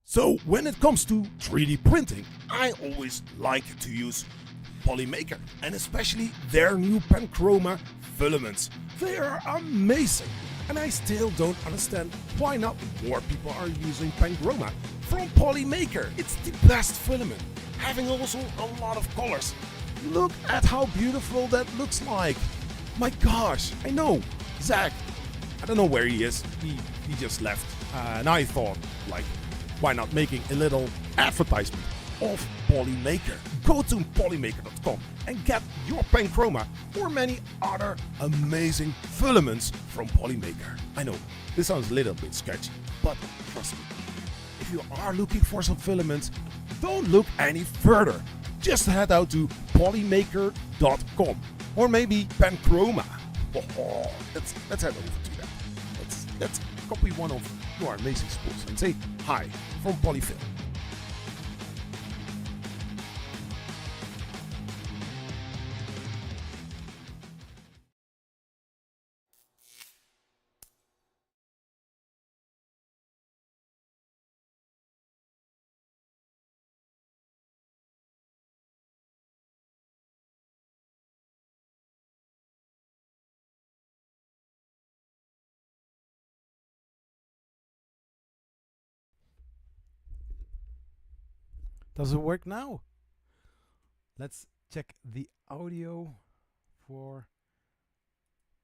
So when it comes to 3D printing, I always like to use Polymaker, and especially their new Panchroma filaments. They are amazing, and I still don't understand why not more people are using Panchroma from Polymaker. It's the best filament, having also a lot of colors. Look at how beautiful that looks like. My gosh, I know, Zach, I don't know where he is, he just left, and I thought, like, why not making a little advertisement of Polymaker? Go to polymaker.com and get your Panchroma or many other amazing filaments from Polymaker. I know, this sounds a little bit sketchy, but trust me, if you are looking for some filaments, don't look any further. Just head out to polymaker.com or maybe Panchroma. Oh, let's head over to that. Let's copy one of your amazing spools and say hi from Polyfilm. Does it work now? Let's check the audio for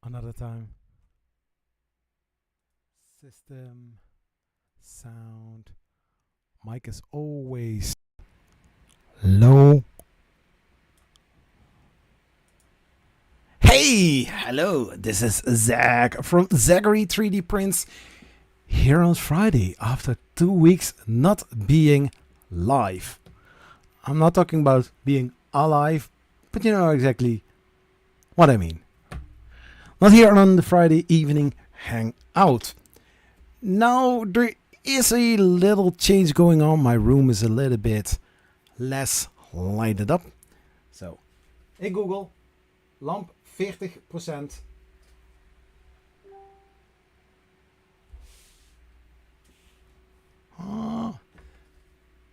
another time. System, sound, mic is always low. Hey, hello, this is Zach from Zachary 3D Prints here on Friday after 2 weeks not being live. I'm not talking about being alive, but you know exactly what I mean. Not here on the Friday evening hangout. Now there is a little change going on. My room is a little bit less lighted up. So, hey Google, lamp 40%.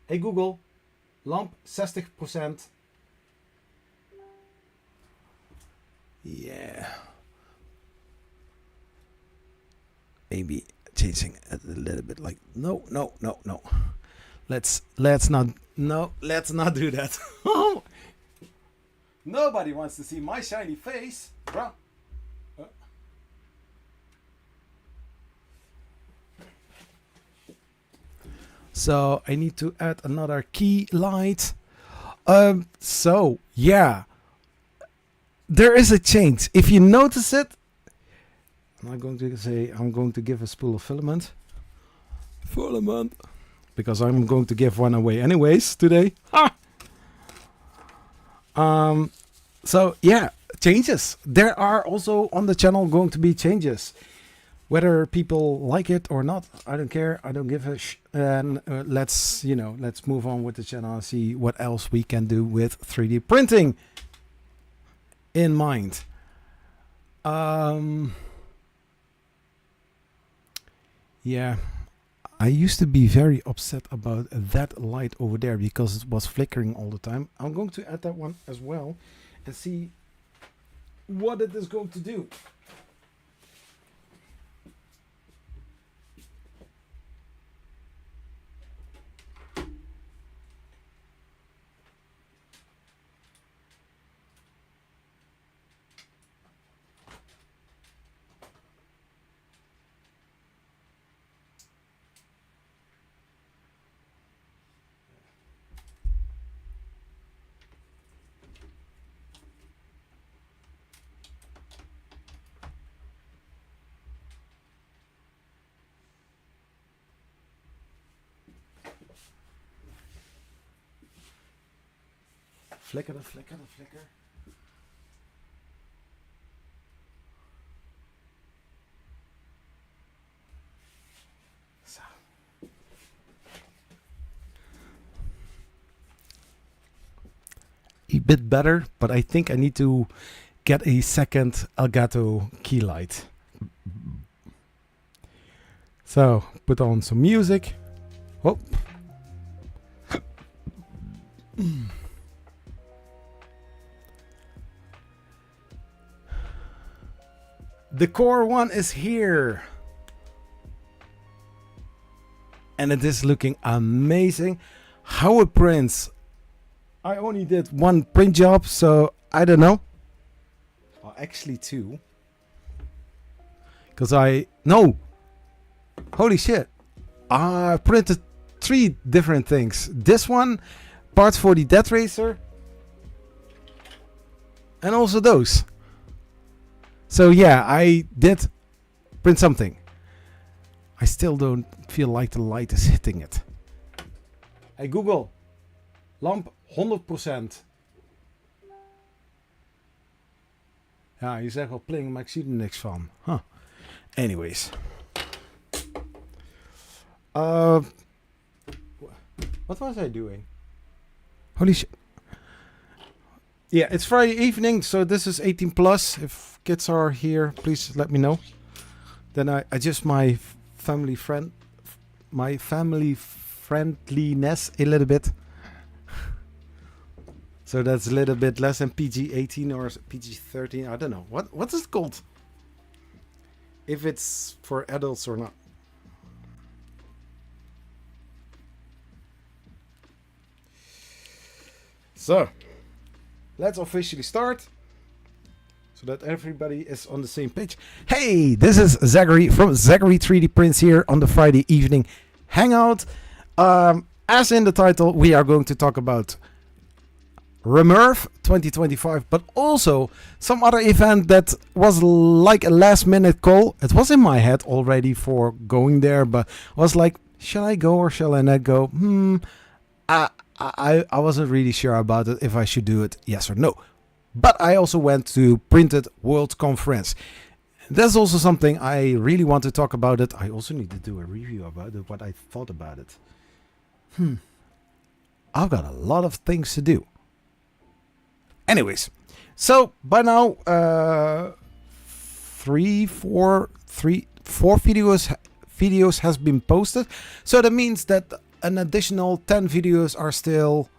Hey Google, lamp 60%. Yeah. Maybe changing it a little bit like no. Let's not do that. Nobody wants to see my shiny face, bruh. So I need to add another key light. So yeah, there is a change. If you notice it, I'm not going to say I'm going to give a spool of filament, because I'm going to give one away anyways today. So yeah, changes. There are also on the channel going to be changes. Whether people like it or not, I don't care. I don't give a and let's move on with the channel and see what else we can do with 3D printing in mind. Yeah, I used to be very upset about that light over there because it was flickering all the time. I'm going to add that one as well and see what it is going to do. Flicker. So. A bit better, but I think I need to get a second Elgato key light. So, put on some music. Oh, The core one is here. And it is looking amazing. How it prints. I only did one print job, so I don't know. Well, actually two. Because no. Holy shit. I printed 3 different things. This one, parts for the Death Racer. And also those. So yeah, I did print something. I still don't feel like the light is hitting it. Hey Google, lamp 100%. Ja, je zegt wel pling, maar ik zie er niks van. Huh. Anyways. What was I doing? Holy shit. Yeah, it's Friday evening, so this is 18 plus. If kids are here, please let me know. Then I adjust my family friendliness a little bit. So that's a little bit less than PG-18 or PG-13. I don't know. What is it called? If it's for adults or not. So, let's officially start. So that everybody is on the same page. Hey, this is Zachary from Zachary 3D Prints here on the Friday evening hangout. As in the title, we are going to talk about RMRRF 2025, but also some other event that was like a last minute call. It was in my head already for going there, but was like, shall I go or shall I not go? I wasn't really sure about it, if I should do it, yes or no. But I also went to Printed World Conference. That's also something I really want to talk about it. I also need to do a review about it, what I thought about it. I've got a lot of things to do. Anyways, so by now, 4 videos has been posted. So that means that an additional 10 videos are still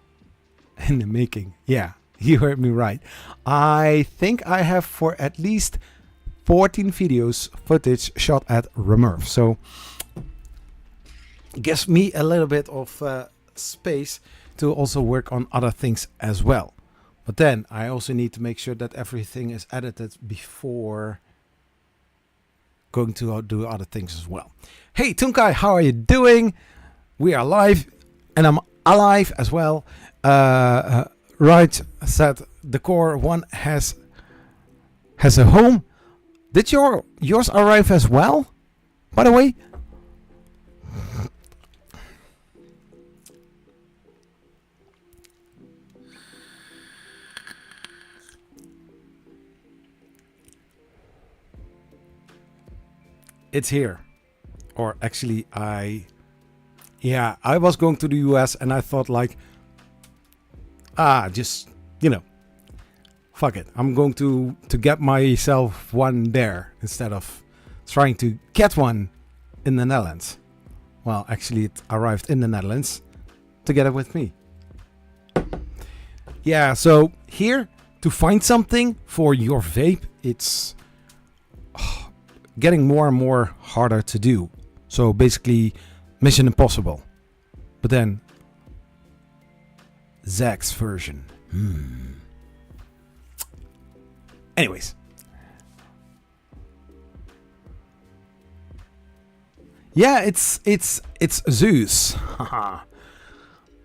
in the making. Yeah, you heard me right. I think I have for at least 14 videos footage shot at RMRRF. So it gives me a little bit of space to also work on other things as well. But then I also need to make sure that everything is edited before going to do other things as well. Hey Tunkai, how are you doing? We are live and I'm alive as well. Right, said the core one has a home. Did yours arrive as well, by the way? It's here. Or actually I was going to the US and I thought like, just, fuck it. I'm going to get myself one there instead of trying to get one in the Netherlands. Well, actually it arrived in the Netherlands together with me. Yeah, so here to find something for your vape, it's getting more and more harder to do. So basically Mission Impossible. But then Zach's version. Anyways. Yeah, it's Zeus.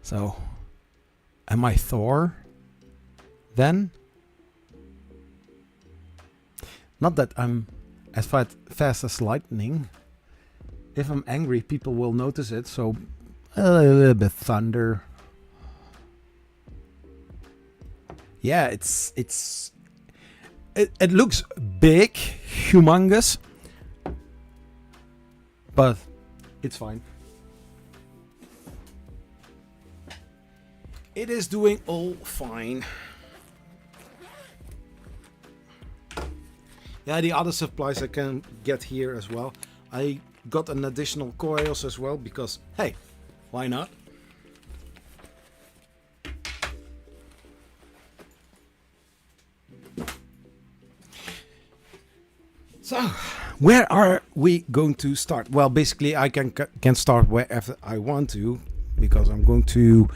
So am I Thor then? Not that I'm as fast as lightning. If I'm angry, people will notice it. So a little bit thunder. Yeah, it looks big, humongous, but it's fine. It is doing all fine. Yeah, the other supplies I can get here as well. I got an additional coils as well because, hey, why not? So, where are we going to start? Well, basically, I can start wherever I want to, because I'm going to,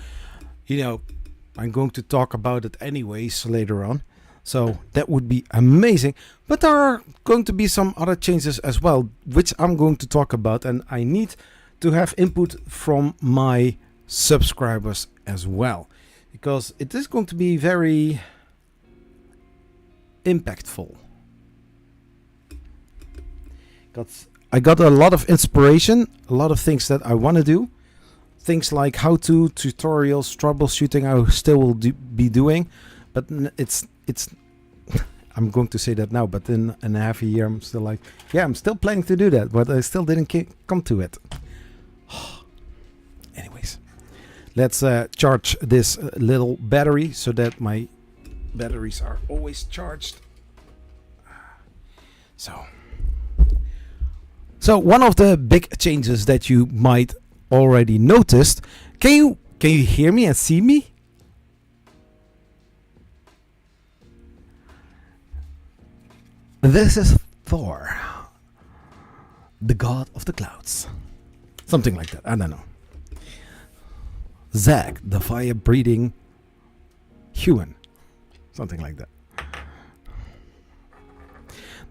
I'm going to talk about it anyways later on. So that would be amazing. But there are going to be some other changes as well, which I'm going to talk about, and I need to have input from my subscribers as well, because it is going to be very impactful. I got a lot of inspiration, a lot of things that I want to do. Things like how-to tutorials, troubleshooting I still will be doing. But it's I'm going to say that now, but in a half a year I'm still like, yeah, I'm still planning to do that, but I still didn't come to it. Anyways, let's charge this little battery so that my batteries are always charged. So one of the big changes that you might already noticed, can you hear me and see me? This is Thor, the god of the clouds. Something like that, I don't know. Zach, the fire-breathing human. Something like that.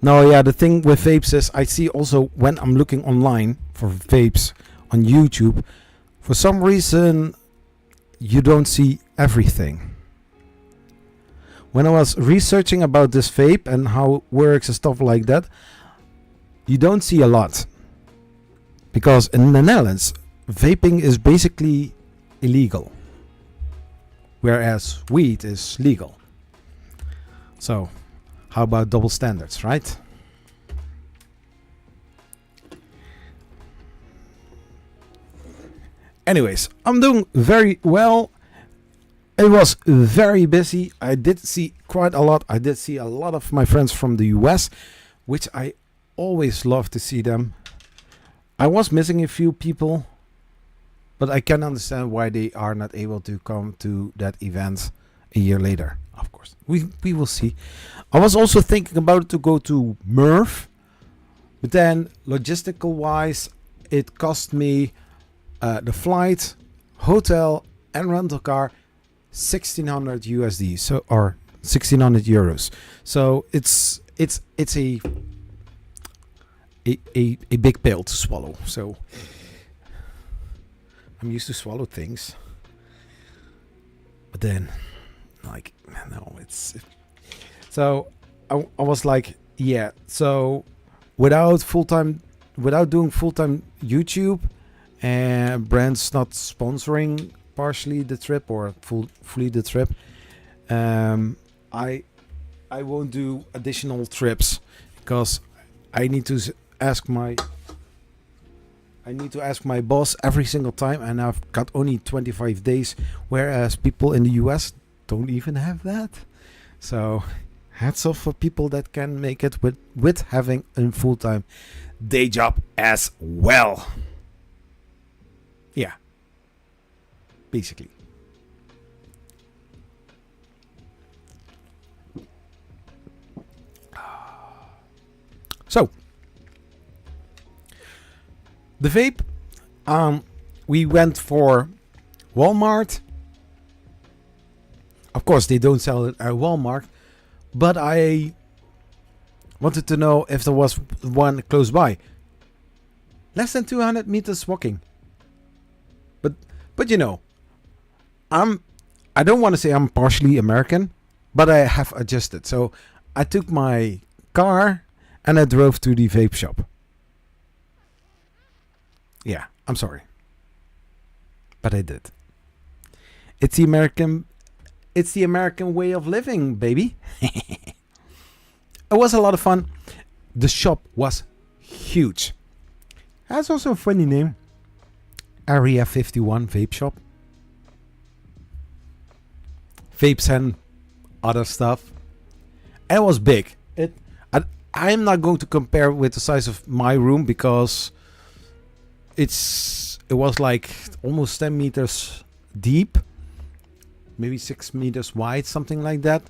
Now, yeah, the thing with vapes is I see also when I'm looking online for vapes on YouTube, for some reason you don't see everything. When I was researching about this vape and how it works and stuff like that, you don't see a lot. Because in the Netherlands, vaping is basically illegal, whereas weed is legal. So, how about double standards, right? Anyways, I'm doing very well. It was very busy. I did see quite a lot. I did see a lot of my friends from the US, which I always love to see them. I was missing a few people, but I can understand why they are not able to come to that event a year later. Of course, we will see. I was also thinking about to go to MRRF, but then logistical wise, it cost me the flight, hotel, and rental car 1,600 USD, so or 1,600 euros. So it's a big pill to swallow. So I'm used to swallow things, but then like no, it's so I was like, yeah. So without doing full-time YouTube and brands not sponsoring partially the trip or fully the trip, I won't do additional trips because I need to ask my boss every single time, and I've got only 25 days, whereas people in the US don't even have that. So hats off for people that can make it with having a full-time day job as well. Yeah, basically. So the vape, we went for Walmart. Of course, they don't sell it at Walmart, but I wanted to know if there was one close by. Less than 200 meters walking. But you know, I don't want to say I'm partially American, but I have adjusted. So I took my car and I drove to the vape shop. Yeah, I'm sorry, but I did. It's the American way of living, baby. It was a lot of fun. The shop was huge. That's also a funny name. Area 51 Vape Shop. Vapes and other stuff. And it was big. I'm not going to compare with the size of my room because it was like almost 10 meters deep, maybe 6 meters wide, something like that.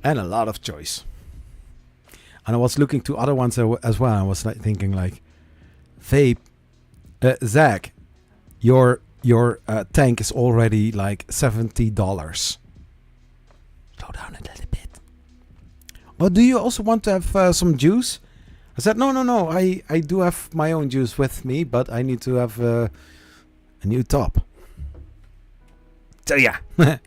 and a lot of choice. And I was looking to other ones as well. I was like thinking like, vape, Zach, your tank is already like $70. Slow down a little bit. Oh, do you also want to have some juice? I said, no. I do have my own juice with me, but I need to have a new top. So yeah, that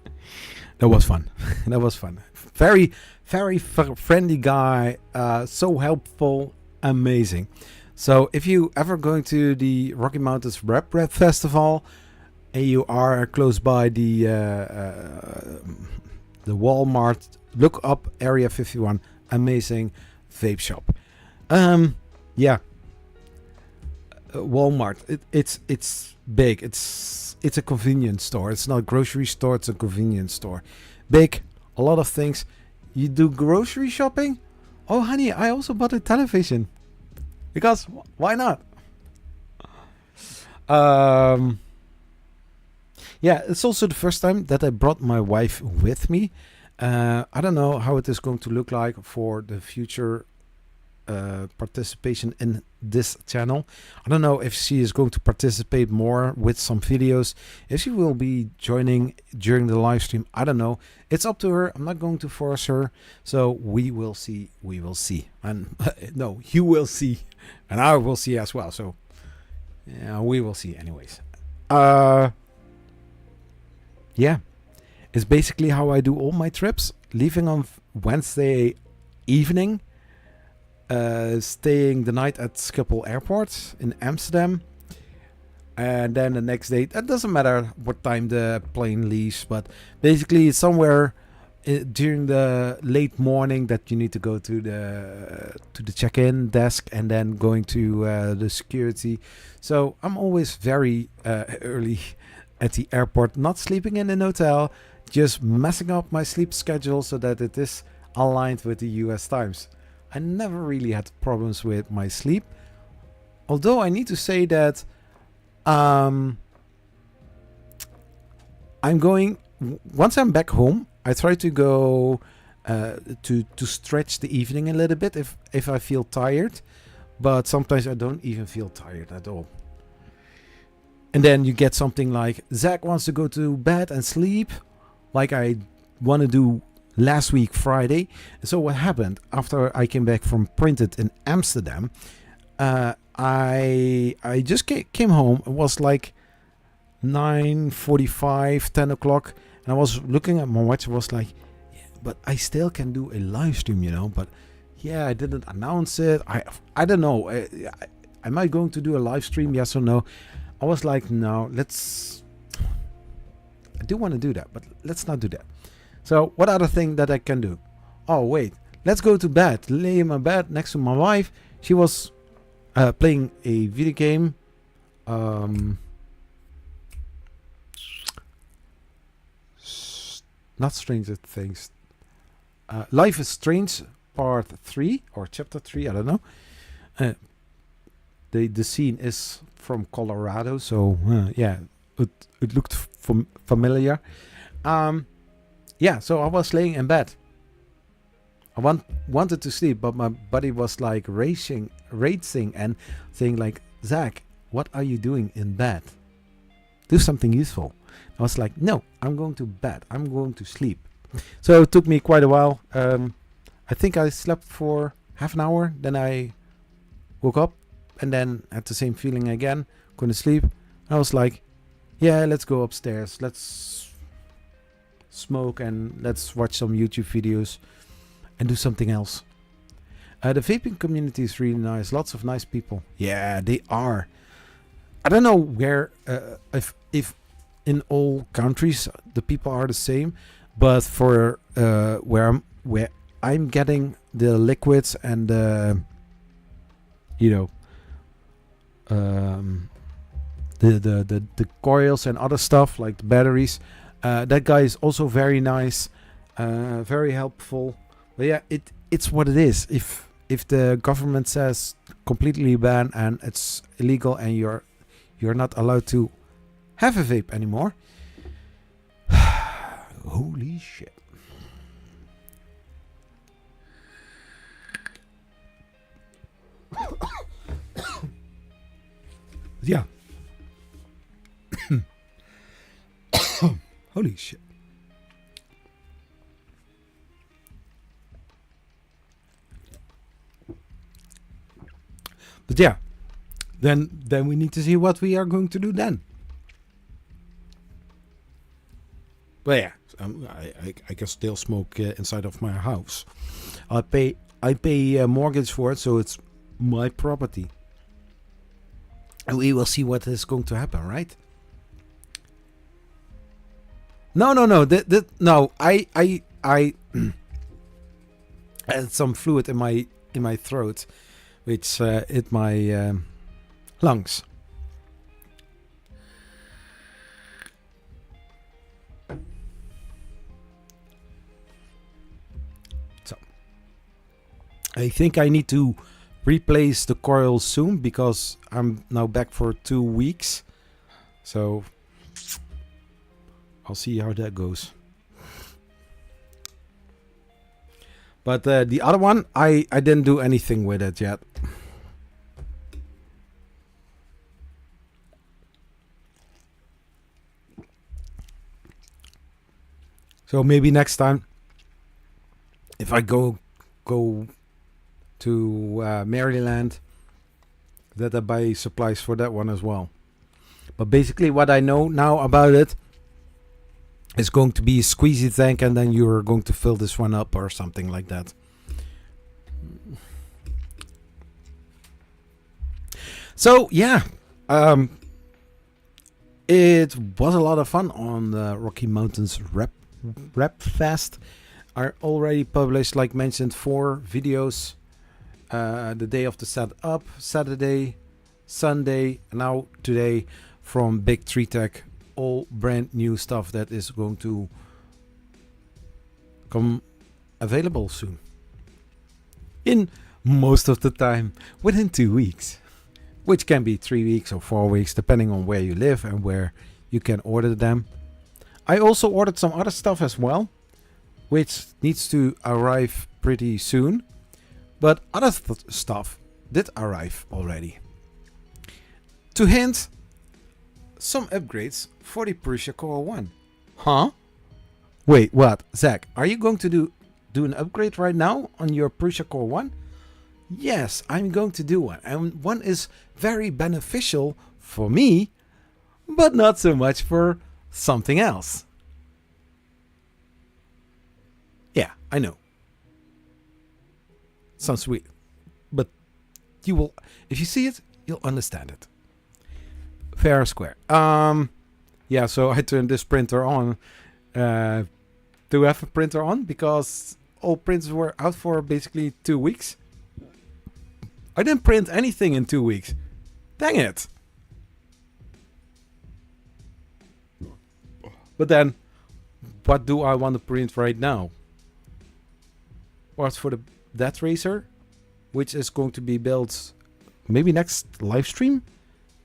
was fun. That was fun. Very, very friendly guy. So helpful. Amazing. So if you ever going to the Rocky Mountains Rap Festival and you are close by the Walmart, look up Area 51. Amazing vape shop. Yeah. Walmart. It's big. It's a convenience store. It's not a grocery store. It's a convenience store. Big. A lot of things. You do grocery shopping? Oh, honey, I also bought a television. Because why not? Yeah, it's also the first time that I brought my wife with me. I don't know how it is going to look like for the future participation in this channel. I don't know if she is going to participate more with some videos, if she will be joining during the live stream. I don't know. It's up to her. I'm not going to force her. So we will see. We will see. And no, you will see. And I will see as well. So yeah, we will see anyways. Yeah. It's basically how I do all my trips. Leaving on Wednesday evening. Staying the night at Schiphol Airport in Amsterdam. And then the next day, it doesn't matter what time the plane leaves, but basically it's somewhere during the late morning that you need to go to the check-in desk and then going to the security. So I'm always very early at the airport, not sleeping in an hotel, just messing up my sleep schedule so that it is aligned with the US times. I never really had problems with my sleep. Although I need to say that I'm going, once I'm back home, I try to go to stretch the evening a little bit if I feel tired. But sometimes I don't even feel tired at all. And then you get something like, Zach wants to go to bed and sleep, like I want to do last week Friday. So what happened after I came back from Printed in Amsterdam, I just came home. It was like 9:45, 10 o'clock, and I was looking at my watch. I was like, yeah, but I still can do a live stream, you know. But yeah, I didn't announce it. I don't know. Am I going to do a live stream? Yes or no? I was like, no. I do want to do that, but let's not do that. So what other thing that I can do? Oh, wait. Let's go to bed. Lay in my bed next to my wife. She was playing a video game. Not Stranger Things. Life is Strange Part 3 or Chapter 3. I don't know. The scene is from Colorado. So, yeah. It looked familiar. Yeah, so I was laying in bed. I wanted to sleep, but my body was like racing and saying like, Zach, what are you doing in bed? Do something useful. I was like, no, I'm going to bed. I'm going to sleep. So it took me quite a while. I think I slept for half an hour. Then I woke up and then had the same feeling again. Couldn't sleep. I was like, yeah, let's go upstairs. Let's smoke and let's watch some YouTube videos and do something else. The vaping community is really nice. Lots of nice people. Yeah, they are. I don't know where if in all countries the people are the same, but for where I'm getting the liquids and the coils and other stuff like the batteries. That guy is also very nice, very helpful. But yeah, it's what it is. If the government says completely ban and it's illegal and you're not allowed to have a vape anymore, holy shit. Yeah. Holy shit. But yeah, then we need to see what we are going to do then. But yeah, I can still smoke inside of my house. I pay a mortgage for it, so it's my property. And we will see what is going to happen, right? No. No. I had some fluid in my throat, which hit my lungs. So I think I need to replace the coil soon because I'm now back for 2 weeks. So I'll see how that goes. But the other one, I didn't do anything with it yet. So maybe next time, if I go to Maryland, that I buy supplies for that one as well. But basically what I know now about it is going to be a squeezy tank, and then you're going to fill this one up or something like that. So yeah, it was a lot of fun on the Rocky Mountains Rap Fest. I already published, like mentioned, 4 videos. The day of the setup, Saturday, Sunday, and now today from Big Tree Tech. All brand new stuff that is going to come available soon. In most of the time within 2 weeks, which can be 3 weeks or 4 weeks depending on where you live and where you can order them. I also ordered some other stuff as well, which needs to arrive pretty soon, but other stuff did arrive already. To hint, some upgrades for the Prusa Core 1. Huh? Wait, what? Zach, are you going to do an upgrade right now on your Prusa Core 1? Yes, I'm going to do one. And one is very beneficial for me, but not so much for something else. Yeah, I know. Sounds weird. But you will, if you see it, you'll understand it. Fair or square. Yeah, so I turned this printer on. Do we have a printer on? Because all printers were out for basically 2 weeks. I didn't print anything in 2 weeks. Dang it. But then, what do I want to print right now? What's for that racer, which is going to be built maybe next live stream?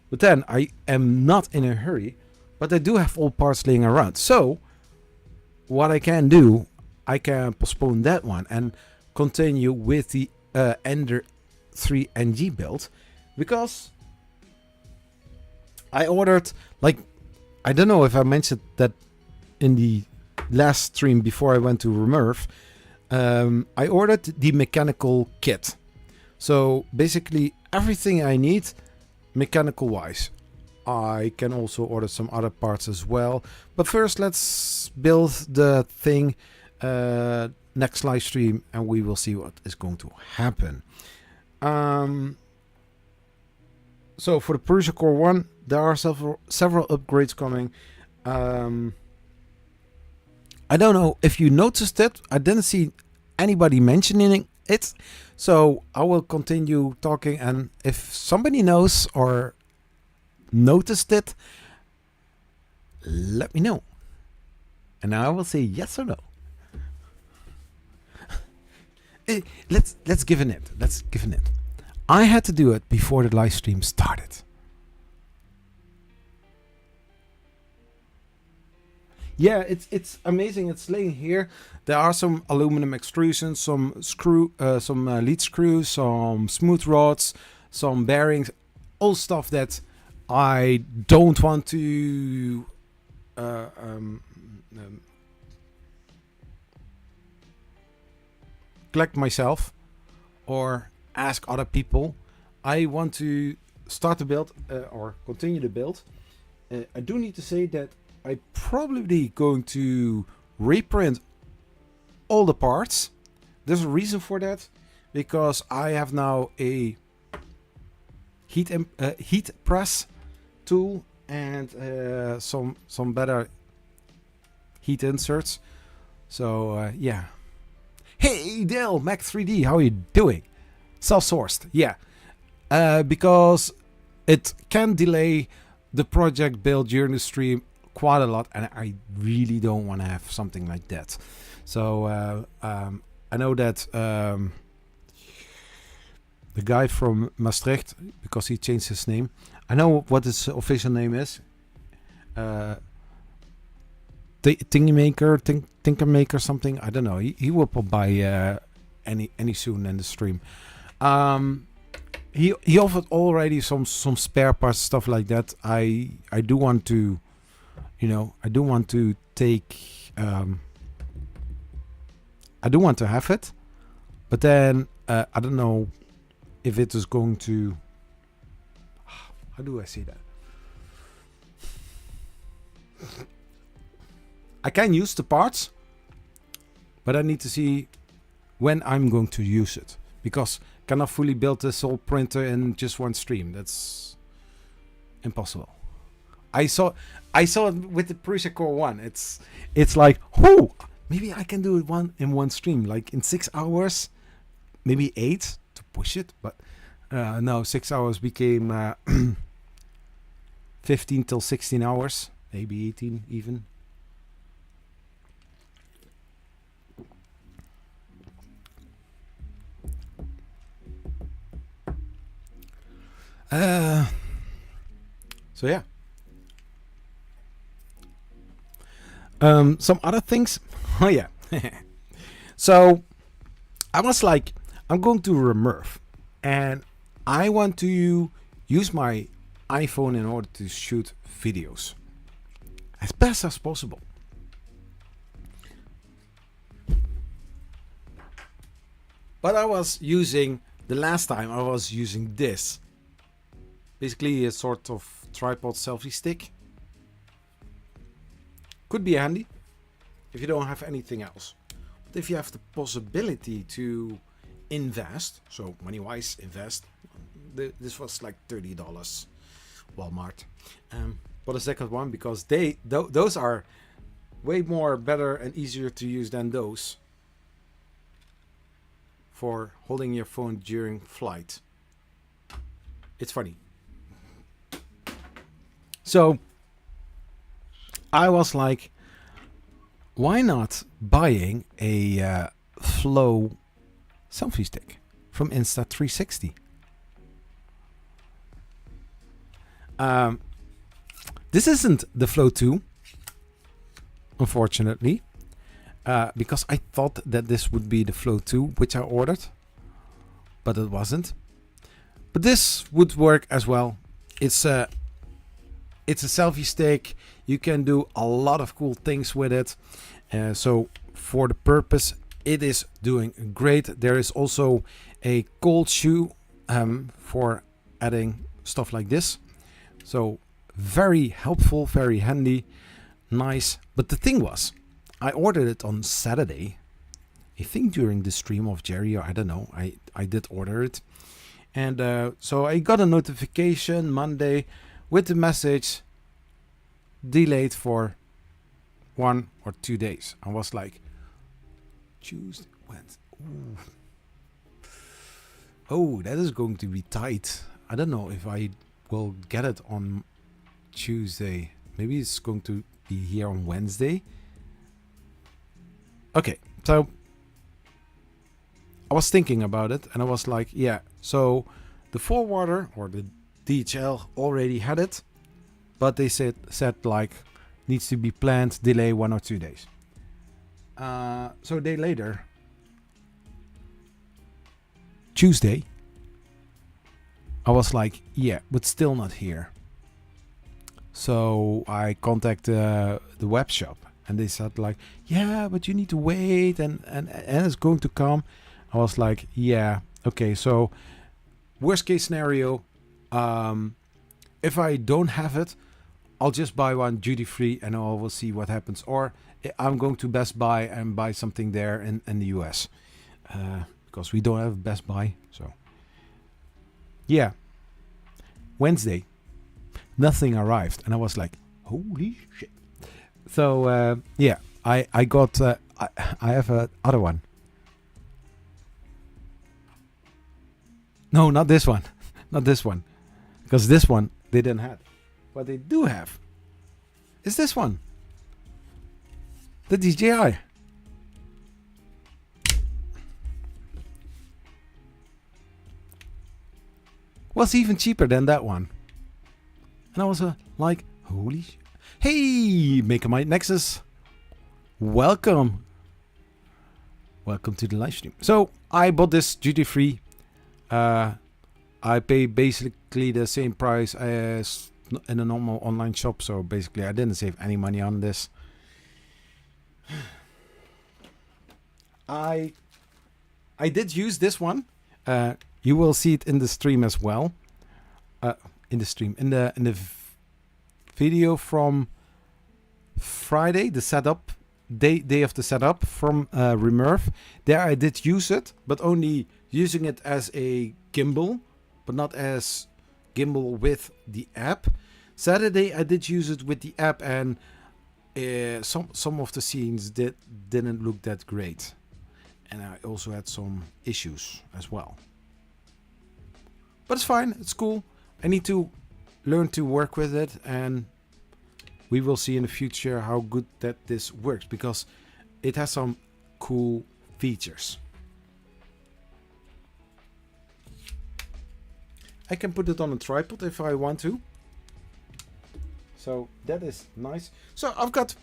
But then I am not in a hurry, but I do have all parts laying around. So what I can do, I can postpone that one and continue with the Ender 3 NG build, because I ordered, like, I don't know if I mentioned that in the last stream before I went to RMRRF. I ordered the mechanical kit. So basically everything I need mechanical wise. I can also order some other parts as well. But first let's build the thing next live stream and we will see what is going to happen. So for the Prusa Core 1, there are several upgrades coming. I don't know if you noticed it. I didn't see anybody mentioning it. So I will continue talking, and if somebody knows or noticed it, let me know. And I will say yes or no. Let's give an it. Let's give an it. I had to do it before the live stream started. Yeah, it's amazing. It's laying here. There are some aluminum extrusions, some lead screws, some smooth rods, some bearings, all stuff that I don't want to collect myself or ask other people. I want to start the build or continue the build. I do need to say that I'm probably going to reprint all the parts. There's a reason for that, because I have now a heat press tool and some better heat inserts. So yeah. Hey Dale, Mac 3D, how are you doing? Self-sourced, yeah. Because it can delay the project build during the stream quite a lot, and I really don't want to have something like that. So I know that the guy from Maastricht, because he changed his name, I know what his official name is. Tinkermaker something. I don't know. He will pop by any soon in the stream. He offered already some spare parts, stuff like that. I do want to, I do want to take. I do want to have it, but then I don't know if it is going to. How do I say that? I can use the parts, but I need to see when I'm going to use it, because I cannot fully build this whole printer in just one stream. That's impossible. I saw it with the Prusa Core 1. It's like, whoo, maybe I can do it in one stream, like in 6 hours, maybe 8 to push it, but no, 6 hours became 15 till 16 hours, maybe 18 even. So yeah. Some other things. Oh yeah. So I was like, I'm going to RMRRF, and I want to use my iPhone in order to shoot videos as best as possible. But I was using, the last time I was using this. Basically a sort of tripod selfie stick. Could be handy if you don't have anything else. But if you have the possibility to invest, so money-wise invest, this was like $30 Walmart. But the second one, because those are way more better and easier to use than those for holding your phone during flight. It's funny. So I was like, why not buying a Flow selfie stick from Insta360? This isn't the Flow 2, unfortunately, because I thought that this would be the Flow 2, which I ordered, but it wasn't. But this would work as well. It's a selfie stick. You can do a lot of cool things with it. So for the purpose, it is doing great. There is also a cold shoe for adding stuff like this. So very helpful, very handy, nice. But the thing was, I ordered it on Saturday. I think during the stream of Jerry, or I don't know. I did order it. And so I got a notification Monday with the message delayed for 1 or 2 days. I was like, Tuesday, Wednesday. Ooh. Oh, that is going to be tight. I don't know if I will get it on Tuesday. Maybe it's going to be here on Wednesday. Okay, so I was thinking about it, and I was like, yeah, so the forwarder or the DHL already had it, but they said like, needs to be planned, delay 1 or 2 days. So a day later, Tuesday, I was like, yeah, but still not here. So I contacted the web shop, and they said like, yeah, but you need to wait, and it's going to come. I was like, yeah, okay. So worst case scenario, if I don't have it, I'll just buy one duty free, and I will see what happens. Or I'm going to Best Buy and buy something there in the US, because we don't have Best Buy. So yeah, Wednesday, nothing arrived, and I was like, holy shit. So yeah, I got I have a other one. No, not this one. Not this one, because this one they didn't have. What they do have is this one, the DJI. Was even cheaper than that one, and I was like, holy hey, Makermite Nexus, welcome to the live stream. So I bought this duty free. I pay basically the same price as in a normal online shop, so basically I didn't save any money on this. I did use this one. You will see it in the stream as well. In the video from Friday, the setup day of the setup from RMRRF. There I did use it, but only using it as a gimbal, but not as gimbal with the app. Saturday I did use it with the app, and some of the scenes didn't look that great, and I also had some issues as well. But it's fine, it's cool. I need to learn to work with it, and we will see in the future how good that this works, because it has some cool features. I can put it on a tripod if I want to. So that is nice. So I've got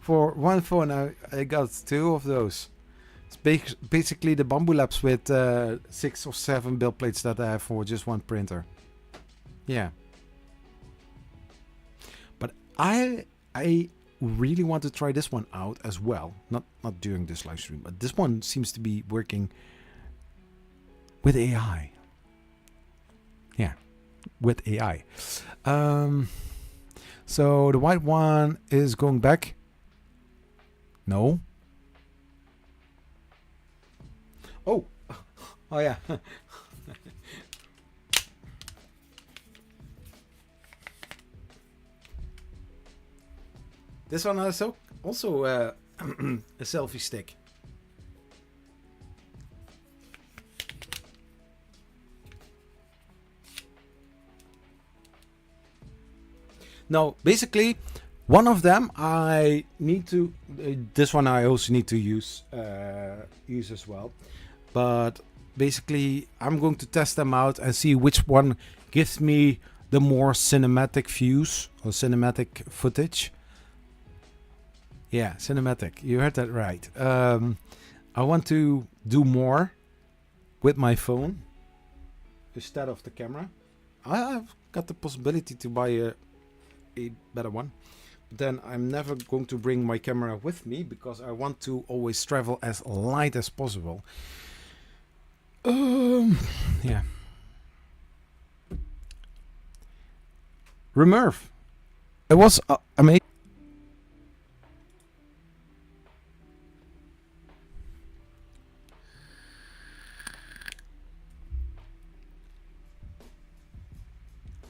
for one phone I got 2 of those. It's basically the Bamboo Labs with 6 or 7 build plates that I have for just one printer. Yeah. But I really want to try this one out as well. Not during this live stream, but this one seems to be working with AI. Yeah, with AI. So the white one is going back. No. Oh yeah. This one is also a selfie stick. Now, basically, one of them I need to. This one I also need to use as well. But basically, I'm going to test them out and see which one gives me the more cinematic views or cinematic footage. Yeah, cinematic. You heard that right. I want to do more with my phone instead of the camera. I've got the possibility to buy a better one. But then I'm never going to bring my camera with me because I want to always travel as light as possible. Yeah. RMRRF. It was amazing.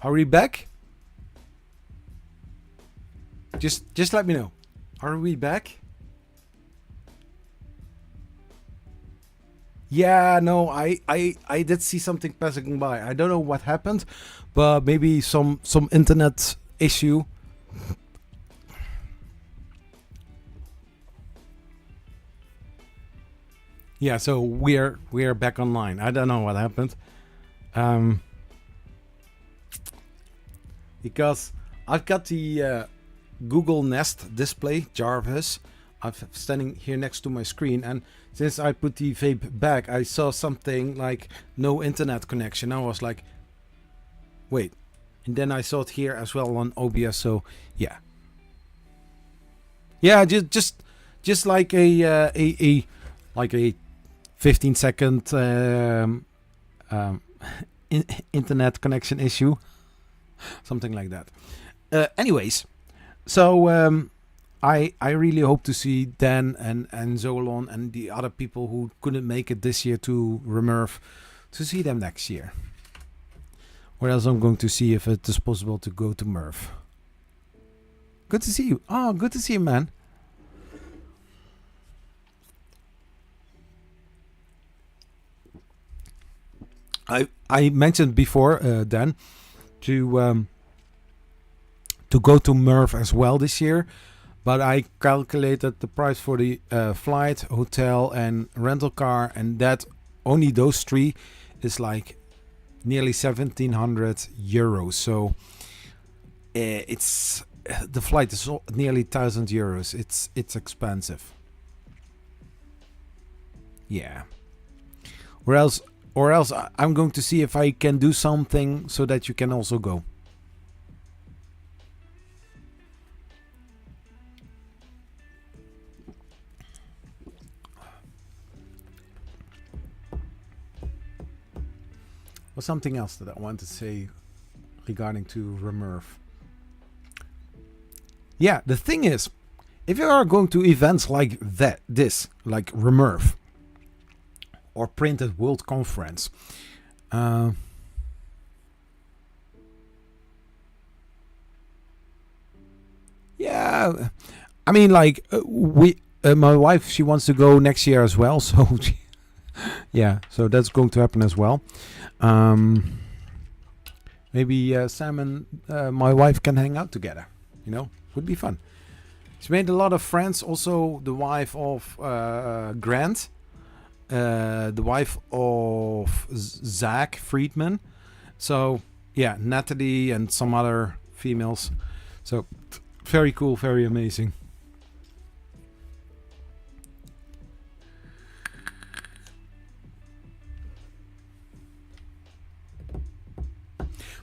Are we back? Just let me know. Are we back? Yeah, no, I did see something passing by. I don't know what happened, but maybe some internet issue. Yeah, so we're back online. I don't know what happened. Because I've got the Google Nest display, Jarvis. I'm standing here next to my screen, and since I put the vape back, I saw something like no internet connection. I was like, wait. And then I saw it here as well on OBS, so yeah. Yeah, just like a 15-second internet connection issue, something like that. Anyways, so I really hope to see Dan and Zolon and the other people who couldn't make it this year to RMRRF, to see them next year. Or else I'm going to see if it is possible to go to Murph. Good to see you. Oh, good to see you, man. I mentioned before, Dan, to go to Murph as well this year, but I calculated the price for the flight, hotel, and rental car, and that only those three is like nearly 1,700 euros. So it's the flight is nearly 1,000 euros. It's expensive. Yeah. Or else I'm going to see if I can do something so that you can also go. Or something else that I want to say regarding to RMRRF. Yeah, the thing is, if you are going to events like this, like RMRRF or Printed World Conference, yeah, I mean, like my wife, she wants to go next year as well, so yeah, so that's going to happen as well. Maybe Sam and my wife can hang out together. You know, would be fun. She made a lot of friends. Also, the wife of Grant, the wife of Zach Friedman. So yeah, Natalie and some other females. So very cool, very amazing.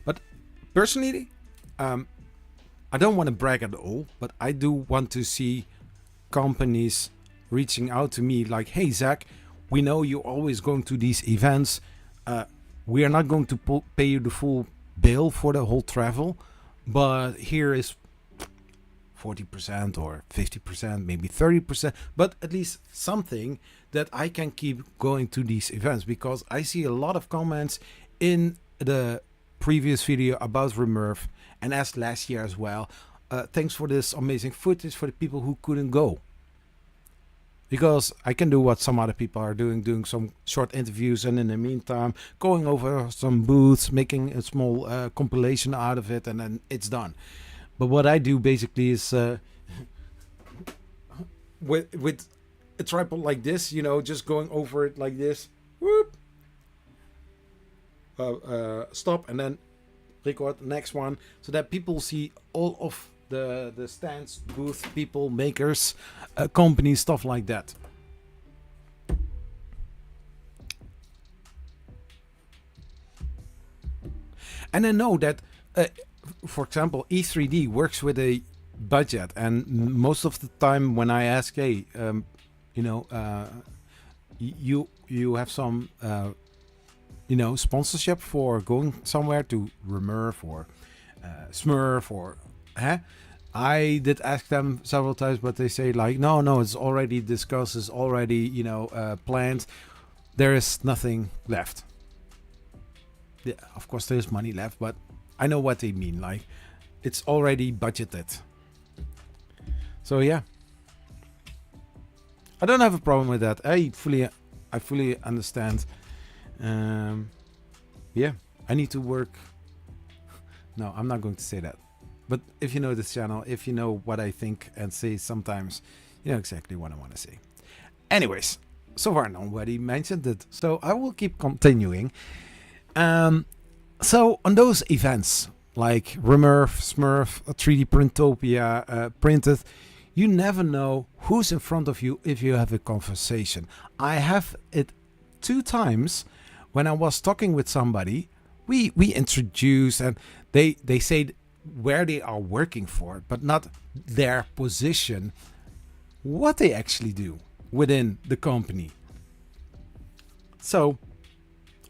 But personally, I don't want to brag at all, but I do want to see companies reaching out to me like, hey, Zach, we know you're always going to these events. We are not going to pay you the full bill for the whole travel, but here is 40% or 50%, maybe 30%, but at least something that I can keep going to these events, because I see a lot of comments in the previous video about RMRRF, and as last year as well. Thanks for this amazing footage for the people who couldn't go, because I can do what some other people are doing some short interviews, and in the meantime going over some booths, making a small compilation out of it, and then it's done. But what I do basically is with a tripod like this, you know, just going over it like this, whoop, stop, and then record the next one, so that people see all of the stands, booth people, makers, companies, stuff like that. And I know that for example, E3D works with a budget, and most of the time when I ask, hey, you know, you have some you know, sponsorship for going somewhere to RMRRF or Smurf or I did ask them several times, but they say like, no, it's already discussed, it's already, you know, planned. There is nothing left. Yeah, of course there is money left, but I know what they mean. Like, it's already budgeted. So yeah, I don't have a problem with that. I fully understand. Yeah, I need to work. No, I'm not going to say that. But if you know this channel, if you know what I think and say sometimes, you know exactly what I want to say. Anyways, so far nobody mentioned it, so I will keep continuing. So on those events, like Remurf, Smurf, 3D Printopia printed, you never know who's in front of you if you have a conversation. I have it 2 times when I was talking with somebody. We introduced, and they say where they are working for, but not their position, what they actually do within the company. So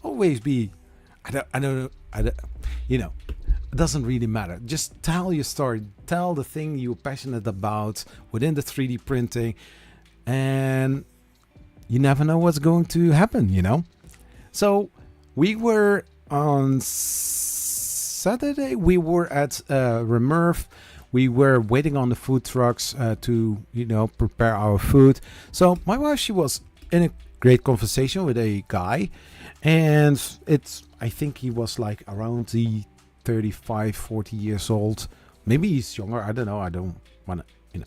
always be, I don't know, you know, it doesn't really matter. Just tell your story, tell the thing you're passionate about within the 3D printing, and you never know what's going to happen, you know. So we were on Saturday, we were at Remurf. We were waiting on the food trucks to, you know, prepare our food. So my wife, she was in a great conversation with a guy, and I think he was like around the 35, 40 years old. Maybe he's younger. I don't know. I don't want to, you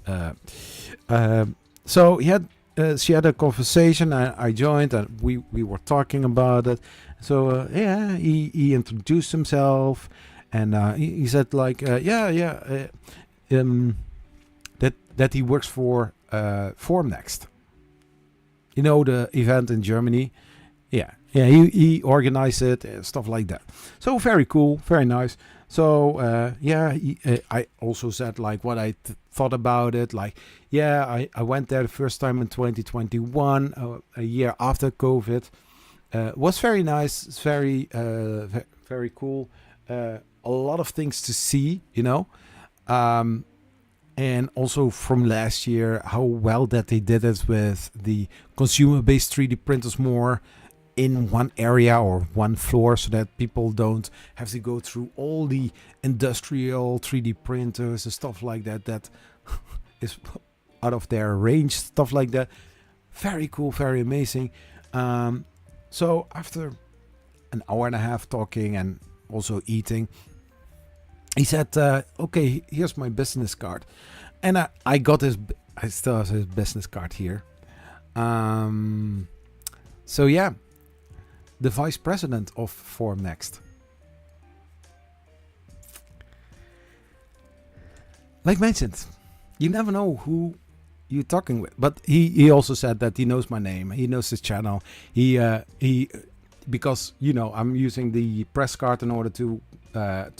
know. So she had a conversation. I joined, and we were talking about it. So yeah, he introduced himself, and he said like that he works for Formnext. You know, the event in Germany. Yeah, he organized it, stuff like that. So very cool, very nice. So I also said like what I thought about it. Like, I went there the first time in 2021, a year after COVID. Was very nice. It's very very cool. A lot of things to see, you know. And also from last year, how well that they did it with the consumer-based 3D printers more in one area or one floor, so that people don't have to go through all the industrial 3D printers and stuff like that. That is out of their range, stuff like that. Very cool, very amazing. So after an hour and a half talking and also eating, he said, okay, here's my business card. And I got I still have his business card here. So yeah, the vice president of Formnext. Like mentioned, you never know who you're talking with. But he also said that he knows my name. He knows his channel. He because, you know, I'm using the press card in order to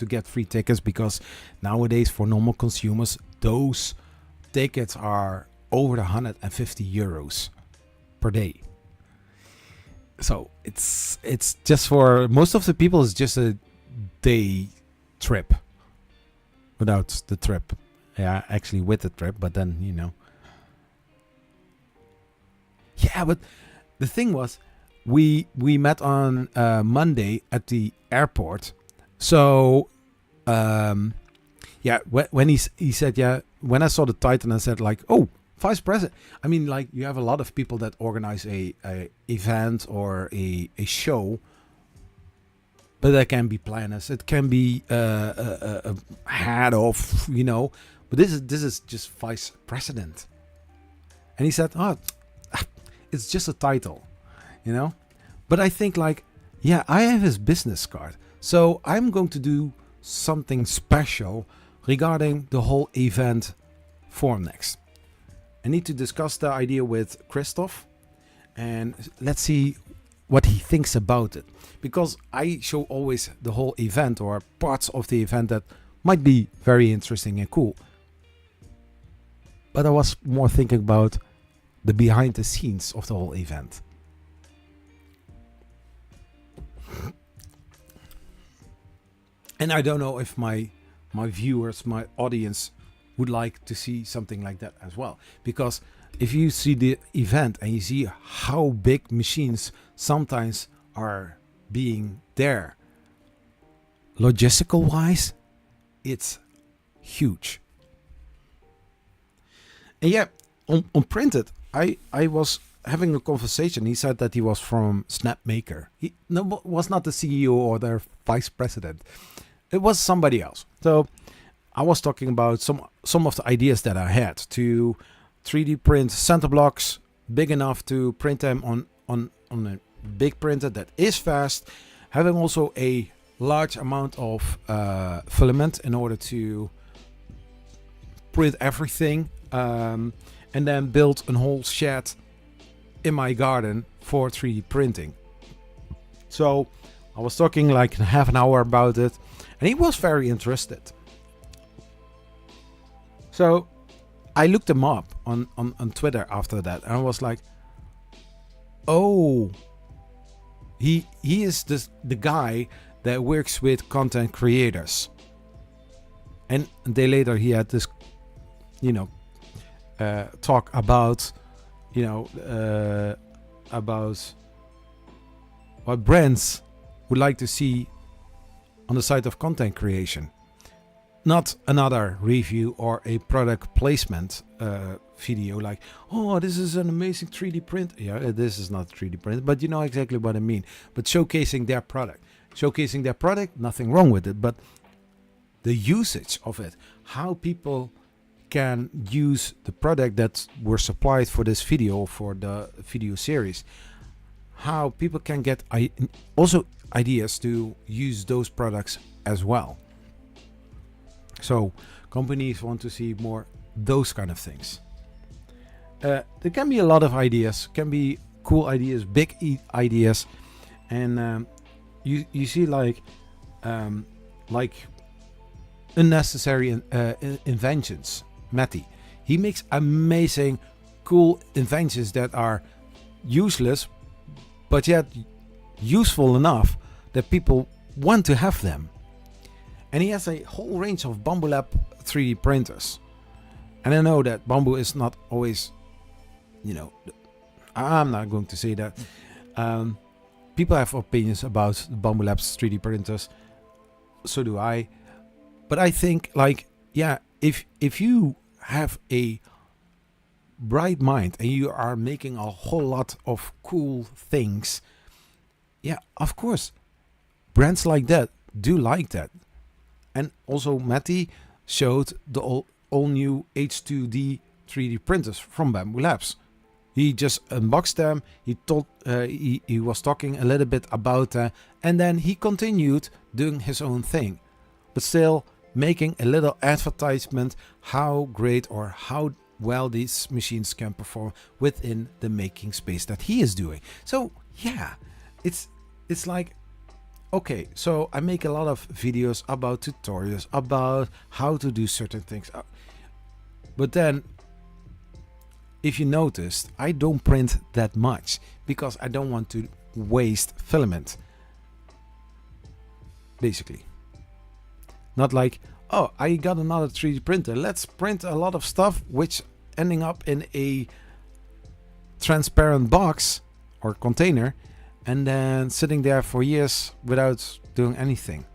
get free tickets, because nowadays for normal consumers those tickets are over 150 euros per day. So it's just, for most of the people, it's just a day trip without the trip. Yeah, actually with the trip, but then, you know. Yeah, but the thing was, we met on Monday at the airport. So, when he said, when I saw the title, I said like, oh, vice president. I mean, like, you have a lot of people that organize a event or a show, but that can be planners. It can be a head of, you know, but this is just vice president. And he said, oh, it's just a title, you know. But I think like, I have his business card. So I'm going to do something special regarding the whole event Formnext. I need to discuss the idea with Christoph, and let's see what he thinks about it. Because I show always the whole event or parts of the event that might be very interesting and cool. But I was more thinking about the behind the scenes of the whole event. And I don't know if my viewers, my audience would like to see something like that as well. Because if you see the event and you see how big machines sometimes are being there, logistical wise, it's huge. And on Printed, I was having a conversation. He said that he was from Snapmaker. He was not the CEO or their vice president. It was somebody else. So I was talking about some of the ideas that I had to 3D print center blocks big enough to print them on a big printer that is fast. Having also a large amount of filament in order to print everything, and then build a whole shed in my garden for 3D printing. So I was talking like half an hour about it, and he was very interested. So I looked him up on Twitter after that, and I was like, oh, he is the guy that works with content creators. And a day later he had this, talk about, about what brands would like to see on the side of content creation. Not another review or a product placement video like, oh, this is an amazing 3D print. Yeah, this is not 3D print, but you know exactly what I mean. But showcasing their product. Showcasing their product, nothing wrong with it, but the usage of it, how people can use the product that were supplied for this video, for the video series, how people can get also ideas to use those products as well. So companies want to see more those kind of things. There can be a lot of ideas, can be cool ideas, big ideas, and you see like unnecessary inventions. Matty, he makes amazing, cool inventions that are useless, but yet useful enough that people want to have them. And he has a whole range of Bambu Lab 3D printers. And I know that Bambu is not always, I'm not going to say that. People have opinions about Bambu Lab's 3D printers. So do I. But I think, if you have a bright mind and you are making a whole lot of cool things, yeah, of course, brands like that do like that. And also Matty showed the all new H2D 3D printers from Bambu Labs. He just unboxed them. He told he was talking a little bit about that, and then he continued doing his own thing, but still making a little advertisement how great or how well these machines can perform within the making space that he is doing. So yeah, it's like, okay, so I make a lot of videos about tutorials about how to do certain things, but then if you noticed, I don't print that much because I don't want to waste filament. Basically. Not like, oh, I got another 3D printer. Let's print a lot of stuff which ending up in a transparent box or container and then sitting there for years without doing anything.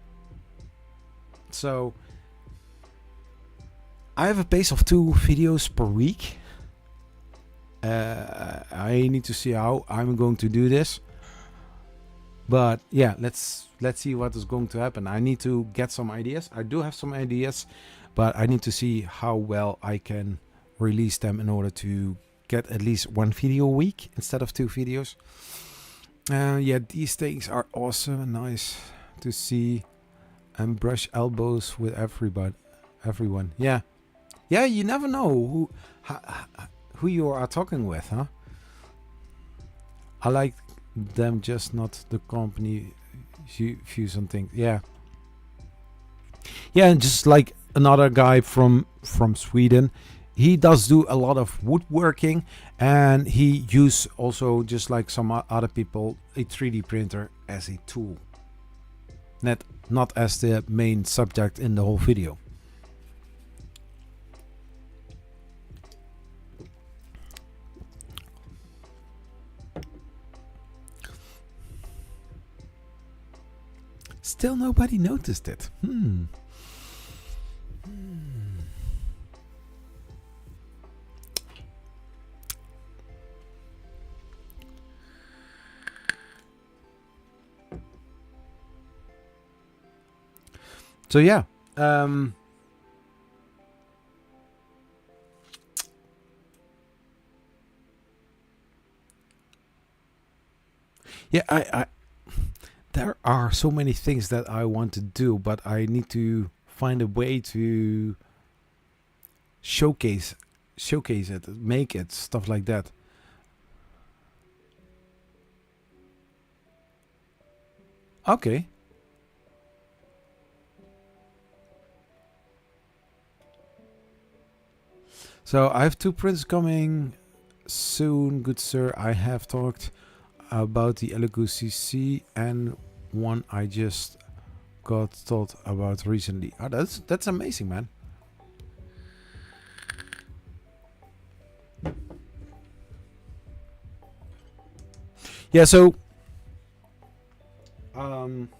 So I have a pace of 2 videos per week. I need to see how I'm going to do this, but yeah, let's see what is going to happen. I need to get some ideas. I do have some ideas, but I need to see how well I can release them in order to get at least 1 video a week instead of 2 videos. Yeah, these things are awesome and nice to see, and brush elbows with everyone. Yeah, you never know who you are talking with, huh? I like them, just not the company views on things. Yeah, and just like another guy from Sweden, he does do a lot of woodworking, and he use also, just like some other people, a 3D printer as a tool, not as the main subject in the whole video. Still nobody noticed it. So yeah, there are so many things that I want to do, but I need to find a way to showcase it, make it, stuff like that. Okay. So I have 2 prints coming soon, good sir. I have talked about the LGCC and one I just got thought about recently. Oh, that's amazing, man. Yeah, so I'm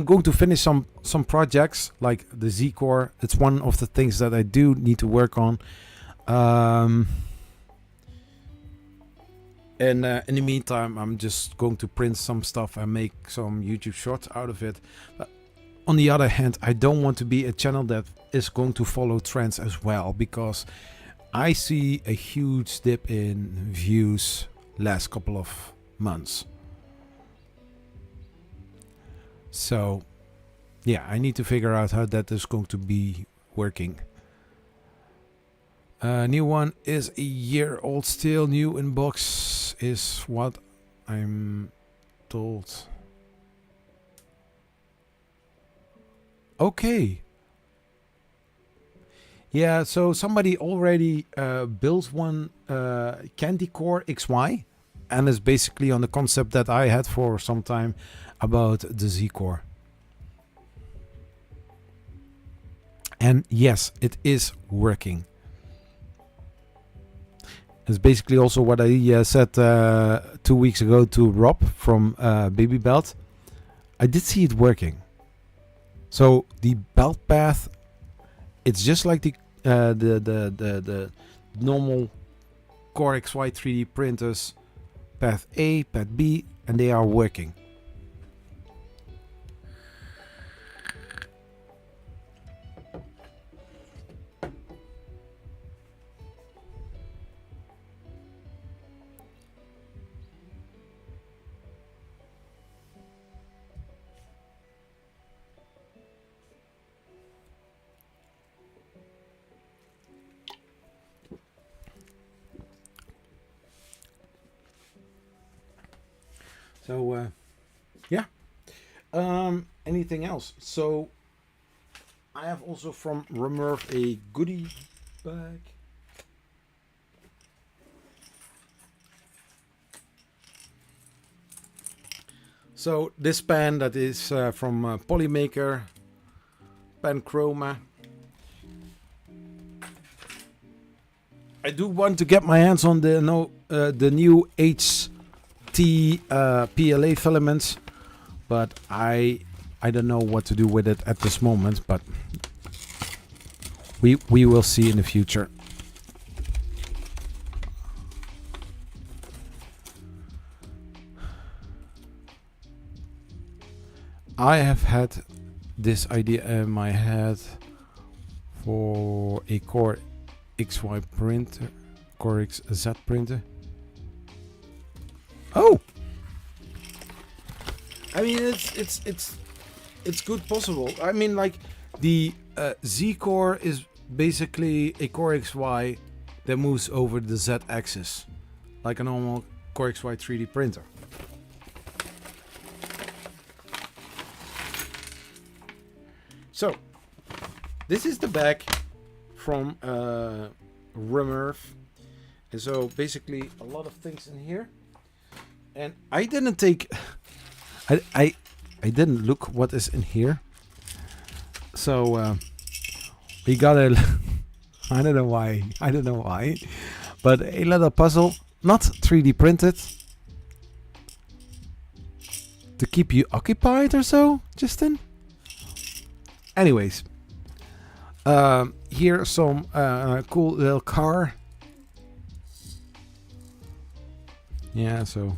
going to finish some projects like the Z-Core. It's one of the things that I do need to work on. And in the meantime, I'm just going to print some stuff and make some YouTube shorts out of it. But on the other hand, I don't want to be a channel that is going to follow trends as well, because I see a huge dip in views last couple of months. So yeah, I need to figure out how that is going to be working. New one is a year old still. New in box is what I'm told. Okay. Yeah, so somebody already built one Candy Core XY, and it's basically on the concept that I had for some time about the Z-Core. And yes, it is working. It's basically also what I said 2 weeks ago to Rob from Baby Belt. I did see it working. So the belt path, it's just like the normal Core XY 3D printers, path A, path B, and they are working. So yeah. Anything else? So I have also from RMRRF a goodie bag. So this pen that is from Polymaker, Pen Chroma. I do want to get my hands on the new HT PLA filaments, but I don't know what to do with it at this moment, but we will see in the future. I have had this idea in my head for a Core XY printer, Core XZ printer. Oh, I mean it's good possible. I mean, like the Z-Core is basically a Core XY that moves over the Z axis, like a normal Core XY 3D printer. So this is the bag from RMRRF, and so basically a lot of things in here. And I didn't take, I didn't look what is in here. So we got a, I don't know why, but a little puzzle, not 3D printed, to keep you occupied or so, Justin. Anyways, here's some cool little car. Yeah, so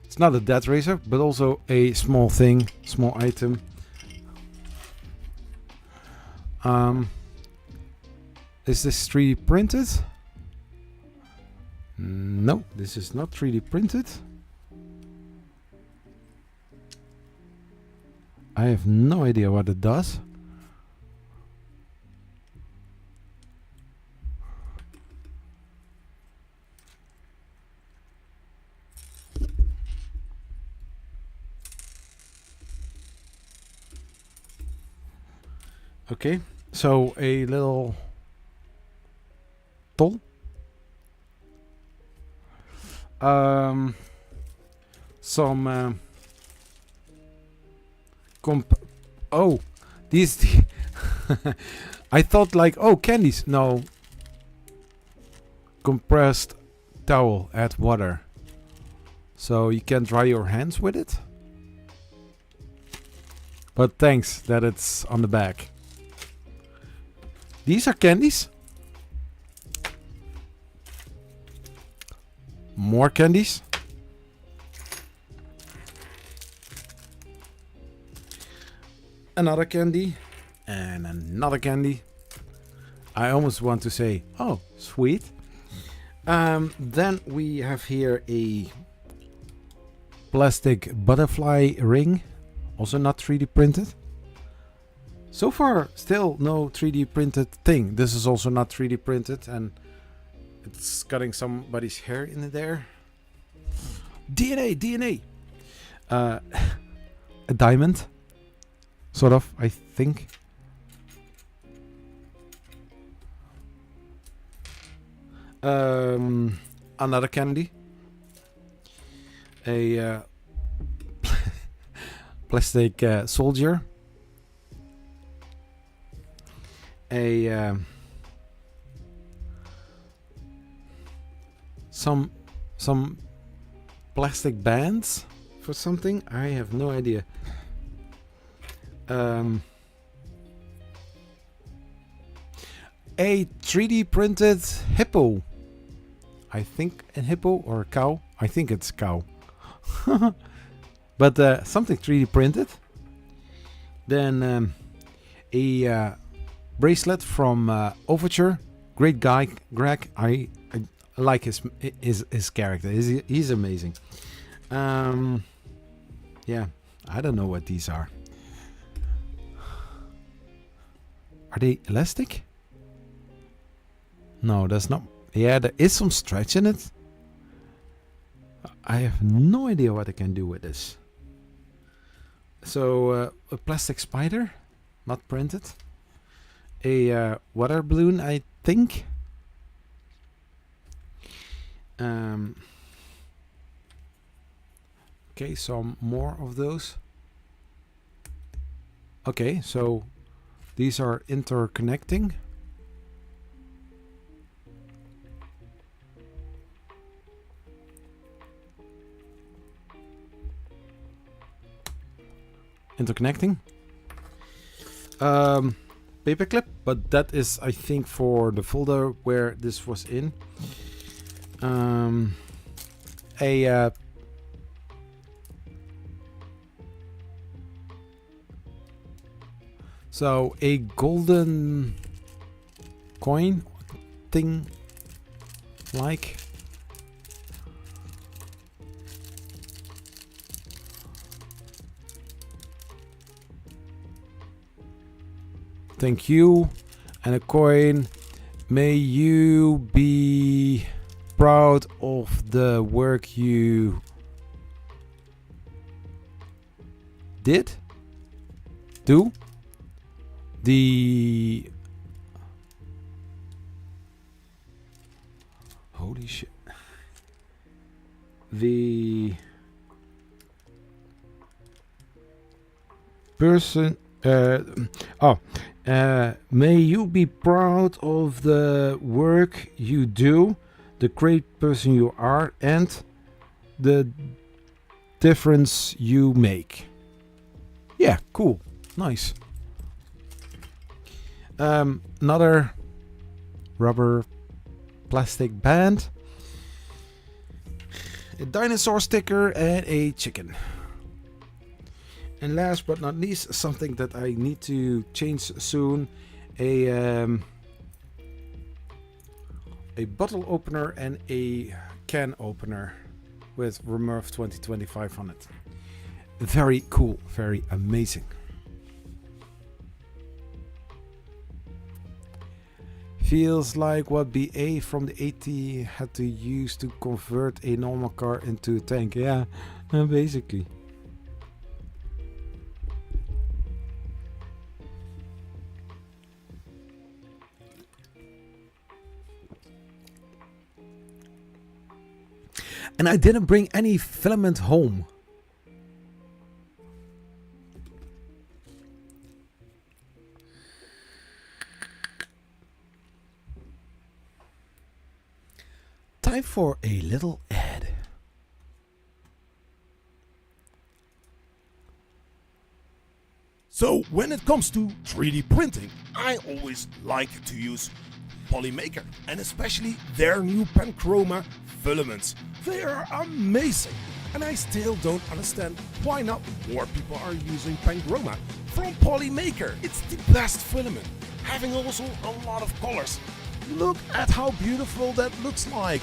it's not a dead racer, but also a small thing, small item. Is this 3D printed? No, this is not 3D printed. I have no idea what it does. Okay, so a little tool. Some oh, these I thought like, oh, candies. No. Compressed towel, add water. So you can dry your hands with it. But thanks that it's on the back. These are candies. More candies. Another candy. And another candy. I almost want to say, oh, sweet. Then we have here a plastic butterfly ring. Also not 3D printed. So far, still no 3D printed thing. This is also not 3D printed, and it's cutting somebody's hair in there. DNA. A diamond, sort of, I think. Another candy. A plastic soldier. A some plastic bands for something. I have no idea. A 3D printed hippo. I think a hippo or a cow. I think it's a cow. But something 3D printed. Then a bracelet from Overture. Great guy, Greg. I like his character. He's amazing. Yeah, I don't know what these are. Are they elastic? No, that's not. Yeah, there is some stretch in it. I have no idea what I can do with this. So a plastic spider, not printed. A water balloon, I think. Okay, some more of those. Okay, so these are interconnecting. Interconnecting. Paperclip, but that is, I think, for the folder where this was in. So a golden coin thing, like. Thank you. And a coin. May you be proud of the work you did. Do. The... Holy shit. The... person... may you be proud of the work you do, the great person you are, and the difference you make. Yeah, cool. Nice. Another rubber plastic band, a dinosaur sticker, and a chicken. And last but not least, something that I need to change soon, a bottle opener and a can opener with RMRRF 2025 on it. Very cool, very amazing. Feels like what BA from the 80 had to use to convert a normal car into a tank. Yeah, basically. And I didn't bring any filament home. Time for a little ad. So when it comes to 3D printing, I always like to use Polymaker, and especially their new Panchroma filaments. They are amazing, and I still don't understand why not more people are using Panchroma from Polymaker. It's the best filament, having also a lot of colors. Look at how beautiful that looks like.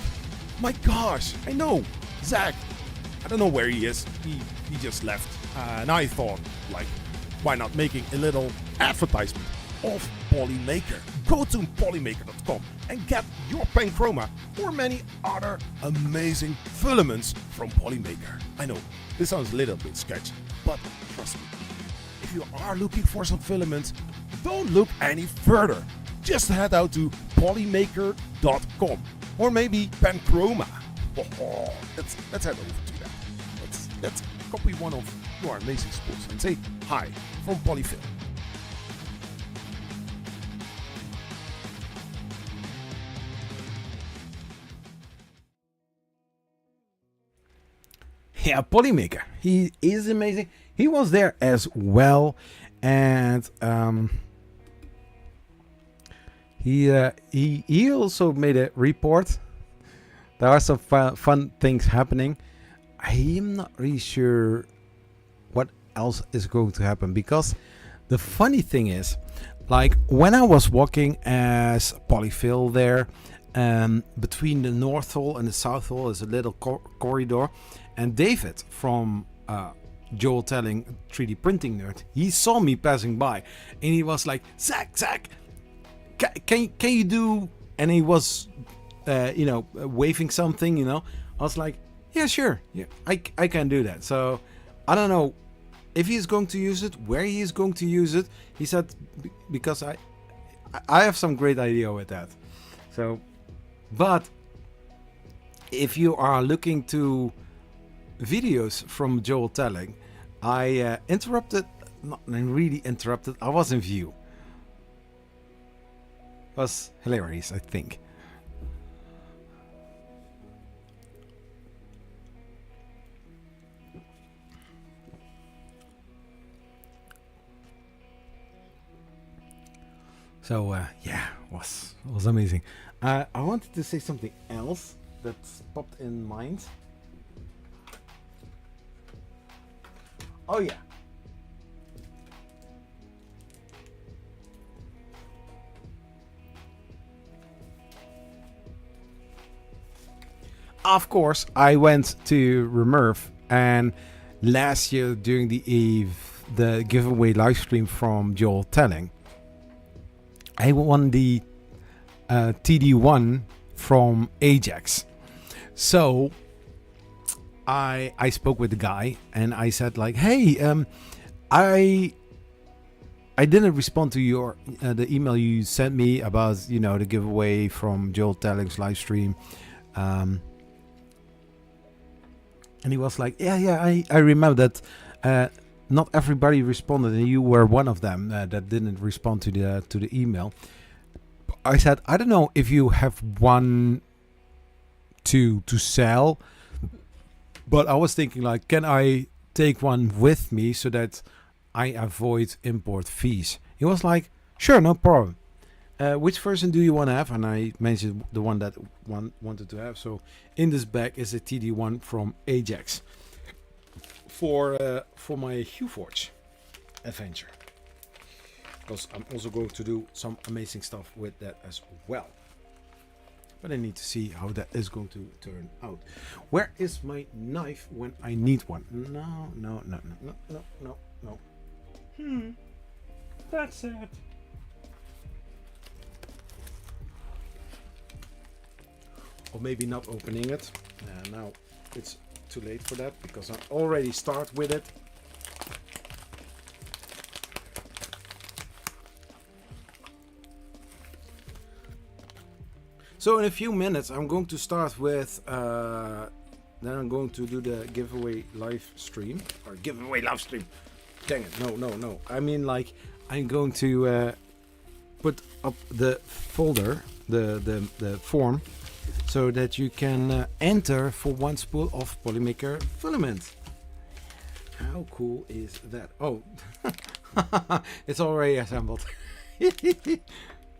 My gosh, I know, Zach, I don't know where he is, he just left. And I thought, like, why not making a little advertisement of Polymaker? Go to polymaker.com and get your Panchroma or many other amazing filaments from Polymaker. I know, this sounds a little bit sketchy, but trust me, if you are looking for some filaments, don't look any further. Just head out to polymaker.com or maybe Panchroma. Oh, let's head over to that. Let's copy one of your amazing spools and say hi from Polyfil. Yeah, Polymaker. He is amazing. He was there as well, and he also made a report. There are some fun things happening. I'm not really sure what else is going to happen, because the funny thing is, like when I was walking as Polyfil there, between the North Hall and the South Hall is a little corridor, and David from Joel Telling 3D Printing Nerd, he saw me passing by, and he was like, Zach, can you do? And he was, waving something, I was like, yeah, sure, yeah, I can do that. So I don't know if he's going to use it, where he is going to use it. He said, because I have some great idea with that. So, but if you are looking to videos from Joel Telling, I interrupted, not really interrupted, I was in view. It was hilarious, I think. So yeah, was amazing. I wanted to say something else that popped in mind. Oh yeah. Of course, I went to RMRRF, and last year during the giveaway live stream from Joel Telling, I won the TD1 from Ajax. So I spoke with the guy and I said like, hey, I didn't respond to your the email you sent me about the giveaway from Joel Telling's live stream. And he was like, yeah, I remember that. Not everybody responded, and you were one of them that didn't respond to the email. I said, I don't know if you have one to sell, but I was thinking like, can I take one with me so that I avoid import fees? He was like, sure, no problem. Which version do you want to have? And I mentioned the one that one wanted to have. So in this bag is a TD1 from Ajax for my HueForge adventure, because I'm also going to do some amazing stuff with that as well. But I need to see how that is going to turn out. Where is my knife when I need one? No. That's sad. Or maybe not opening it. Now it's too late for that because I already start with it. So in a few minutes I'm going to start with then I'm going to do the giveaway live stream. Or giveaway live stream. Dang it, no. I mean, like, I'm going to put up the folder, the form, so that you can enter for one spool of Polymaker filament. How cool is that? Oh, it's already assembled.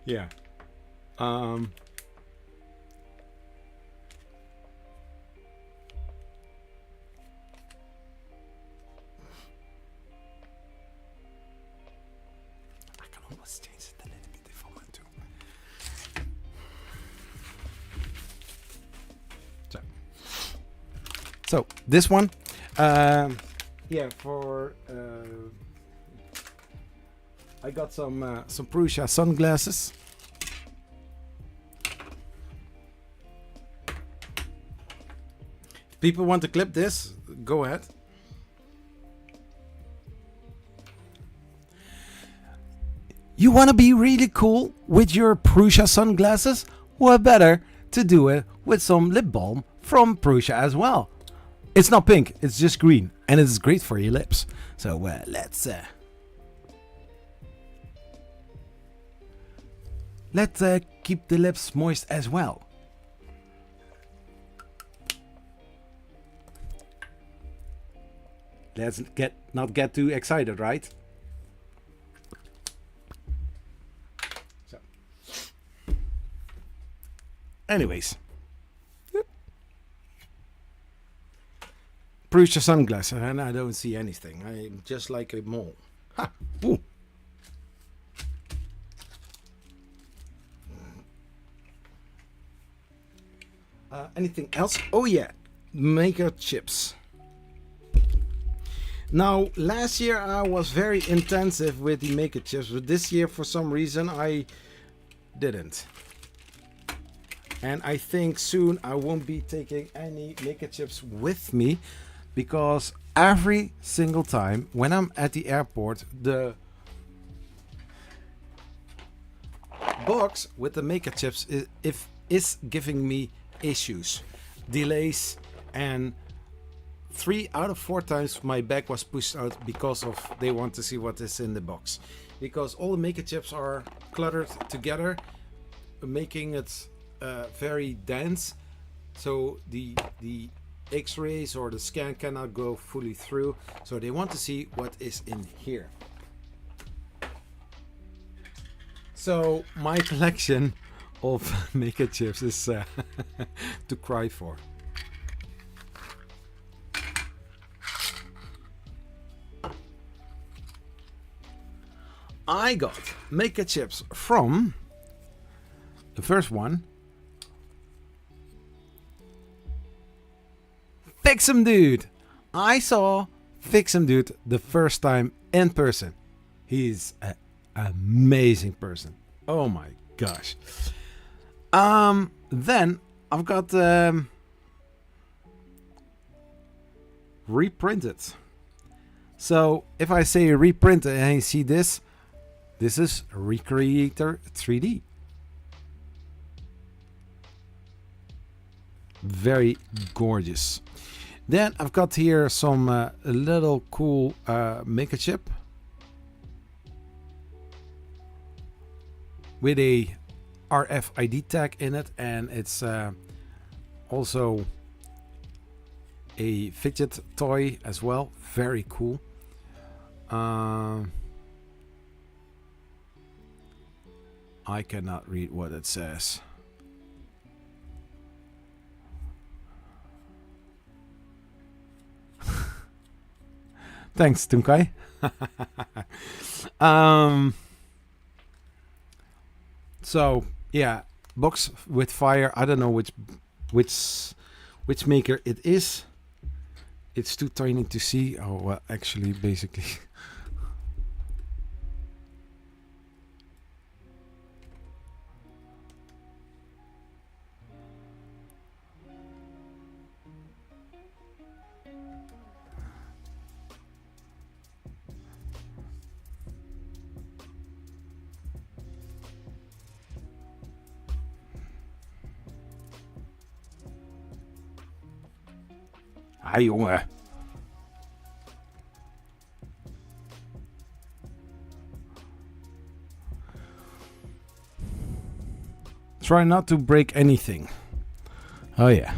Yeah. Let's change it a little bit if I want to. So this one, yeah, for I got some Prusa sunglasses. If people want to clip this, go ahead. You want to be really cool with your Prusa sunglasses? What better to do it with some lip balm from Prusa as well. It's not pink, it's just green, and it's great for your lips. So let's keep the lips moist as well. Let's not get too excited, right? Anyways, Prusa sunglasses, and I don't see anything. I'm just like a mole. Ha! Ooh. Anything else? Oh yeah, maker chips. Now, last year I was very intensive with the maker chips, but this year for some reason I didn't. And I think soon I won't be taking any maker chips with me, because every single time when I'm at the airport, the box with the maker chips is giving me issues, delays, and 3 out of 4 times my bag was pushed out because of they want to see what is in the box, because all the maker chips are cluttered together, making it very dense, so the x-rays or the scan cannot go fully through, so they want to see what is in here. So my collection of maker chips is to cry for. I got maker chips from the first one, Fix'em Dude. I saw Fix'em Dude the first time in person. He's an amazing person. Oh my gosh. Then I've got reprinted. So if I say reprinted and you see this is Recreator 3D. Very gorgeous. Then I've got here some little cool maker chip with a RFID tag in it, and it's also a fidget toy as well. Very cool. I cannot read what it says. Thanks, Tunkai. So yeah, box with fire. I don't know which maker it is. It's too tiny to see. Oh, well, actually, basically. Ah, jongen. Try not to break anything. Oh yeah.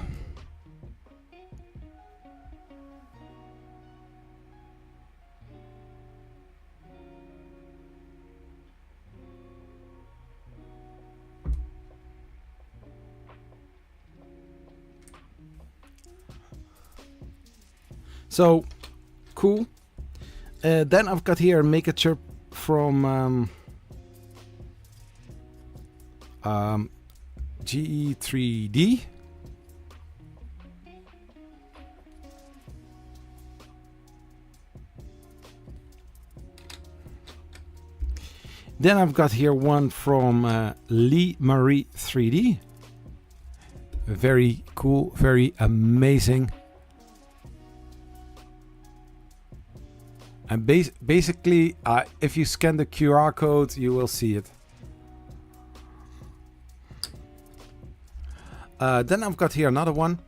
So cool. Then I've got here a maker chip from GE3D. Then I've got here one from Lee Marie 3D. Very cool, very amazing. And basically, if you scan the QR code, you will see it. Then I've got here another one.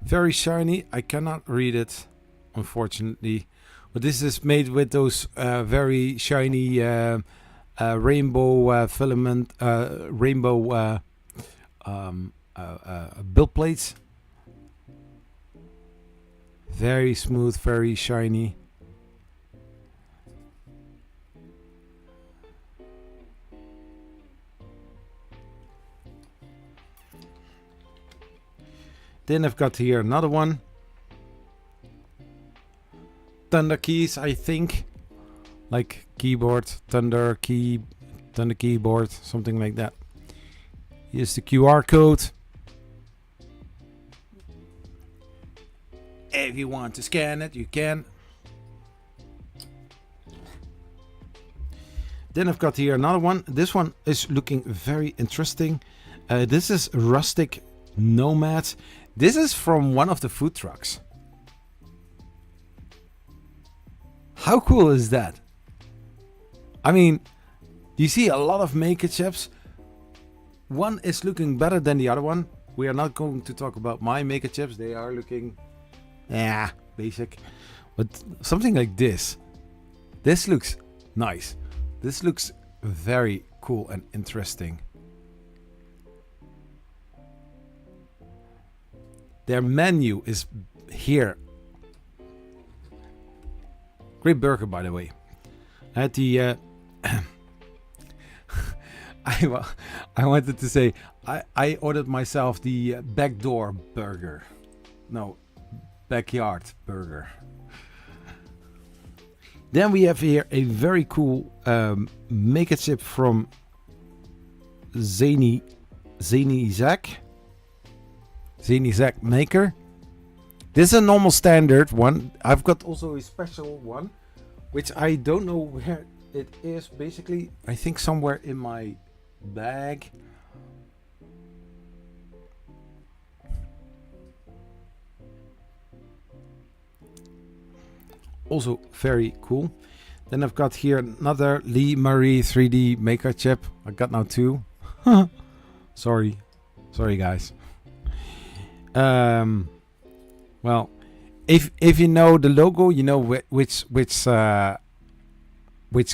Very shiny. I cannot read it, unfortunately. But this is made with those very shiny rainbow filament, rainbow build plates. Very smooth, very shiny. Then I've got here another one. Thunder keys, I think. Like keyboard, thunder key, thunder keyboard, something like that. Here's the QR code. If you want to scan it, you can. Then I've got here another one. This one is looking very interesting. This is Rustic Nomad. This is from one of the food trucks. How cool is that? I mean, you see a lot of maker chips. One is looking better than the other one. We are not going to talk about my maker chips. They are looking, basic. But something like this. This looks nice. This looks very cool and interesting. Their menu is here. Great burger, by the way. At the I wanted to say I ordered myself the backdoor burger. No, backyard burger. Then we have here a very cool maker chip from Zany Zach maker. This is a normal standard one. I've got also a special one, which I don't know where it is. Basically, I think somewhere in my bag. Also very cool. Then I've got here another Lee Marie 3D maker chip. I got now two. Sorry guys. Well, if you know the logo, you know which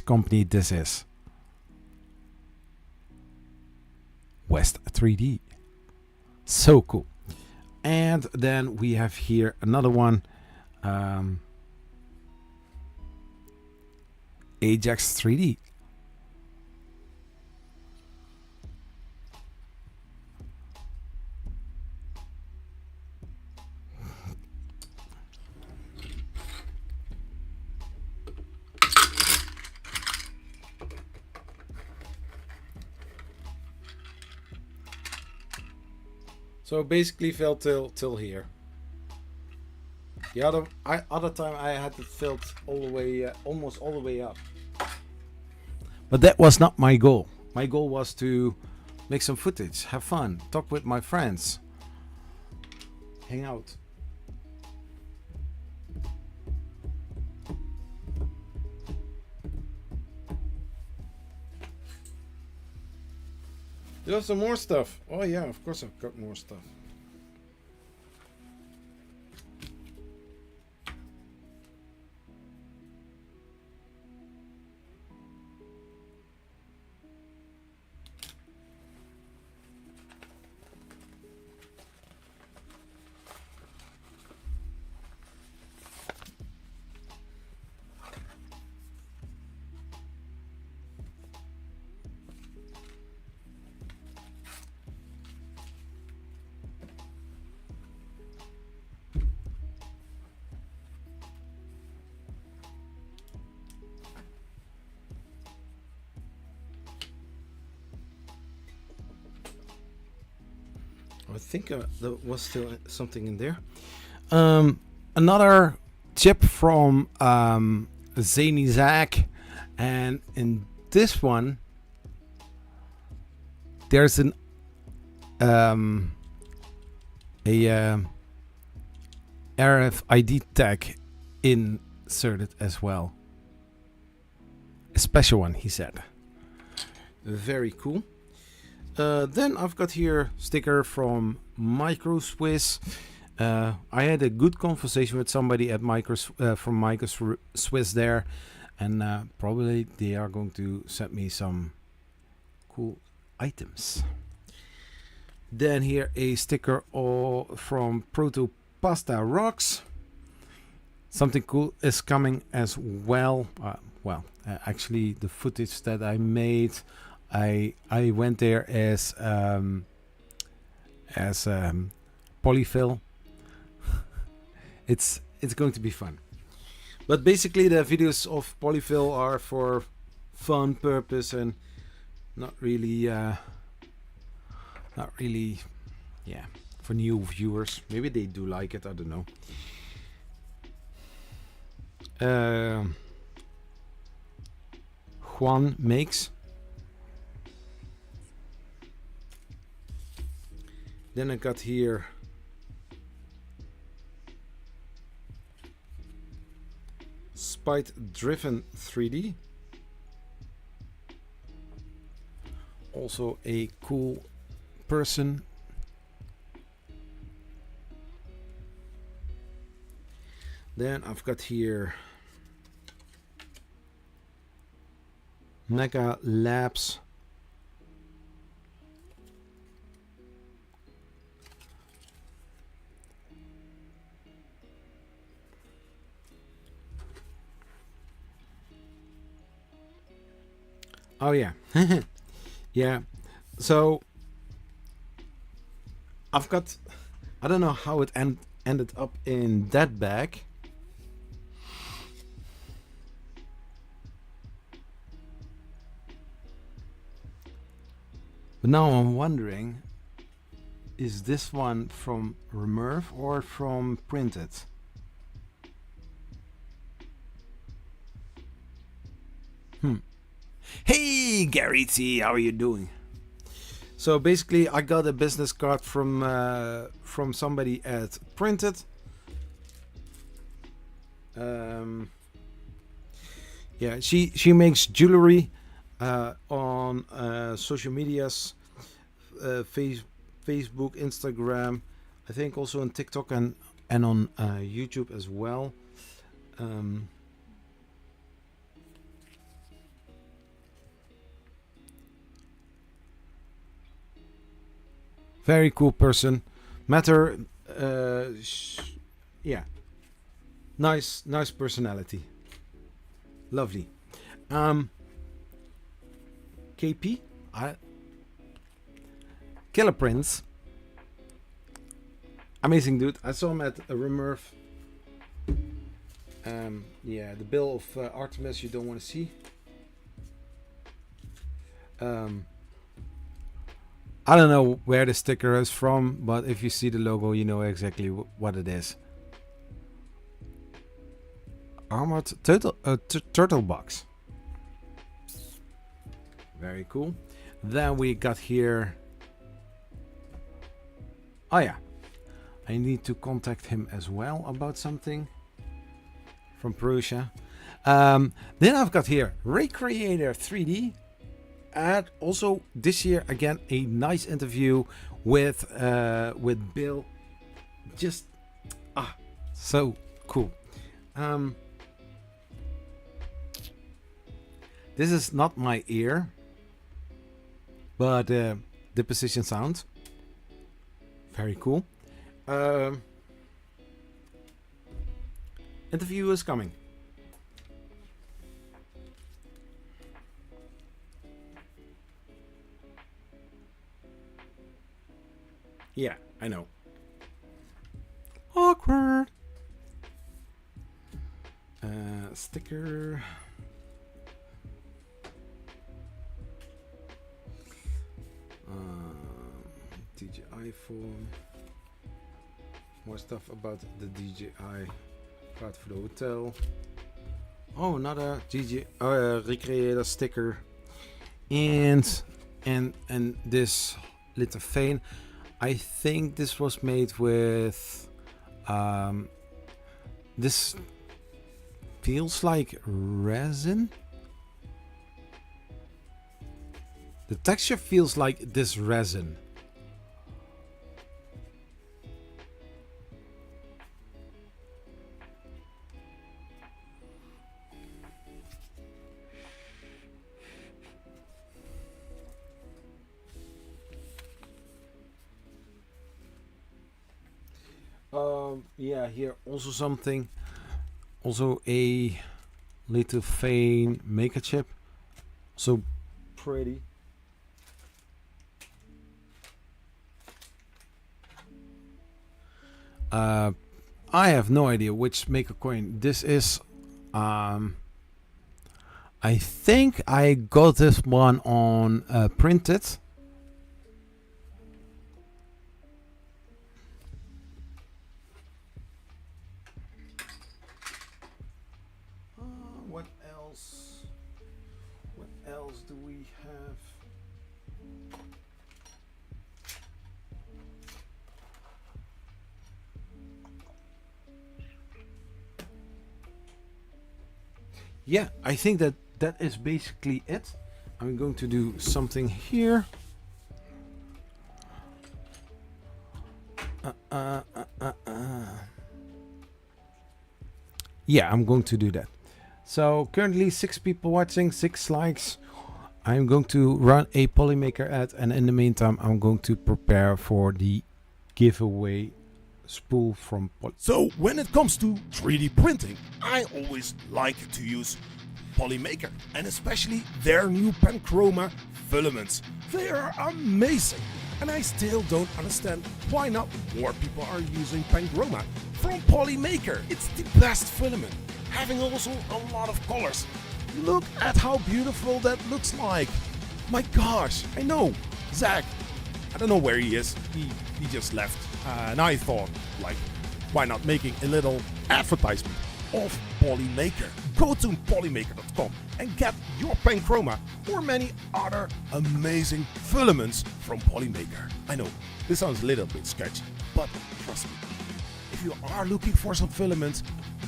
company this is. West 3D. So cool. And then we have here another one. Ajax 3D. So basically filled till here. The other time I had it filled all the way, almost all the way up. But that was not my goal. My goal was to make some footage, have fun, talk with my friends, hang out. There's some more stuff. Oh yeah, of course I've got more stuff. I think there was still something in there. Another chip from Zany Zach, and in this one there's an RFID tag inserted as well. A special one, he said. Very cool. Then I've got here sticker from Micro Swiss. I had a good conversation with somebody at from Micro Swiss there, and probably they are going to send me some cool items. Then here a sticker from Proto Pasta Rocks. Something cool is coming as well. Actually, the footage that I made, I went there as polyfill. It's going to be fun. But basically, the videos of polyfill are for fun purpose and not really, for new viewers. Maybe they do like it. I don't know. Juan makes. Then I got here Spite Driven 3D. Also a cool person. Then I've got here Mega Labs. Oh yeah. Yeah. So I've got, I don't know how it ended up in that bag. But now I'm wondering, is this one from RMRRF or from Printed? Hey Gary T, how are you doing? So basically I got a business card from somebody at Printed. Yeah, she makes jewelry on social medias, Facebook, Instagram, I think also on TikTok and on YouTube as well. Very cool person. Met her, yeah, nice personality. Lovely. KP, Killer Prince, amazing dude. I saw him at a RMRRF. Yeah, the bill of Artemis you don't want to see. I don't know where the sticker is from, but if you see the logo, you know exactly what it is. Armored turtle box. Very cool. Then we got here. Oh yeah, I need to contact him as well about something from Prussia. Then I've got here Recreator 3D, and also this year again a nice interview with Bill. Just so cool. This is not my ear, but the position sound very cool. Interview is coming. Yeah, I know. Awkward. Sticker. DJI phone. More stuff about the DJI card for the hotel. Oh, another DJI Recreator sticker. And this little fan. I think this was made with this feels like resin. The texture feels like this resin. Yeah, here also something. Also a little Fane maker chip. So pretty. I have no idea which maker coin this is. I think I got this one on printed. What else? What else do we have? Yeah, I think that is basically it. I'm going to do something here. Yeah, I'm going to do that. So currently 6 people watching, 6 likes. I'm going to run a Polymaker ad, and in the meantime I'm going to prepare for the giveaway spool from Poly. So when it comes to 3D printing, I always like to use Polymaker, and especially their new Panchroma filaments. They are amazing, and I still don't understand why not more people are using Panchroma from Polymaker. It's the best filament, having also a lot of colors. Look at how beautiful that looks like. My gosh, I know, Zach, I don't know where he is, he just left. And I thought, like, why not making a little advertisement of Polymaker? Go to polymaker.com and get your Panchroma or many other amazing filaments from Polymaker. I know, this sounds a little bit sketchy, but trust me, if you are looking for some filaments,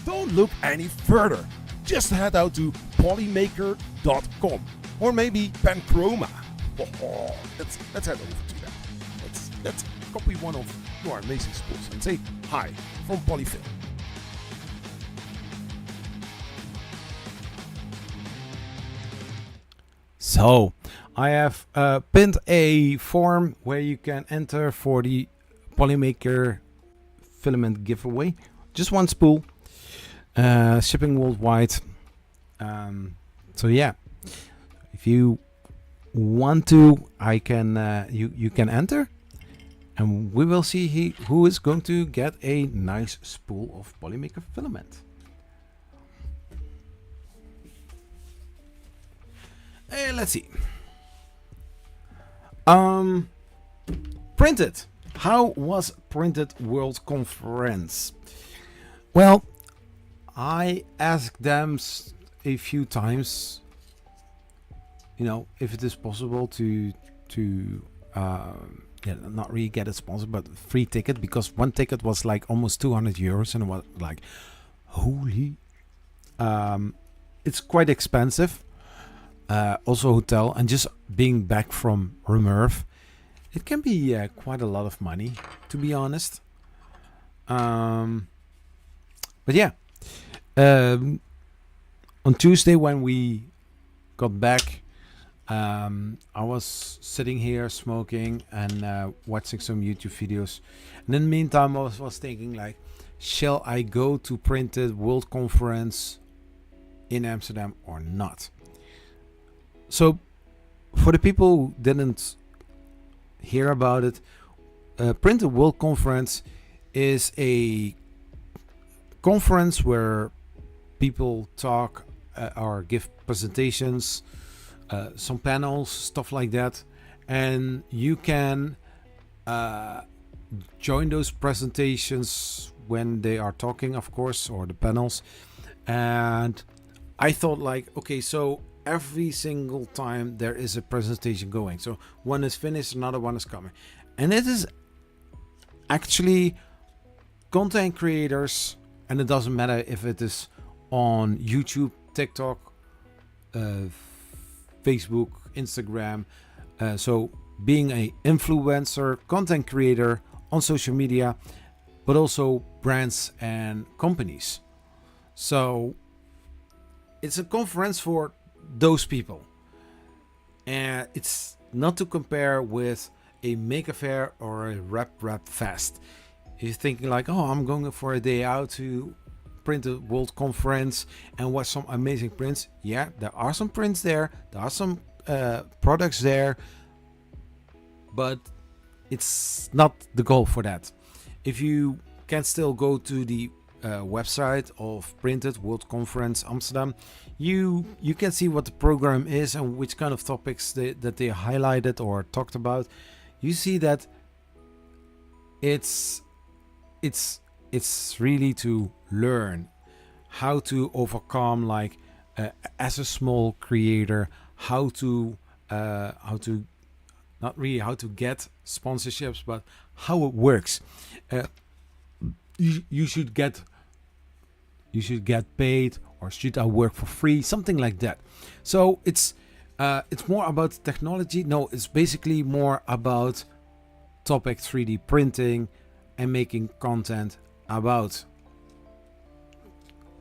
don't look any further. Just head out to polymaker.com or maybe Panchroma. Oh, let's head over to that. Let's copy one of your amazing spools and say hi from Polyfilm. So I have pinned a form where you can enter for the Polymaker filament giveaway. Just one spool, shipping worldwide. So yeah, if you want to, I can you can enter, and we will see who is going to get a nice spool of Polymaker filament. Let's see. Printed. How was Printed World Conference? Well, I asked them a few times, if it is possible to not really get a sponsor, but free ticket, because one ticket was like almost 200 euros, and it was like, holy, it's quite expensive. Also hotel, and just being back from RMRRF, it can be quite a lot of money, to be honest. But yeah, on Tuesday when we got back, I was sitting here smoking and watching some YouTube videos, and in the meantime I was thinking like, shall I go to Printed World Conference in Amsterdam or not? So for the people who didn't hear about it, Printed World Conference is a conference where people talk or give presentations, some panels, stuff like that, and you can join those presentations when they are talking, of course, or the panels. And I thought like, okay, so every single time there is a presentation going, so one is finished, another one is coming, and it is actually content creators, and it doesn't matter if it is on YouTube, TikTok, Facebook, Instagram, so being a influencer, content creator on social media, but also brands and companies. So it's a conference for those people, and it's not to compare with a Maker Faire or a Rap Fest. You're thinking like, oh, I'm going for a day out to Printed World Conference and watch some amazing prints. Yeah, there are some prints there, there are some products there, but it's not the goal for that. If you can still go to the website of Printed World Conference Amsterdam, you can see what the program is and which kind of topics that they highlighted or talked about. You see that it's really to learn how to overcome, like as a small creator, how to not really how to get sponsorships, but how it works. You should get paid, or should I work for free, something like that. So it's more about technology. No, it's basically more about topic 3D printing and making content about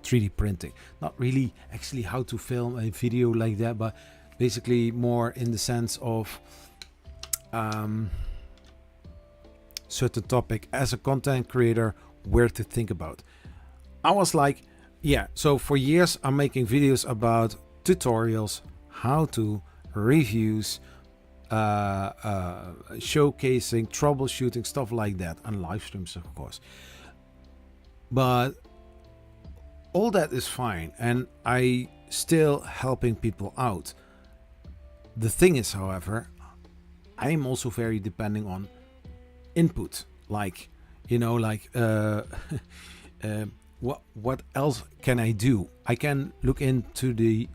3D printing. Not really actually how to film a video like that, but basically more in the sense of certain topic as a content creator, where to think about. I was like, yeah, so for years I'm making videos about tutorials, how to, reviews, showcasing, troubleshooting, stuff like that, and live streams, of course. But all that is fine, and I still helping people out. The thing is, however, I'm also very depending on input, like, what else can I do? I can look into the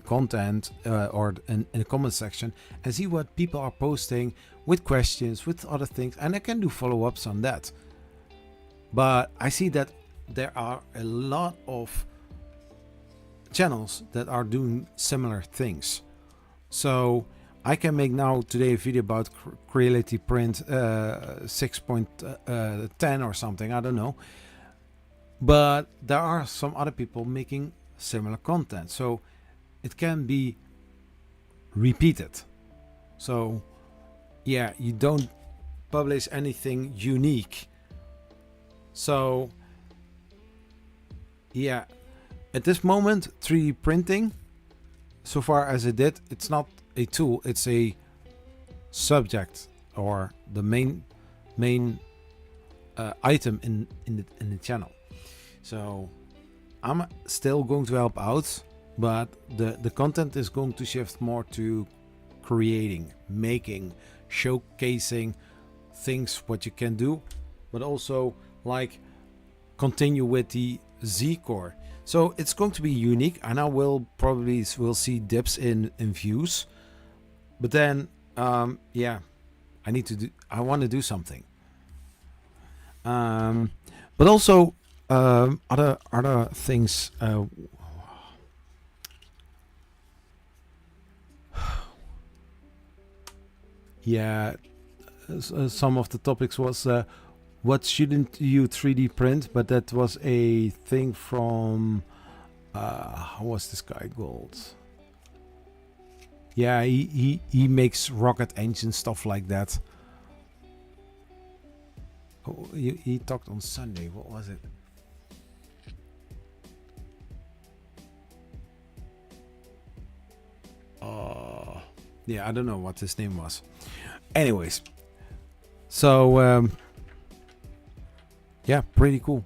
content or in the comment section and see what people are posting with questions, with other things, and I can do follow-ups on that. But I see that there are a lot of channels that are doing similar things. So I can make now today a video about Creality Print 6.10 or something, I don't know. But there are some other people making similar content, so it can be repeated. So yeah, you don't publish anything unique. So yeah, at this moment 3D printing, so far as I did, it's not a tool, it's a subject, or the main item in the channel. So I'm still going to help out, but the content is going to shift more to creating, making, showcasing things what you can do, but also like continue with the Z core. So it's going to be unique, and I will see dips in views, but then yeah, I want to do something. But also other things. Yeah, some of the topics was what shouldn't you 3D print, but that was a thing from how was this guy called? Yeah, he makes rocket engine stuff like that. Oh, he talked on Sunday. What was it? Yeah, I don't know what his name was. Anyways, so yeah, pretty cool.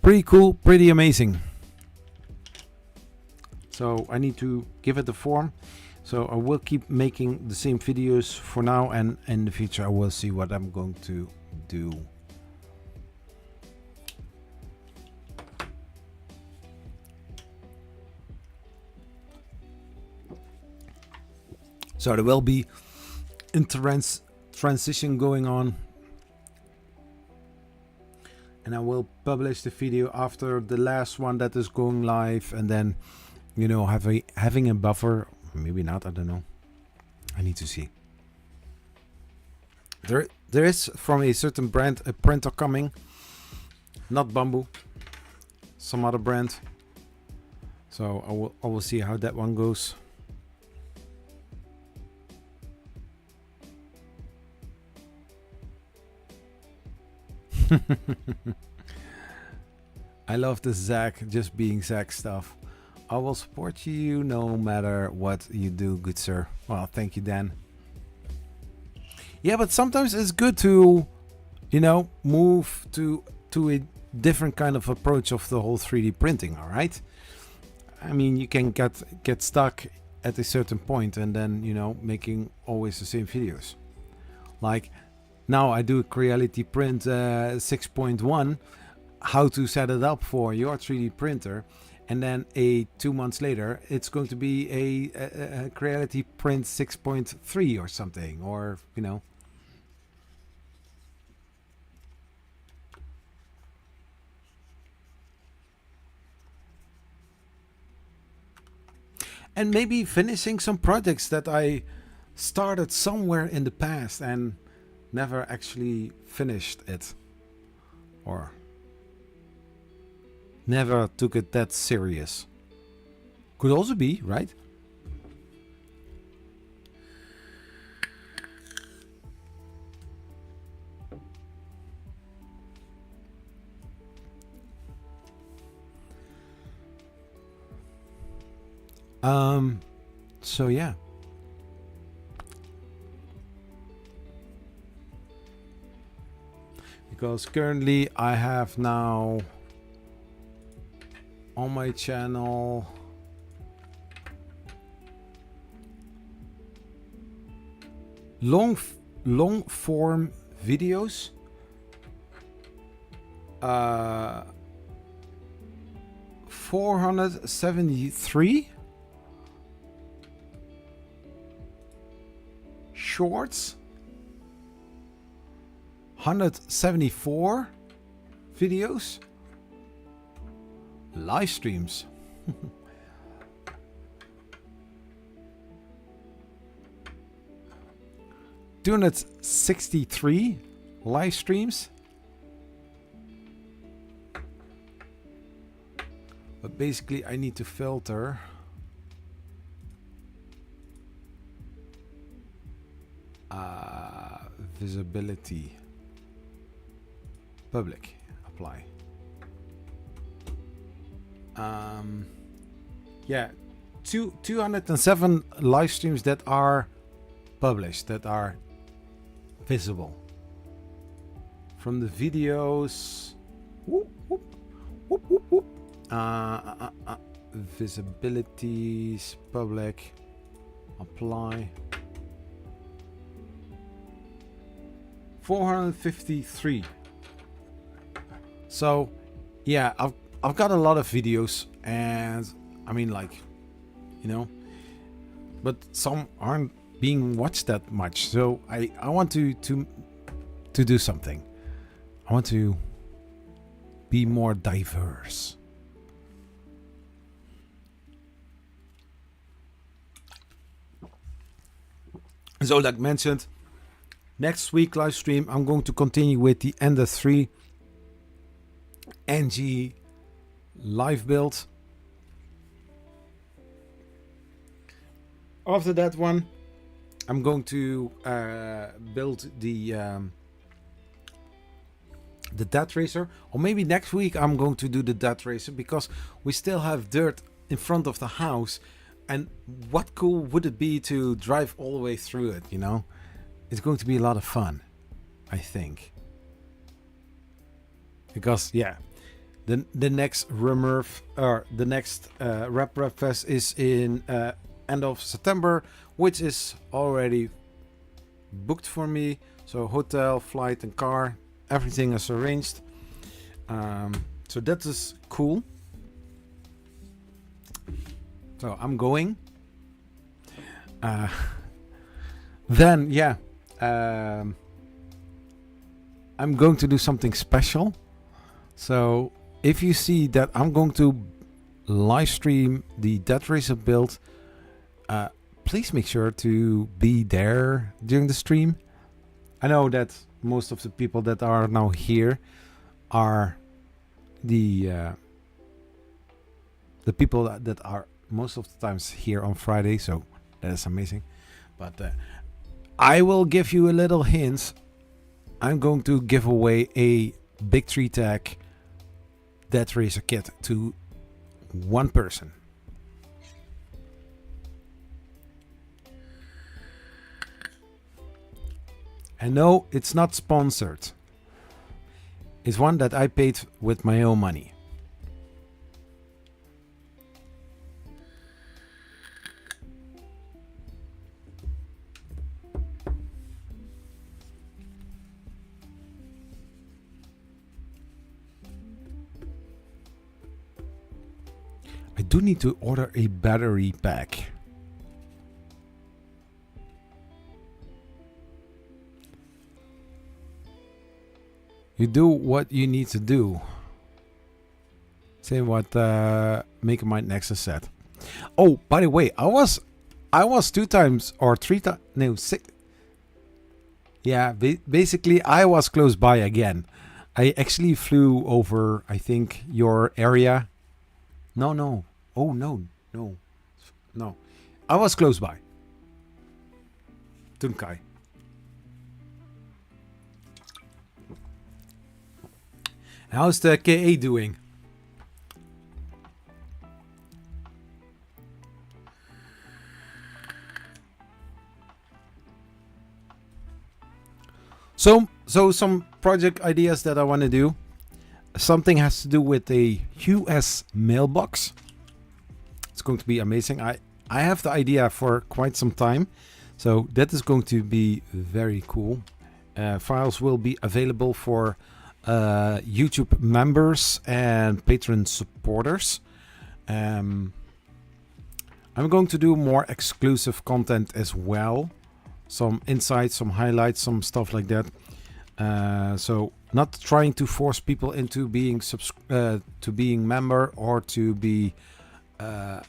Pretty cool, pretty amazing. So I need to give it a form. So I will keep making the same videos for now, and in the future I will see what I'm going to do. So there will be transition going on, and I will publish the video after the last one that is going live, and then, you know, having a buffer. Maybe not, I don't know. I need to see. There is from a certain brand a printer coming, not Bamboo, some other brand. So I will see how that one goes. I love the Zach just being Zach stuff. I will support you no matter what you do, good sir. Well, thank you, Dan. Yeah, but sometimes it's good to, you know, move to a different kind of approach of the whole 3D printing, all right? I mean, you can get stuck at a certain point and then, you know, making always the same videos. Like now I do a Creality Print 6.1, how to set it up for your 3D printer. And then 2 months later, it's going to be a Creality Print 6.3 or something, or, you know. And maybe finishing some projects that I started somewhere in the past and never actually finished it. Or never took it that serious. Could also be, right? So yeah. Because currently I have now on my channel long form videos, 473 shorts, 174 videos, live streams. 263 live streams. But basically I need to filter visibility, public, apply. Yeah, 207 live streams that are published, that are visible. From the videos, whoop, whoop, whoop, whoop, whoop. Visibilities, public, apply. 453. So yeah, I've got a lot of videos, and I mean, like, you know, but some aren't being watched that much. So I want to do something. I want to be more diverse. So like mentioned, next week live stream I'm going to continue with the Ender 3 NG live build. After that one, I'm going to build the Dead Racer, or maybe next week I'm going to do the Dead Racer, because we still have dirt in front of the house, and what cool would it be to drive all the way through it, you know? It's going to be a lot of fun, I think. Because yeah, the next RMRRF, or the next RMRRF Fest is in end of September, which is already booked for me. So hotel, flight and car, everything is arranged. So that is cool. So I'm going. Then yeah, I'm going to do something special. So if you see that I'm going to live stream the Dead Racer build, please make sure to be there during the stream. I know that most of the people that are now here are the people that are most of the times here on Friday, so that is amazing. But I will give you a little hint. I'm going to give away a Big Tree Tag Dead Racer kit to one person. And no, it's not sponsored. It's one that I paid with my own money. I do need to order a battery pack. You do what you need to do. Say what Make My Nexus said. Oh, by the way, I was 2 times or 3 times. No, 6. Yeah, basically I was close by again. I actually flew over, I think, your area. No. Oh, no. I was close by. Tunkai. How's the KA doing? So some project ideas that I want to do. Something has to do with a US mailbox. It's going to be amazing. I have the idea for quite some time. So that is going to be very cool. Files will be available for YouTube members and Patreon supporters. I'm going to do more exclusive content as well. Some insights, some highlights, some stuff like that. So not trying to force people into being to being member or to be a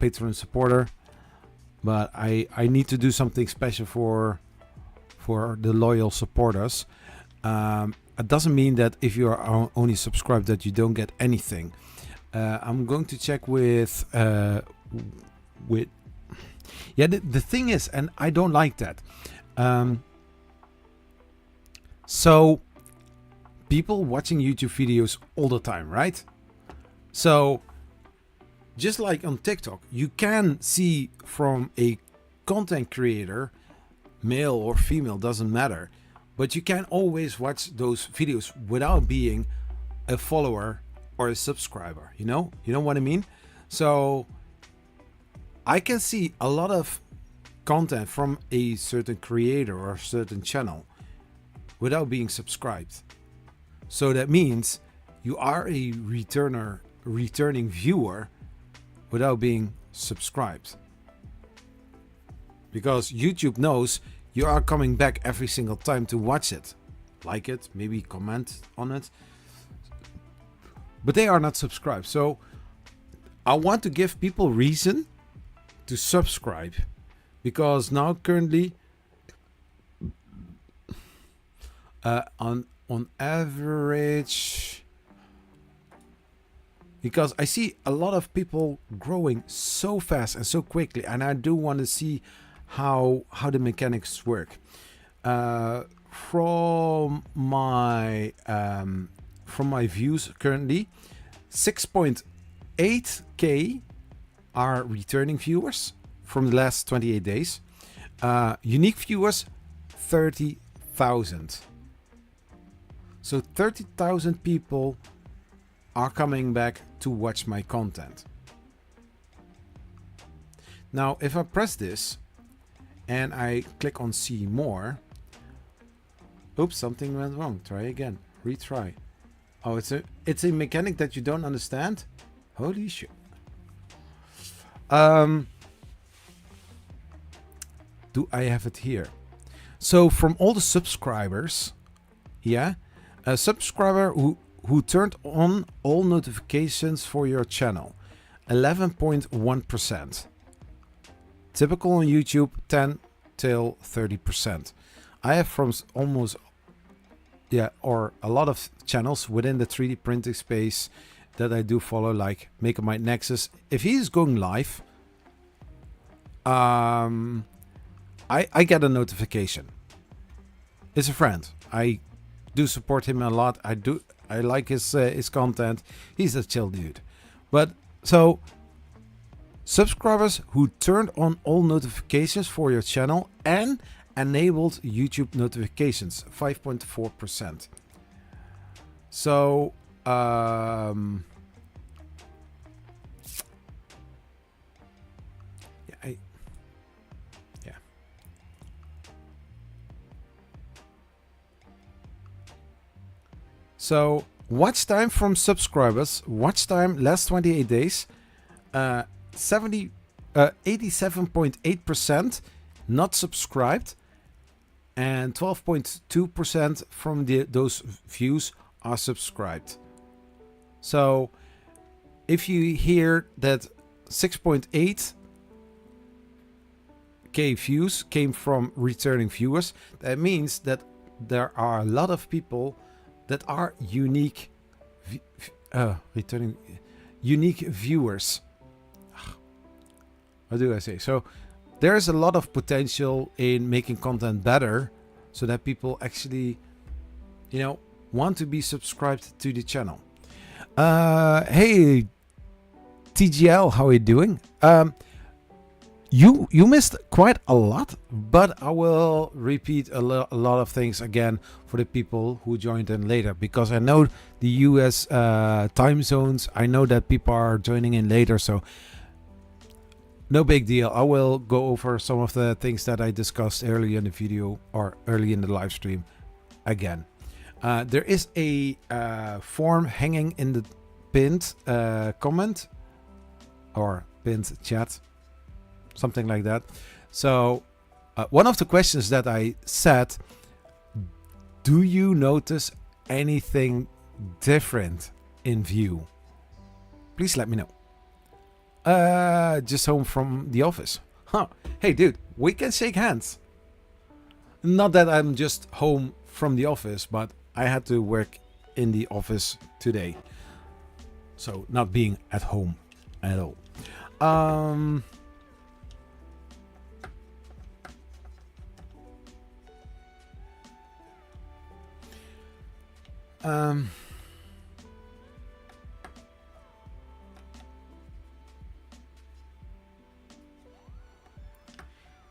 Patreon supporter, but I need to do something special for the loyal supporters. It doesn't mean that if you are only subscribed that you don't get anything. I'm going to check with yeah, the thing is, and I don't like that. So people watching YouTube videos all the time, right? So just like on TikTok, you can see from a content creator, male or female, doesn't matter, but you can always watch those videos without being a follower or a subscriber. You know what I mean? So I can see a lot of content from a certain creator or a certain channel, without being subscribed. So that means you are a returning viewer without being subscribed. Because YouTube knows you are coming back every single time to watch it. Like it, maybe comment on it. But they are not subscribed. So I want to give people reason to subscribe. Because now currently on average, because I see a lot of people growing so fast and so quickly, and I do want to see how the mechanics work. From my views currently, 6.8k are returning viewers from the last 28 days. Unique viewers, 30,000. So 30,000 people are coming back to watch my content. Now, if I press this and I click on see more, oops, something went wrong. Try again, retry. Oh, it's a mechanic that you don't understand? Holy shit. Do I have it here? So from all the subscribers, yeah, a subscriber who turned on all notifications for your channel, 11.1%. Typical on YouTube, 10 till 30%. I have from almost, or a lot of channels within the 3D printing space that I do follow, like MakerMind Nexus. If he is going live, I get a notification. It's a friend. I do support him a lot. I like his content. He's a chill dude. But so subscribers who turned on all notifications for your channel and enabled YouTube notifications, 5.4%. So So watch time from subscribers, watch time last 28 days, 87.8% not subscribed, and 12.2% from those views are subscribed. So if you hear that 6.8k views came from returning viewers, that means that there are a lot of people that are unique unique viewers. What do I say? So there is a lot of potential in making content better so that people actually, want to be subscribed to the channel. Hey TGL, how are you doing? You missed quite a lot, but I will repeat a lot of things again for the people who joined in later, because I know the US time zones. I know that people are joining in later, so no big deal. I will go over some of the things that I discussed early in the video or early in the live stream again. There is a form hanging in the pinned comment or pinned chat. Something like that. So one of the questions that I said, do you notice anything different in view? Please let me know. Just home from the office. Huh. Hey dude, we can shake hands. Not that I'm just home from the office, but I had to work in the office today. So not being at home at all.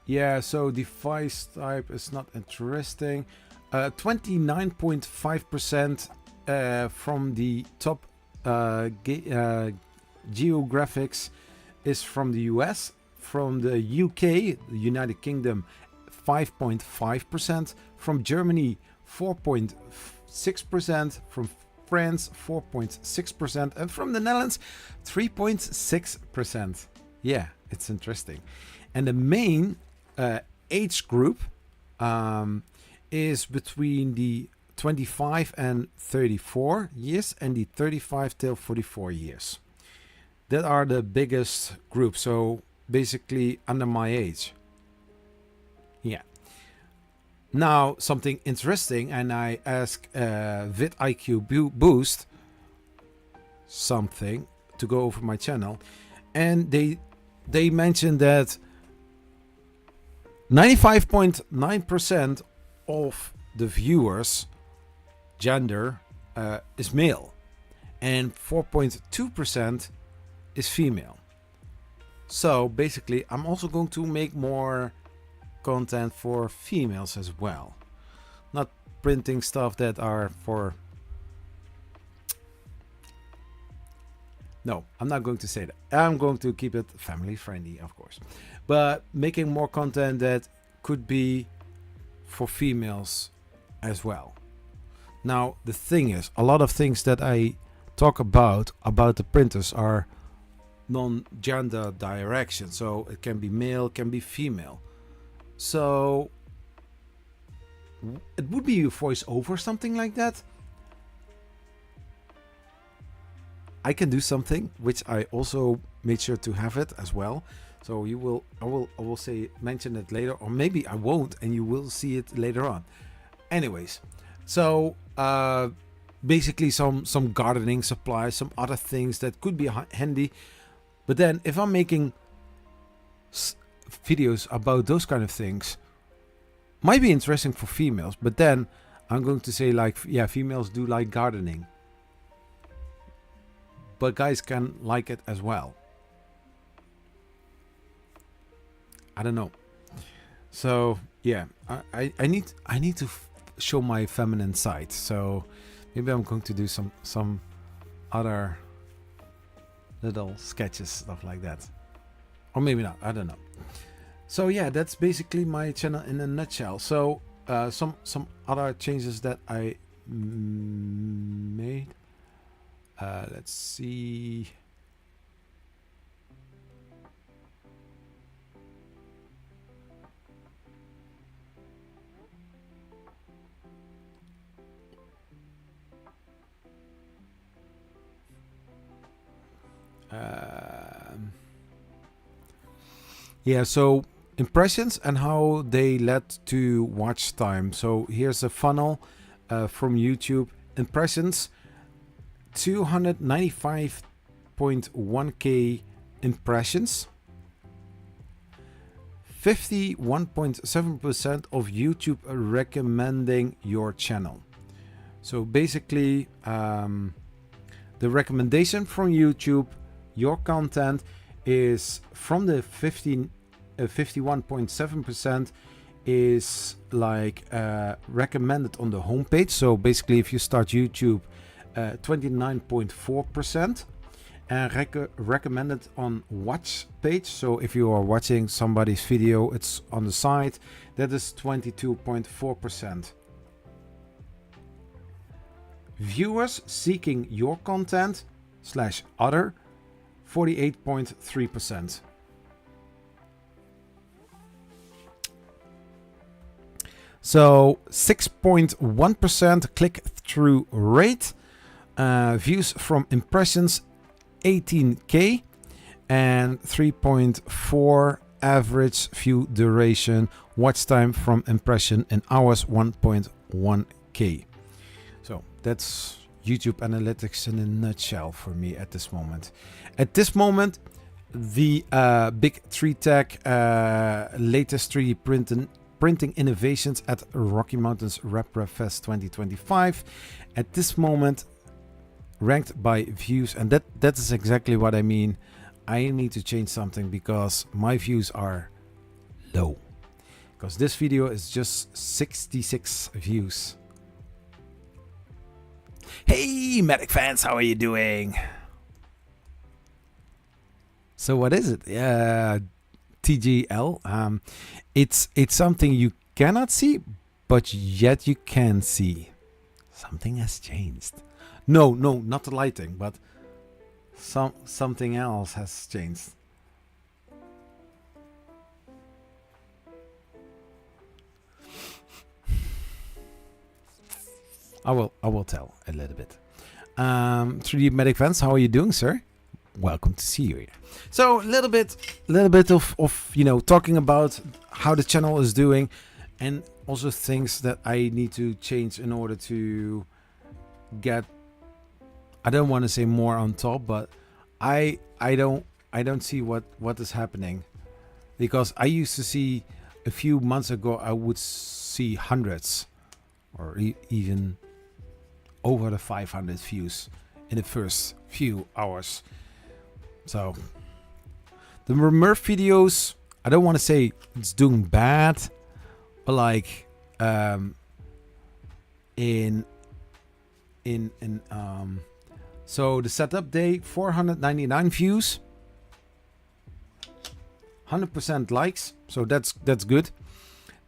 Yeah, so device type is not interesting. 29.5% from the top geographics is from the US. From the UK, the United Kingdom, 5.5%. From Germany, 4.6%, from France 4.6%, and from the Netherlands 3.6%. Yeah, it's interesting. And the main age group is between the 25 and 34 years and the 35 till 44 years. That are the biggest groups, so basically under my age. Yeah. Now, something interesting, and I asked vidIQ Boost something to go over my channel, and they mentioned that 95.9% of the viewers gender is male, and 4.2% is female. So basically, I'm also going to make more content for females as well, not printing stuff that are for... No, I'm not going to say that. I'm going to keep it family friendly, of course, but making more content that could be for females as well. Now, the thing is, a lot of things that I talk about the printers are non-gender direction, so it can be male, can be female. So it would be a voice over, something like that. I can do something which I also made sure to have it as well. So I will say mention it later, or maybe I won't, and you will see it later on. Anyways, so basically some gardening supplies, some other things that could be handy. But then if I'm making videos about those kind of things, might be interesting for females, but then I'm going to say, like, yeah, females do like gardening, but guys can like it as well. I don't know. So yeah, I need to show my feminine side. So maybe I'm going to do some other little sketches, stuff like that, or maybe not. I don't know. So yeah, that's basically my channel in a nutshell. So some other changes that I made. Let's see. Yeah, so impressions and how they led to watch time. So here's a funnel from YouTube. Impressions, 295.1k impressions. 51.7% of YouTube recommending your channel. So basically, the recommendation from YouTube, your content is from the 51.7% is like recommended on the homepage. So basically, if you start YouTube, 29.4%, and recommended on watch page. So if you are watching somebody's video, it's on the side, that is 22.4%. Viewers seeking your content / other, 48.3%. So 6.1% click-through rate, views from impressions 18k, and 3.4 average view duration, watch time from impression in hours 1.1k. So that's YouTube analytics in a nutshell for me at this moment. At this moment, the big 3-tech latest 3D printing innovations at Rocky Mountains RMRRF Fest 2025. At this moment, ranked by views, and that is exactly what I mean. I need to change something because my views are low. Because this video is just 66 views. Hey, Medic fans, how are you doing? So what is it? Yeah, TGL. It's something you cannot see, but yet you can see something has changed. No, not the lighting, but something else has changed. I will tell a little bit. 3D Medic Vents, how are you doing, sir? Welcome to see you here. So a little bit of talking about how the channel is doing, and also things that I need to change in order to get, I don't want to say more on top, but I don't see what is happening, because I used to see a few months ago I would see hundreds or even over the 500 views in the first few hours. So the RMRRF videos, I don't want to say it's doing bad, but like so the setup day, 499 views, 100% likes, so that's good.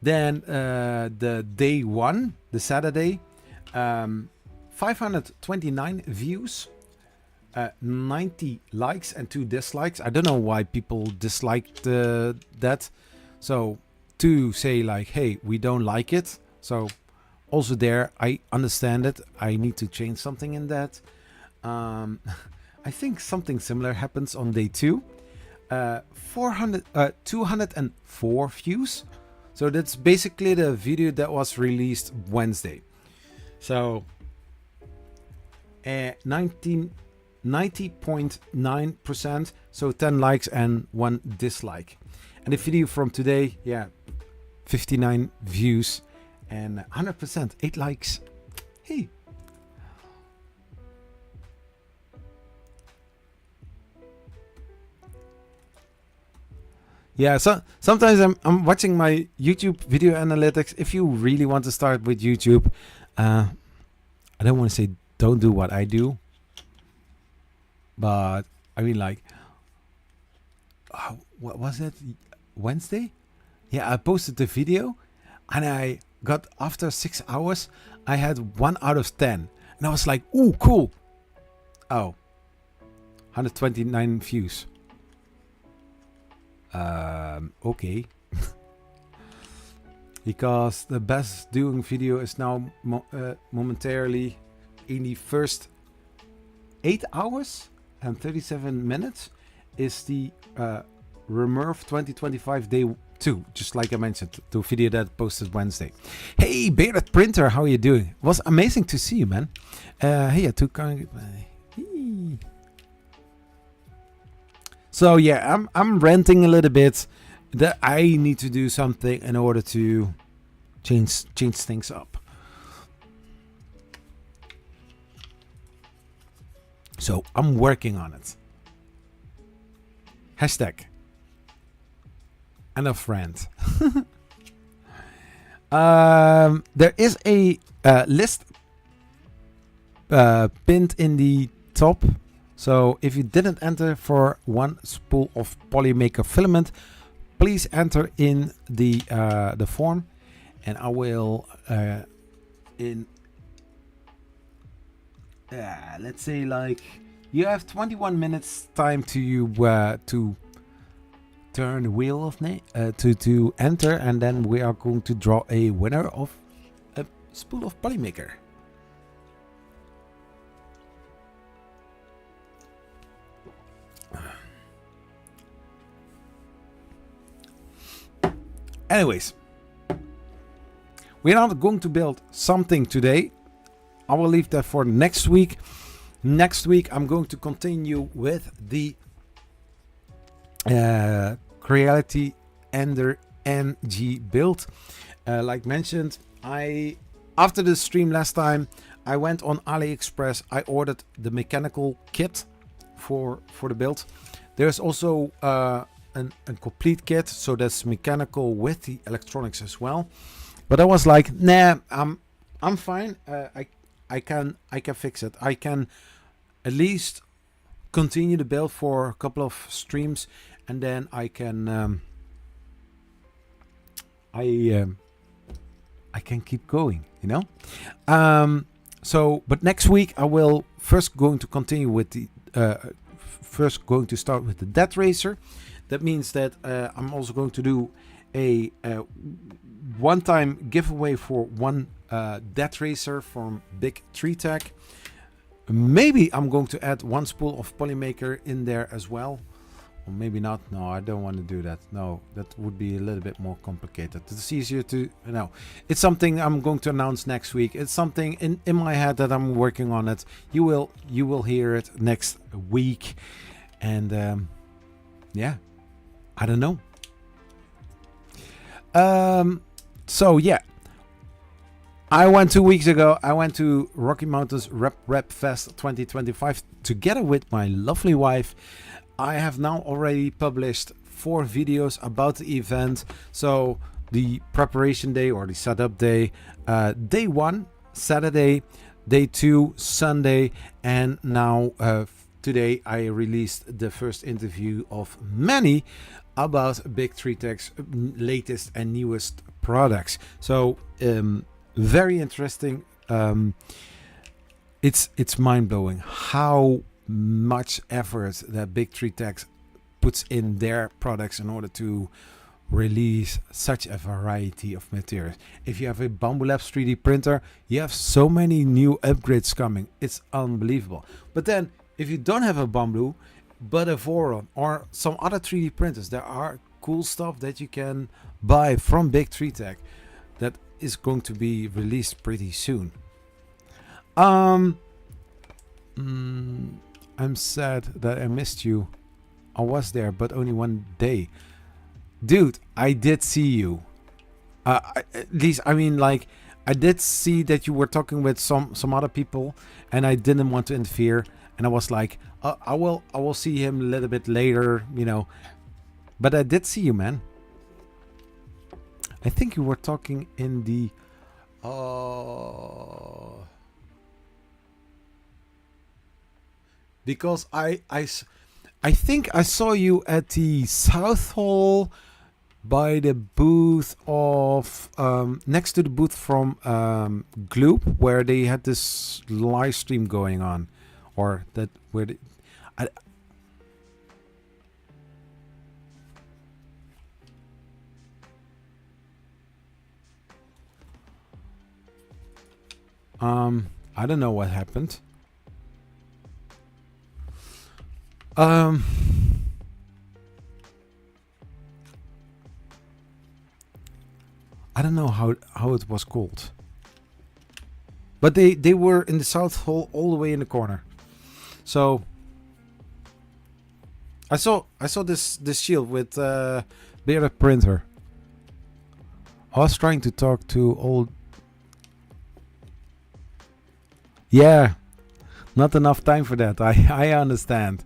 Then the day one, the Saturday, 529 views, 90 likes and 2 dislikes. I don't know why people disliked that. So to say like, hey, we don't like it. So also there, I understand it. I need to change something in that. I think something similar happens on day 2. 204 views. So that's basically the video that was released Wednesday. So 90.9%, so 10 likes and 1 dislike. And the video from today, 59 views and 100%, 8 likes. Hey. Yeah, so sometimes I'm watching my YouTube video analytics. If you really want to start with YouTube, I don't want to say don't do what I do, but I mean like, what was it? Wednesday? Yeah, I posted the video and I got, after 6 hours, I had 1 out of 10. And I was like, ooh, cool. Oh, 129 views. Okay. Because the best doing video is now momentarily in the first 8 hours and 37 minutes is the RMRRF 2025 day 2, just like I mentioned, the video that posted Wednesday. Hey, Bearded Printer, how are you doing? It was amazing to see you, man. Hey, so yeah, I'm ranting a little bit that I need to do something in order to change things up. So I'm working on it. Hashtag and a friend. There is a list pinned in the top. So if you didn't enter for 1 spool of Polymaker filament, please enter in the form, and I will let's say like you have 21 minutes time to turn the wheel of to enter, and then we are going to draw a winner of a spool of Polymaker. Anyways, we're not going to build something today. I will leave that for next week. Next week, I'm going to continue with the Creality Ender NG build. Like mentioned, after the stream last time, I went on AliExpress. I ordered the mechanical kit for the build. There's also a complete kit, so that's mechanical with the electronics as well. But I was like, nah, I'm fine. I can fix it. I can at least continue the build for a couple of streams, and then I can I can keep going, you know. So, but next week I will first going to continue with the first going to start with the Death Racer. That means that I'm also going to do a one-time giveaway for one Death Racer from Big Tree Tech. Maybe I'm going to add one spool of Polymaker in there as well. Or maybe not. No, I don't want to do that. No, that would be a little bit more complicated. It's easier to, it's something I'm going to announce next week. It's something in my head that I'm working on it. You will hear it next week. And yeah, I don't know. So yeah, I went 2 weeks ago. I went to Rocky Mountains Rep Fest 2025 together with my lovely wife. I have now already published 4 videos about the event. So the preparation day or the setup day, day 1 Saturday, day 2 Sunday, and now today I released the first interview of many about Big Tree Tech's latest and newest products. So very interesting. It's mind-blowing how much effort that Big Tree Tech puts in their products in order to release such a variety of materials. If you have a Bambu Labs 3D printer, you have so many new upgrades coming. It's unbelievable. But then if you don't have a Bambu but a Voron or some other 3D printers, there are cool stuff that you can buy from Big Tree Tech that is going to be released pretty soon. I'm sad that I missed you. I was there, but only one day. Dude, I did see you. At least, I mean, like, I did see that you were talking with some other people, and I didn't want to interfere. And I was like, I will see him a little bit later, you know. But I did see you, man. I think you were talking in the... because I think I saw you at the South Hall by the booth of next to the booth from Gloop, where they had this live stream going on, or that where they, I don't know what happened. I don't know how it was called. But they were in the South Hall all the way in the corner. So I saw this shield with bearded printer. I was trying to talk to old. Yeah, not enough time for that. I understand.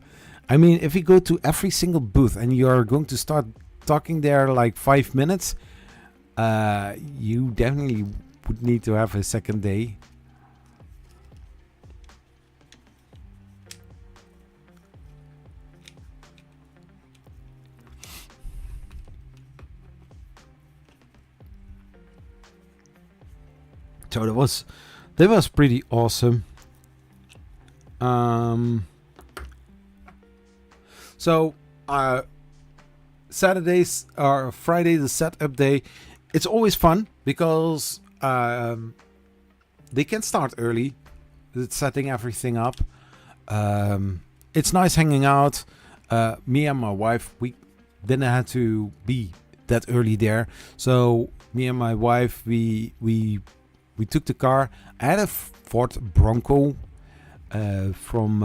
I mean, if you go to every single booth and you're going to start talking there like 5 minutes, you definitely would need to have a second day. So that was pretty awesome. So Saturdays or Friday, the setup day, it's always fun because they can start early, setting everything up. It's nice hanging out. Me and my wife, we didn't have to be that early there. So me and my wife, we took the car. I had a Ford Bronco from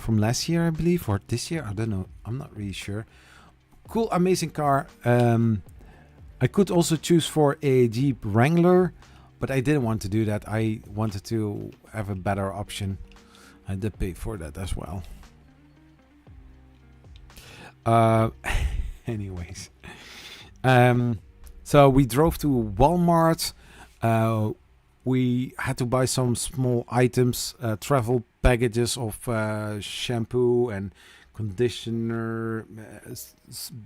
last year, I believe, or this year. I don't know. I'm not really sure. Cool, amazing car. I could also choose for a Jeep Wrangler, but I didn't want to do that. I wanted to have a better option. I did pay for that as well. Anyways, so we drove to Walmart. We had to buy some small items, travel packages of shampoo and conditioner,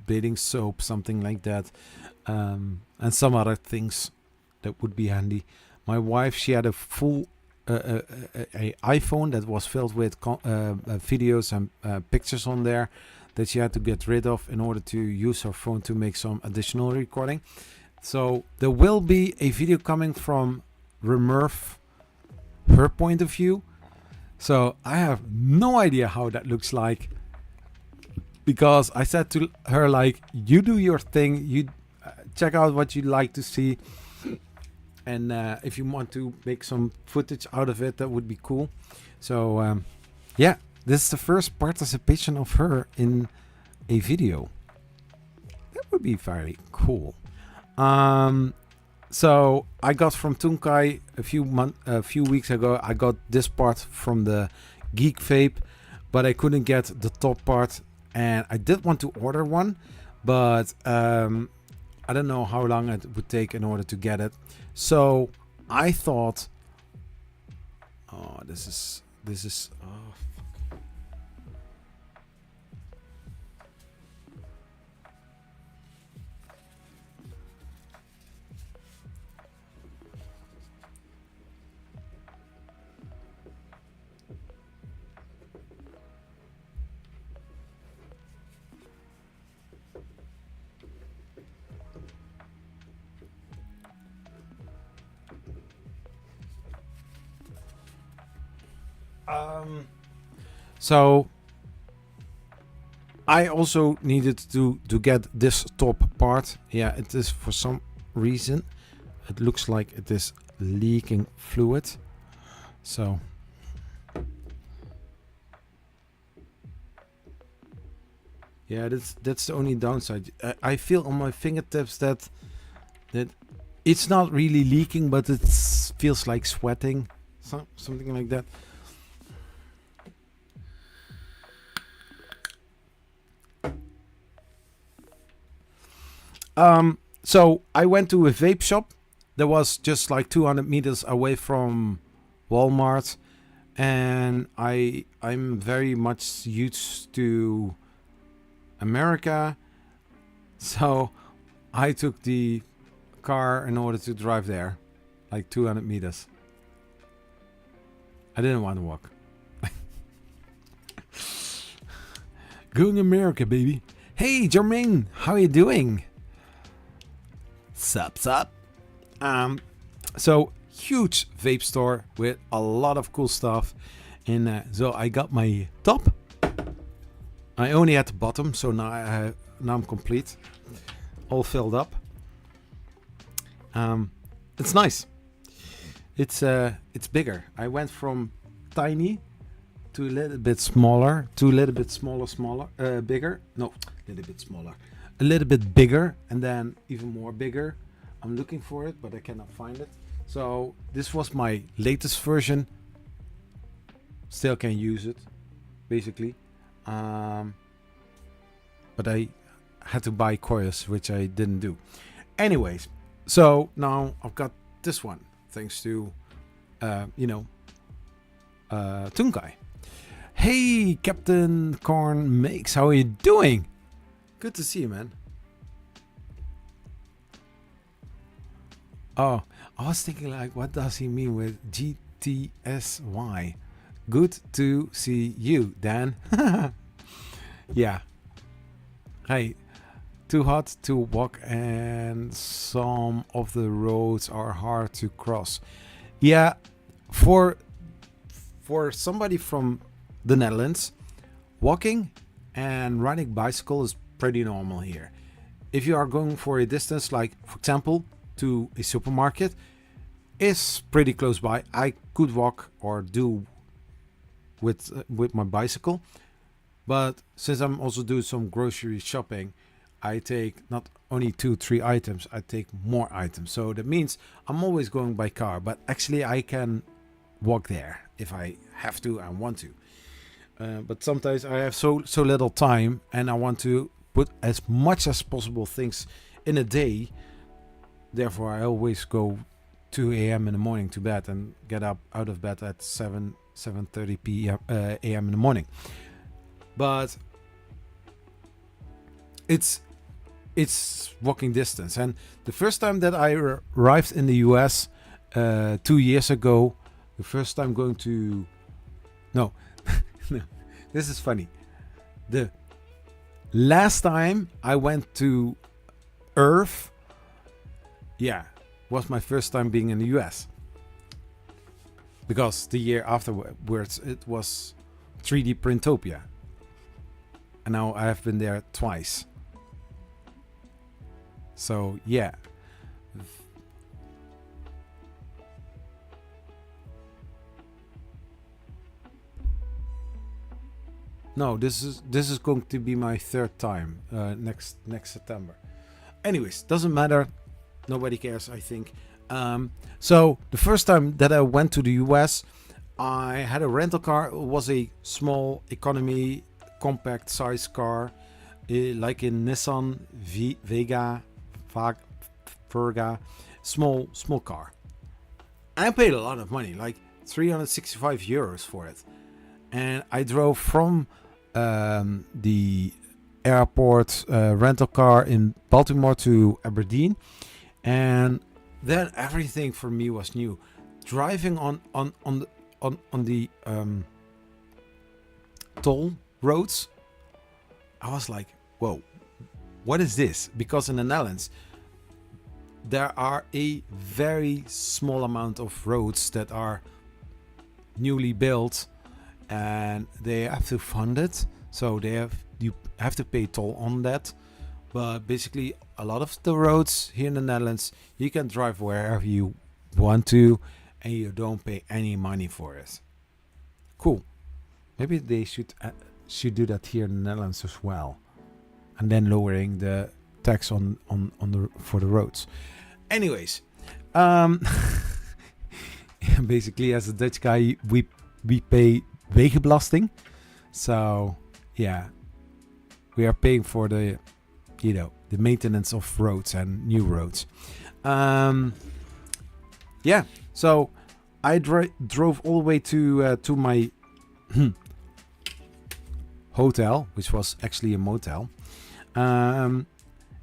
bathing soap, something like that, and some other things that would be handy. My wife, she had a full a iPhone that was filled with videos and pictures on there that she had to get rid of in order to use her phone to make some additional recording. So there will be a video coming from RMRRF, her point of view. So I have no idea how that looks like, because I said to her, like, you do your thing, you check out what you like to see, and if you want to make some footage out of it, that would be cool. So yeah, this is the first participation of her in a video. That would be very cool. So I got from Tunkai a few weeks ago. I got this part from the Geek Vape, but I couldn't get the top part, and I did want to order one, but I don't know how long it would take in order to get it. So I thought, oh, this is oh, fuck. So I also needed to get this top part. Yeah, it is, for some reason it looks like it is leaking fluid. So yeah, that's the only downside. I feel on my fingertips that it's not really leaking, but it feels like sweating, something like that. So I went to a vape shop that was just like 200 meters away from Walmart, and I'm very much used to America, so I took the car in order to drive there, like 200 meters. I didn't want to walk. Going America, baby. Hey, Jermaine, how you doing? Sup. So huge vape store with a lot of cool stuff, and so I got my top. I only had the bottom, so now I'm complete, all filled up. It's nice. It's bigger. I went from tiny to a little bit smaller, to a little bit smaller, bigger. No, a little bit smaller. A little bit bigger, and then even more bigger. I'm looking for it, but I cannot find it. So this was my latest version. Still can use it, basically. But I had to buy coils, which I didn't do. Anyways, so now I've got this one, thanks to, Tunkai. Hey, Captain Corn Makes, how are you doing? Good to see you, man. Oh, I was thinking, like, what does he mean with GTSY? Good to see you, Dan. Yeah. Hey, too hot to walk and some of the roads are hard to cross. Yeah, for somebody from the Netherlands, walking and riding bicycle is pretty normal here. If you are going for a distance, like for example to a supermarket, is pretty close by. I could walk or do with my bicycle, but since I'm also doing some grocery shopping, I take not only 2-3 items, I take more items. So that means I'm always going by car, but actually I can walk there if I have to and want to. But sometimes I have so little time and I want to put as much as possible things in a day. Therefore, I always go 2 a.m. in the morning to bed and get up out of bed at 7:30 p.m. a.m. in the morning. But it's it's walking distance. And the first time that I arrived in the US 2 years ago, the first time going to no, no, this is funny. The last time I went to Earth, was my first time being in the US. Because the year afterwards it was 3D Printopia. And now I have been there twice. So yeah. No, this is going to be my third time next September. Anyways, doesn't matter. Nobody cares, I think. So the first time that I went to the US, I had a rental car. It was a small economy compact size car, like in Nissan Verga, small car. I paid a lot of money, like 365 euros for it. And I drove from the airport rental car in Baltimore to Aberdeen, and then everything for me was new. Driving on the toll roads, I was like, whoa, what is this? Because in the Netherlands there are a very small amount of roads that are newly built, and they have to fund it, so you have to pay toll on that. But basically a lot of the roads here in the Netherlands, you can drive wherever you want to and you don't pay any money for it. Cool. Maybe they should do that here in the Netherlands as well, and then lowering the tax on for the roads. Anyways, basically as a Dutch guy, we pay wegenbelasting. So yeah, we are paying for the the maintenance of roads and new roads. So I drove all the way to my hotel, which was actually a motel. And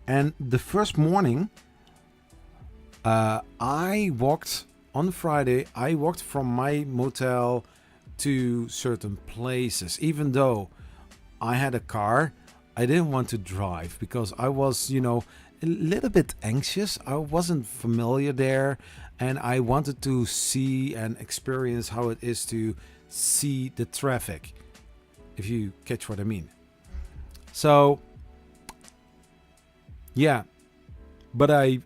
the first morning, on Friday, I walked from my motel to certain places. Even though I had a car, I didn't want to drive because I was, a little bit anxious. I wasn't familiar there, and I wanted to see and experience how it is to see the traffic, if you catch what I mean. So yeah, but I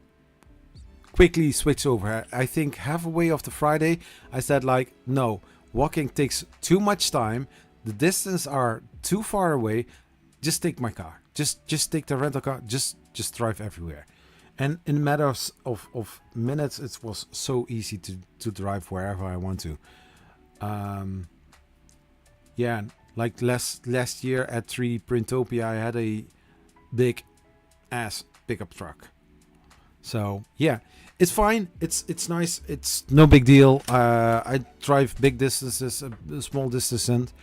quickly switched over. I think halfway of the Friday, I said like, no, walking takes too much time. The distance are too far away. Just take my car. Just take the rental car. Just drive everywhere. And in a matter of minutes, it was so easy to drive wherever I want to. Like last year at 3D Printopia, I had a big ass pickup truck. So yeah, it's fine. It's nice. It's no big deal. I drive big distances, small distances.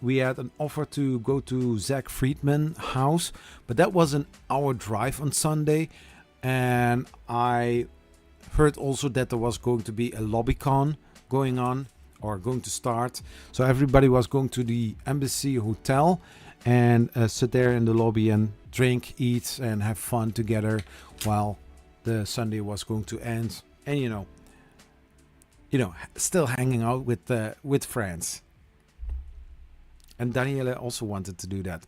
We had an offer to go to Zach Friedman's house, but that was an hour drive on Sunday. And I heard also that there was going to be a LobbyCon going on, or going to start. So everybody was going to the Embassy Hotel and sit there in the lobby and drink, eat, and have fun together while the Sunday was going to end. And still hanging out with friends. And Daniela also wanted to do that.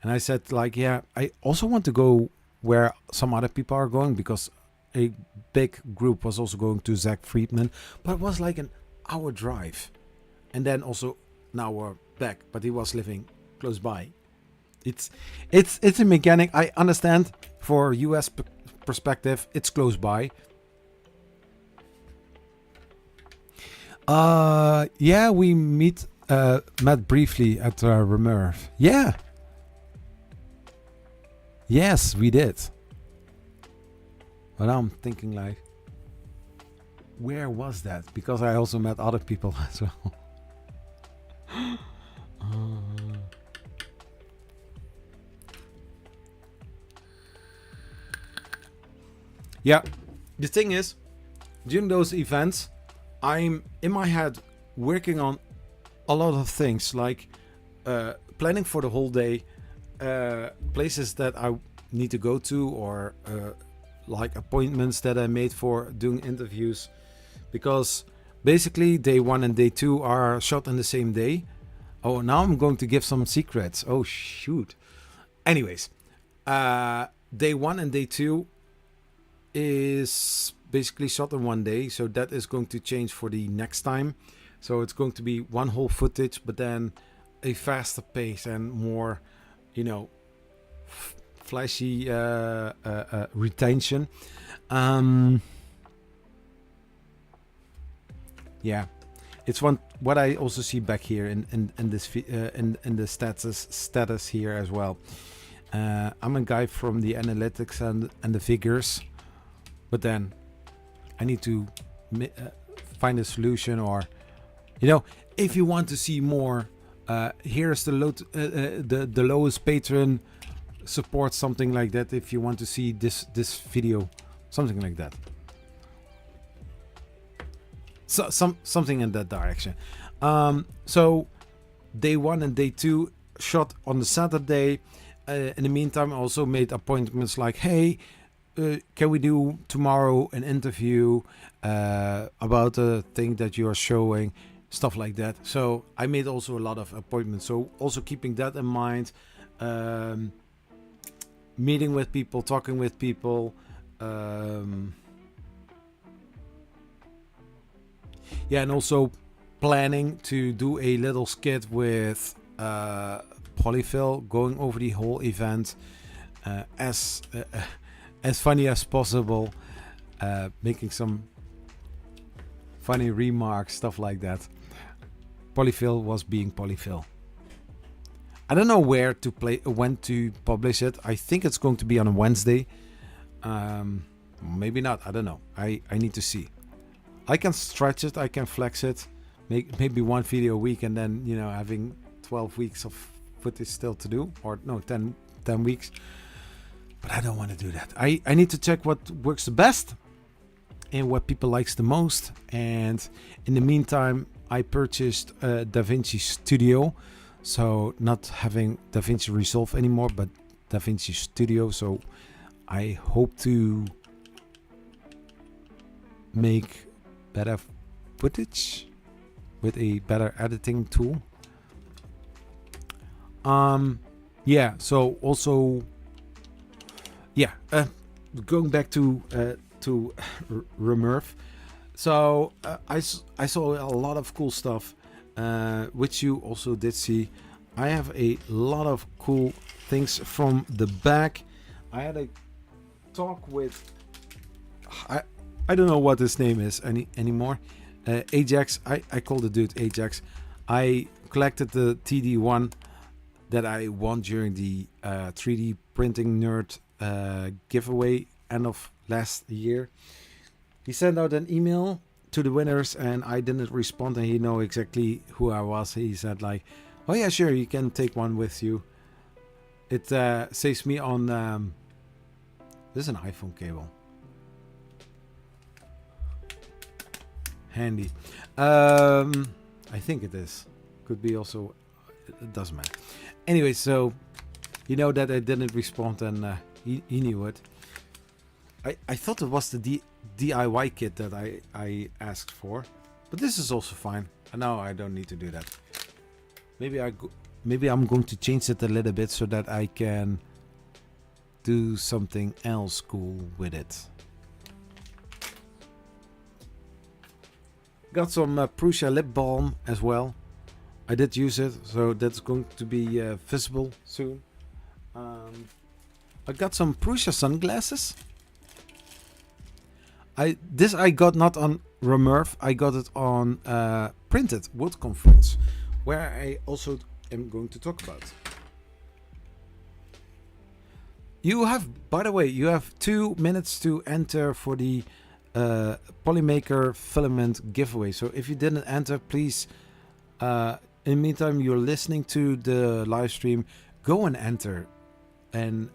And I said, like, yeah, I also want to go where some other people are going, because a big group was also going to Zach Friedman. But it was like an hour drive. And then also an hour back. But he was living close by. It's a mechanic. I understand for US perspective, it's close by. Yeah, we met briefly at RMRRF. Yeah. Yes, we did. But I'm thinking like, where was that? Because I also met other people as well. Yeah, the thing is, during those events, I'm in my head working on a lot of things, like planning for the whole day, places that I need to go to, or like appointments that I made for doing interviews, because basically day 1 and day 2 are shot on the same day. Oh, now I'm going to give some secrets. Oh shoot. Anyways, day 1 and day 2 is basically shot in one day, so that is going to change for the next time. So it's going to be one whole footage, but then a faster pace and more, you know, flashy retention. Yeah, it's what I also see back here in this in the status here as well. I'm a guy from the analytics and the figures, but then I need to find a solution, or if you want to see more, here's the lowest patron support, something like that. If you want to see this video, something like that. So something in that direction. So day 1 and day 2 shot on the Saturday. In the meantime, I also made appointments like, hey, can we do tomorrow an interview about the thing that you are showing, stuff like that. So I made also a lot of appointments. So also keeping that in mind, meeting with people, talking with people. Yeah, and also planning to do a little skit with Polyfill, going over the whole event as funny as possible, making some funny remarks, stuff like that. Polyfill was being Polyfill. I don't know when to publish it. I think it's going to be on a Wednesday. Maybe not. I don't know. I need to see. I can stretch it. I can flex it. Make maybe one video a week, and then having 12 weeks of footage still to do, or no, 10 weeks. But I don't want to do that. I need to check what works the best and what people likes the most. And in the meantime, I purchased DaVinci Studio. So not having DaVinci Resolve anymore, but DaVinci Studio. So I hope to make better footage with a better editing tool. Yeah, so also, yeah, going back to RMRRF. So I saw a lot of cool stuff, which you also did see. I have a lot of cool things from the back. I had a talk with, I don't know what his name is anymore. Ajax. I call the dude Ajax. I collected the TD1 that I won during the 3D printing nerd giveaway end of last year. He sent out an email to the winners, and I didn't respond, and he know exactly who I was. He said like, oh yeah, sure, you can take one with you. It saves me on this is an iPhone cable. Handy. I think it is. Could be also, it doesn't matter. Anyway, so you know that I didn't respond, and he knew it. I thought it was the DIY kit that I asked for, but this is also fine. No, I don't need to do that. Maybe I'm going to change it a little bit so that I can do something else cool with it. Got some Prusa lip balm as well. I did use it, so that's going to be visible soon. I got some Prusa sunglasses. I got not on RMRRF, I got it on Printed Wood Conference, where I also am going to talk about. You have, by the way, you have 2 minutes to enter for the Polymaker filament giveaway. So if you didn't enter, please, in the meantime you're listening to the live stream, go and enter. And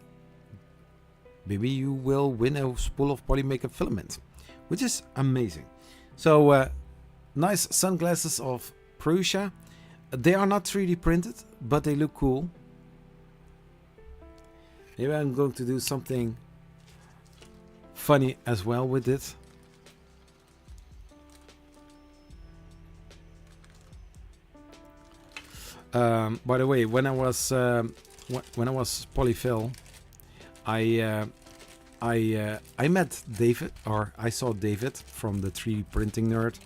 maybe you will win a spool of Polymaker filament, which is amazing. So nice sunglasses of Prusa. They are not 3D printed, but they look cool. Maybe I'm going to do something funny as well with it. By the way, when I was polyfill, I met David, or I saw David from the 3D printing nerd,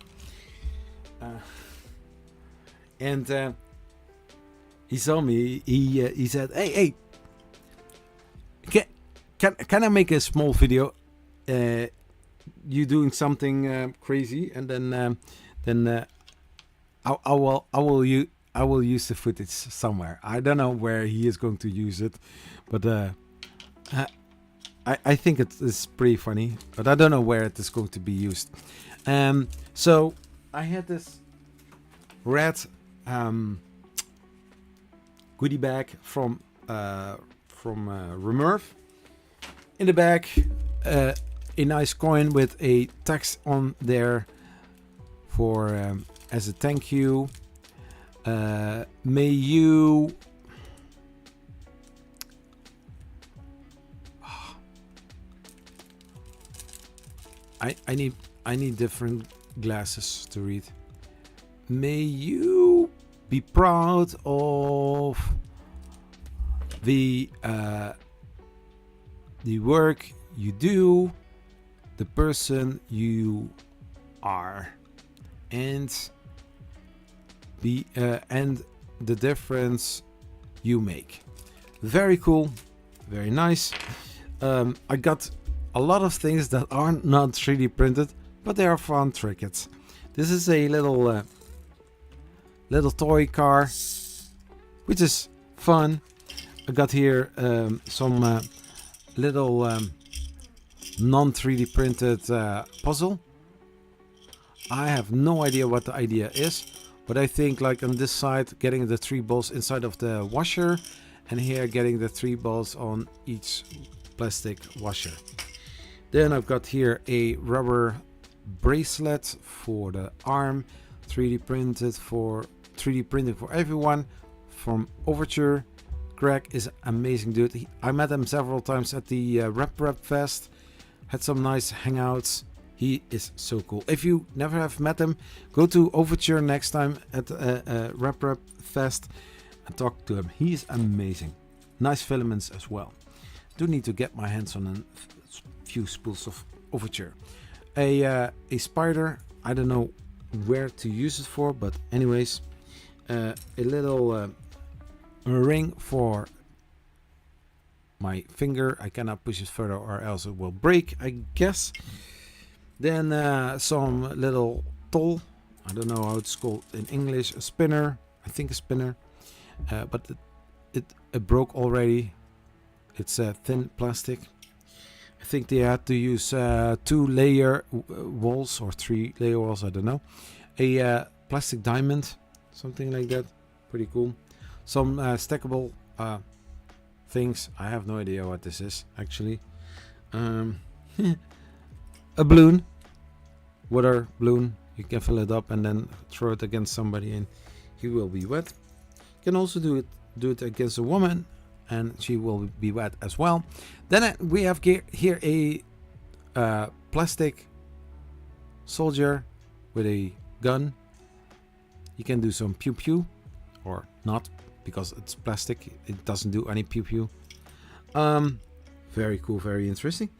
and he saw me. He said, "Hey, can I make a small video? You doing something crazy, and then I will use the footage somewhere. I don't know where he is going to use it, but I think it is pretty funny, but I don't know where it is going to be used. So I had this red goodie bag from RMRRF. In the back, a nice coin with a text on there for as a thank you. May you I need different glasses to read. May you be proud of the work you do, the person you are, and the difference you make. Very cool, very nice. I got a lot of things that are not 3D printed, but they are fun trinkets. This is a little toy car, which is fun. I got here some little non 3D printed puzzle. I have no idea what the idea is, but I think like on this side getting the 3 balls inside of the washer, and here getting the 3 balls on each plastic washer. Then I've got here a rubber bracelet for the arm, 3D printed for 3D printing for everyone from Overture. Greg is an amazing dude. I met him several times at the RMRRF Fest. Had some nice hangouts. He is so cool. If you never have met him, go to Overture next time at RMRRF Fest and talk to him. He is amazing. Nice filaments as well. Do need to get my hands on a few spools of Overture. A spider. I don't know where to use it for, but anyways, a little ring for my finger. I cannot push it further or else it will break, I guess. Then some little tool. I don't know how it's called in English. A spinner. I think a spinner. But it broke already. It's thin plastic. I think they had to use 2-layer walls or 3-layer walls. I don't know. A plastic diamond. Something like that. Pretty cool. Some stackable things. I have no idea what this is actually. A balloon, water balloon. You can fill it up and then throw it against somebody and he will be wet. You can also do it against a woman and she will be wet as well. Then we have here a plastic soldier with a gun. You can do some pew pew or not, because it's plastic. It doesn't do any pew pew. Very cool, very interesting.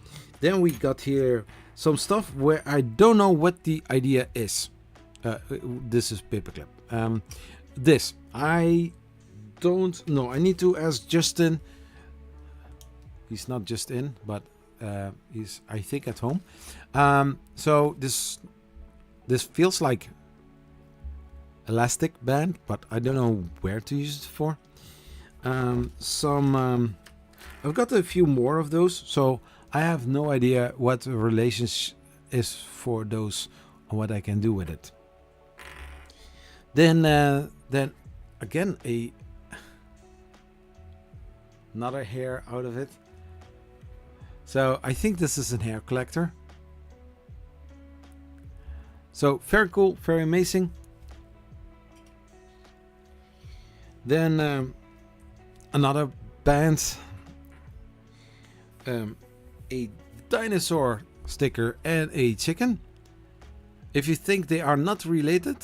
Then we got here some stuff where I don't know what the idea is. This is paperclip. This I don't know. I need to ask Justin. He's not just in, but he's, I think, at home. So this feels like elastic band, but I don't know where to use it for. I've got a few more of those, so I have no idea what the relationship is for those or what I can do with it. Then again, another hair out of it. So I think this is a hair collector. So very cool, very amazing. Then another band, a dinosaur sticker and a chicken. If you think they are not related,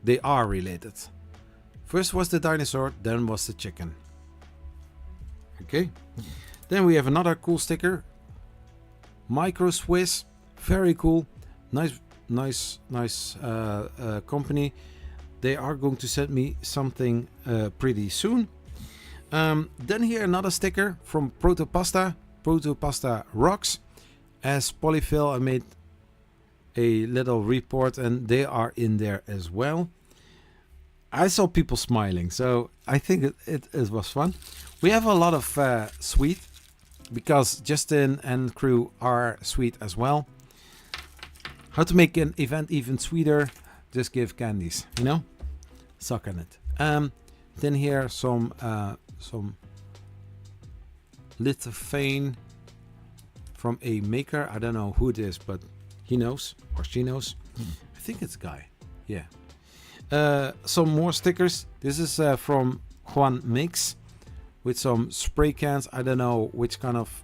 they are related. First was the dinosaur, then was the chicken. Okay. Then we have another cool sticker. Micro Swiss, very cool. Nice company. They are going to send me something pretty soon. Then here another sticker from Protopasta. Protopasta rocks. As Polyfill, I made a little report and they are in there as well. I saw people smiling, so I think it was fun. We have a lot of sweet, because Justin and crew are sweet as well. How to make an event even sweeter? Just give candies, you know? Suck on it. Then here some lithophane from a maker. I don't know who it is, but he knows or she knows. I think it's a guy. Yeah. Some more stickers. This is from Juan Mix with some spray cans. I don't know which kind of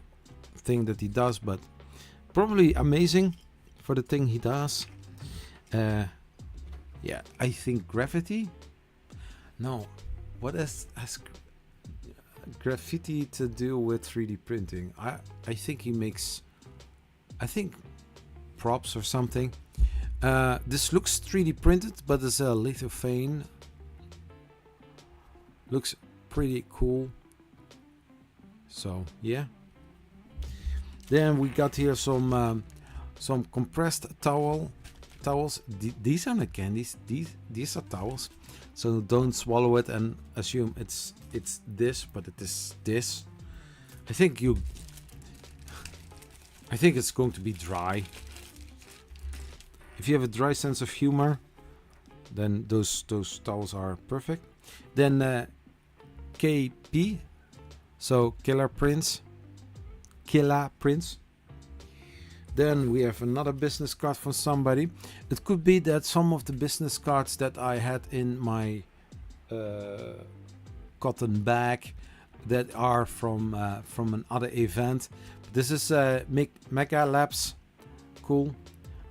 thing that he does, but probably amazing for the thing he does. Yeah, I think graffiti. No, what has graffiti to do with 3D printing? I think he makes, I think, props or something. This looks 3D printed, but it's a lithophane. Looks pretty cool. So yeah. Then we got here some compressed towels. These are not candies. These are towels. So don't swallow it and assume it's this, but it is this. I think it's going to be dry. If you have a dry sense of humor, then those towels are perfect. Then KP, so Killer Prince. Then we have another business card from somebody. It could be that some of the business cards that I had in my cotton bag that are from another event. This is Mega Labs. Cool.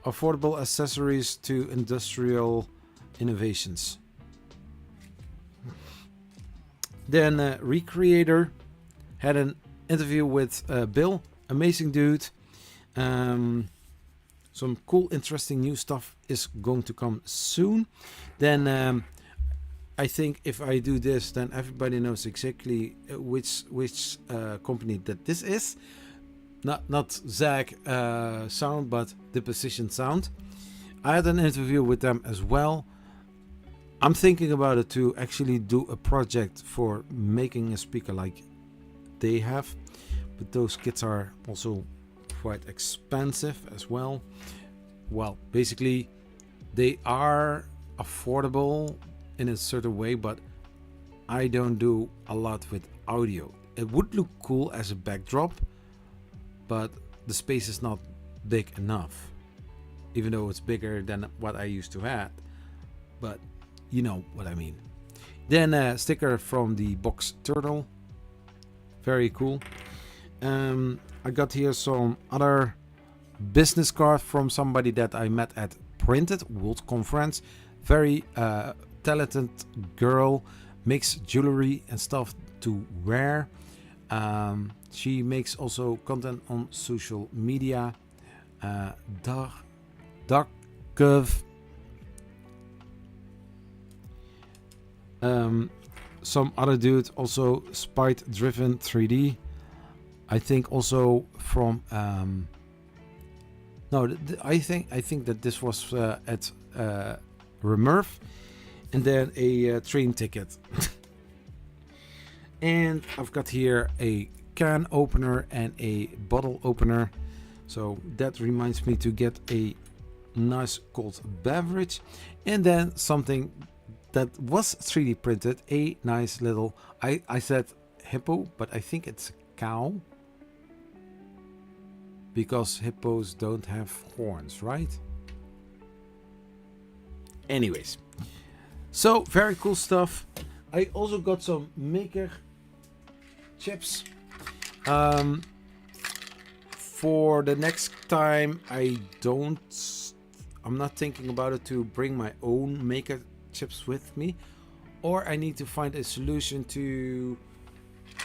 Affordable accessories to industrial innovations. Then Recreator had an interview with Bill. Amazing dude. Some cool, interesting new stuff is going to come soon. Then I think if I do this, then everybody knows exactly which company that this is. Not Zach sound, but Deposition Sound. I had an interview with them as well. I'm thinking about it to actually do a project for making a speaker like they have, but those kits are also quite expensive as well. Well, basically they are affordable in a certain way, but I don't do a lot with audio. It would look cool as a backdrop, but the space is not big enough, even though it's bigger than what I used to have. But you know what I mean. Then a sticker from the Box Turtle. Very cool. I got here some other business card from somebody that I met at Printed World Conference. Very talented girl, makes jewelry and stuff to wear. She makes also content on social media. Dark Curve. Some other dude, also Spite Driven 3D. I think also from I think that this was at RMRRF, and then a train ticket. And I've got here a can opener and a bottle opener, so that reminds me to get a nice cold beverage. And then something that was 3D printed, a nice little, I said hippo, but I think it's a cow. because hippos don't have horns, right? Anyways, so very cool stuff. I also got some maker chips. For the next time, I'm not thinking about it to bring my own maker chips with me, or I need to find a solution to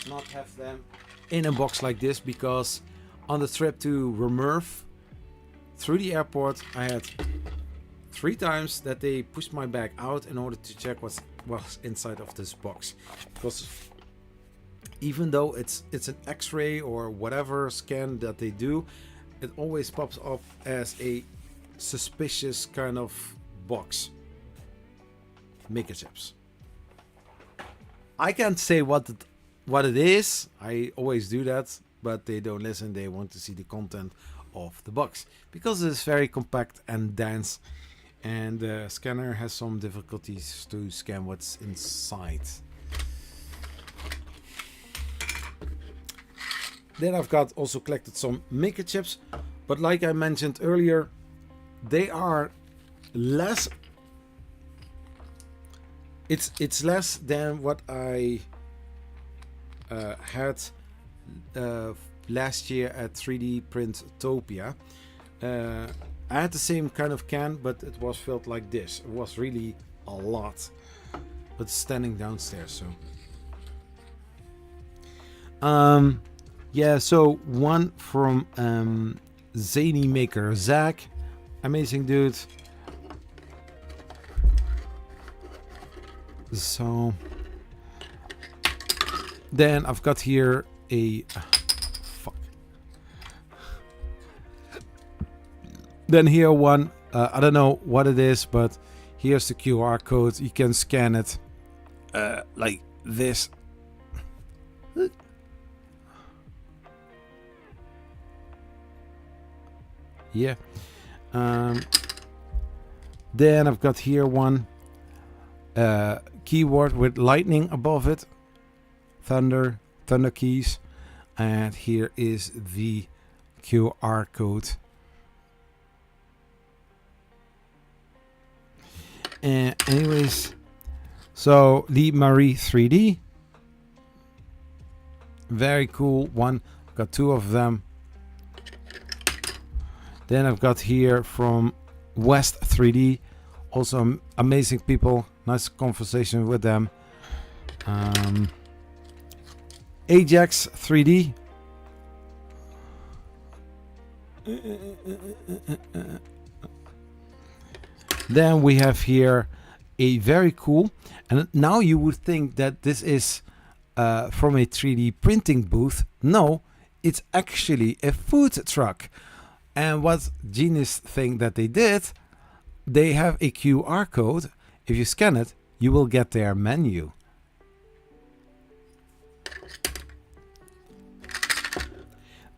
not have them in a box like this, because on the trip to RMRRF through the airport, I had 3 times that they pushed my bag out in order to check what was inside of this box, because even though it's an x-ray or whatever scan that they do, it always pops up as a suspicious kind of box. Maker chips. I can't say what it is. I always do that, but they don't listen. They want to see the content of the box because it's very compact and dense, and the scanner has some difficulties to scan what's inside. Then I've got also collected some maker chips, but like I mentioned earlier, they are less. It's less than what I had last year at 3D Printopia. I had the same kind of can, but it was filled like this. It was really a lot, but standing downstairs. So yeah, so one from zany maker Zach, amazing dude. So then I've got here a fuck. Then here one, I don't know what it is, but here's the QR code. You can scan it like this. Yeah. Then I've got here one keyboard with lightning above it, thunder keys, and here is the QR code. Anyways, so the Marie 3D, very cool one. I've got 2 of them. Then I've got here from West 3D, also amazing people, nice conversation with them. Ajax 3D. Then we have here a very cool, and now you would think that this is from a 3D printing booth. No, it's actually a food truck. And what genius thing that they did, they have a QR code. If you scan it, you will get their menu.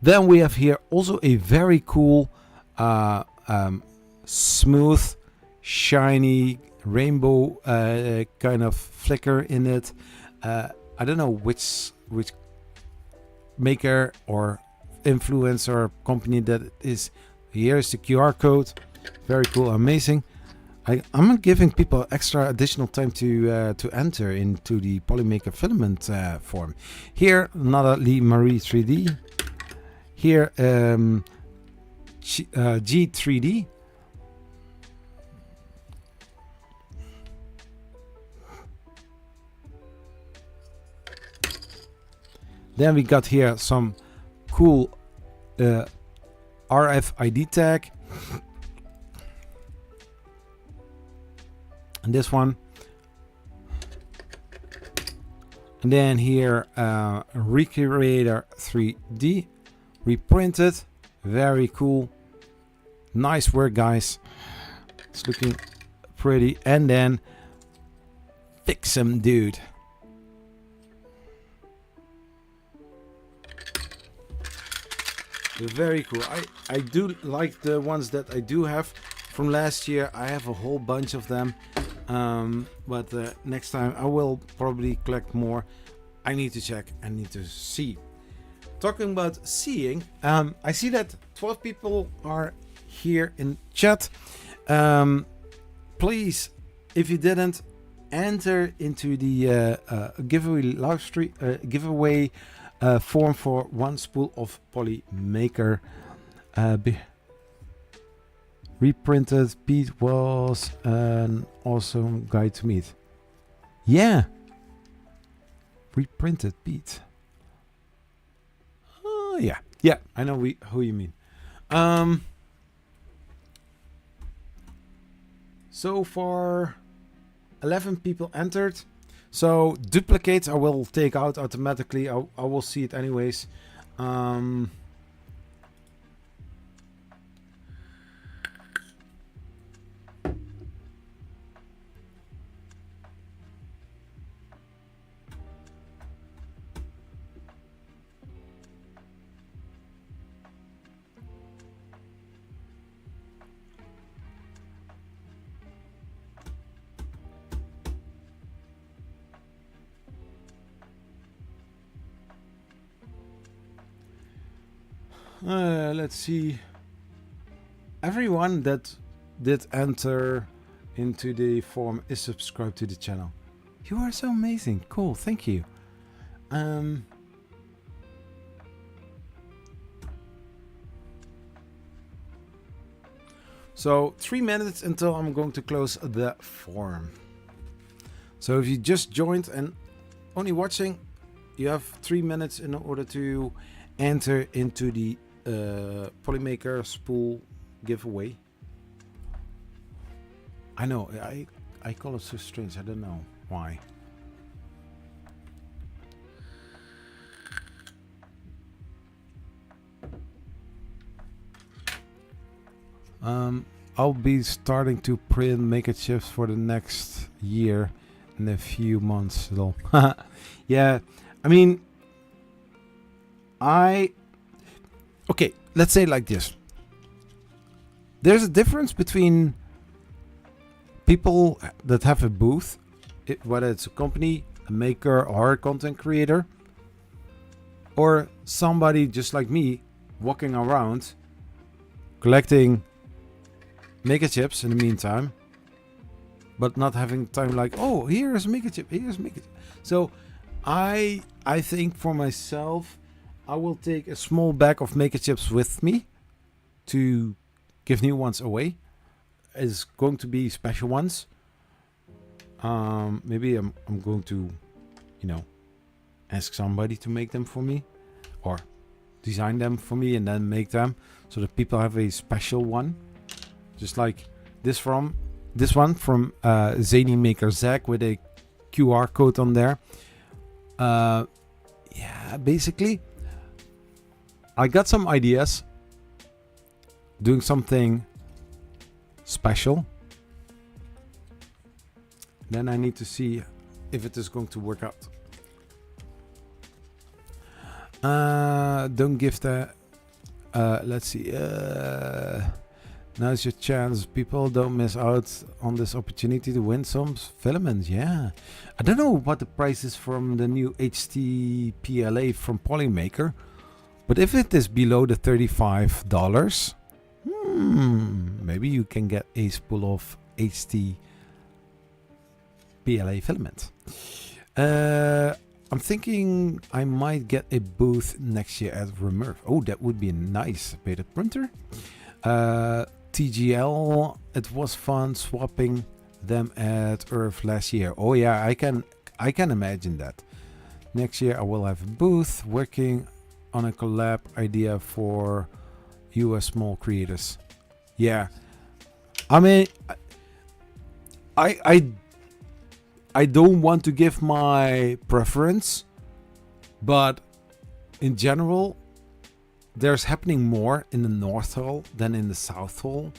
Then we have here also a very cool, smooth, shiny rainbow kind of flicker in it. I don't know which maker or influencer company that is. Here's the QR code. Very cool, amazing. I'm giving people extra additional time to enter into the Polymaker filament form. Here, another Lee Marie 3D. Here, G3D. Then we got here some cool RFID tag. And this one. And then here, Recreator 3D. Reprinted. Very cool. Nice work, guys. It's looking pretty. And then Fix 'em, dude. Very cool. I do like the ones that I do have from last year. I have a whole bunch of them. But next time I will probably collect more. I need to check. I need to see. talking about seeing, I see that 12 people are here in chat. Please, if you didn't, enter into the giveaway live stream giveaway form for one spool of Polymaker. Reprinted beat was an awesome guide to meet. Yeah, reprinted beat. Oh yeah, I know who you mean. So far 11 people entered. So duplicates I will take out automatically. I will see it anyways. Let's see. Everyone that did enter into the form is subscribed to the channel. You are so amazing. Cool. Thank you. So 3 minutes until I'm going to close the form. So if you just joined and only watching, you have 3 minutes in order to enter into the Polymaker spool giveaway. I know, I call it so strange. I don't know why. I'll be starting to print maker chips for the next year in a few months. Though. Yeah, I mean, okay, let's say it like this. There's a difference between people that have a booth, whether it's a company, a maker, or a content creator, or somebody just like me walking around collecting maker chips in the meantime, but not having time like, oh, here's a maker chip, here's a maker chip. So I think for myself, I will take a small bag of maker chips with me to give new ones away. It's going to be special ones. Maybe I'm going to, ask somebody to make them for me, or design them for me and then make them so that people have a special one, just like this one from Zany Maker Zach with a QR code on there. Yeah, basically I got some ideas doing something special. Then I need to see if it is going to work out. Don't give the let's see, now's your chance. People, don't miss out on this opportunity to win some filaments. Yeah, I don't know what the price is from the new HT-PLA from Polymaker, but if it is below the $35, maybe you can get a spool of HT-PLA filament. I'm thinking I might get a booth next year at RMRRF. Oh, that would be a nice beta printer. TGL, it was fun swapping them at Earth last year. Oh yeah, I can imagine that. Next year I will have a booth working on a collab idea for US small creators. Yeah, I mean, I don't want to give my preference, but in general, there's happening more in the North Hall than in the South Hall.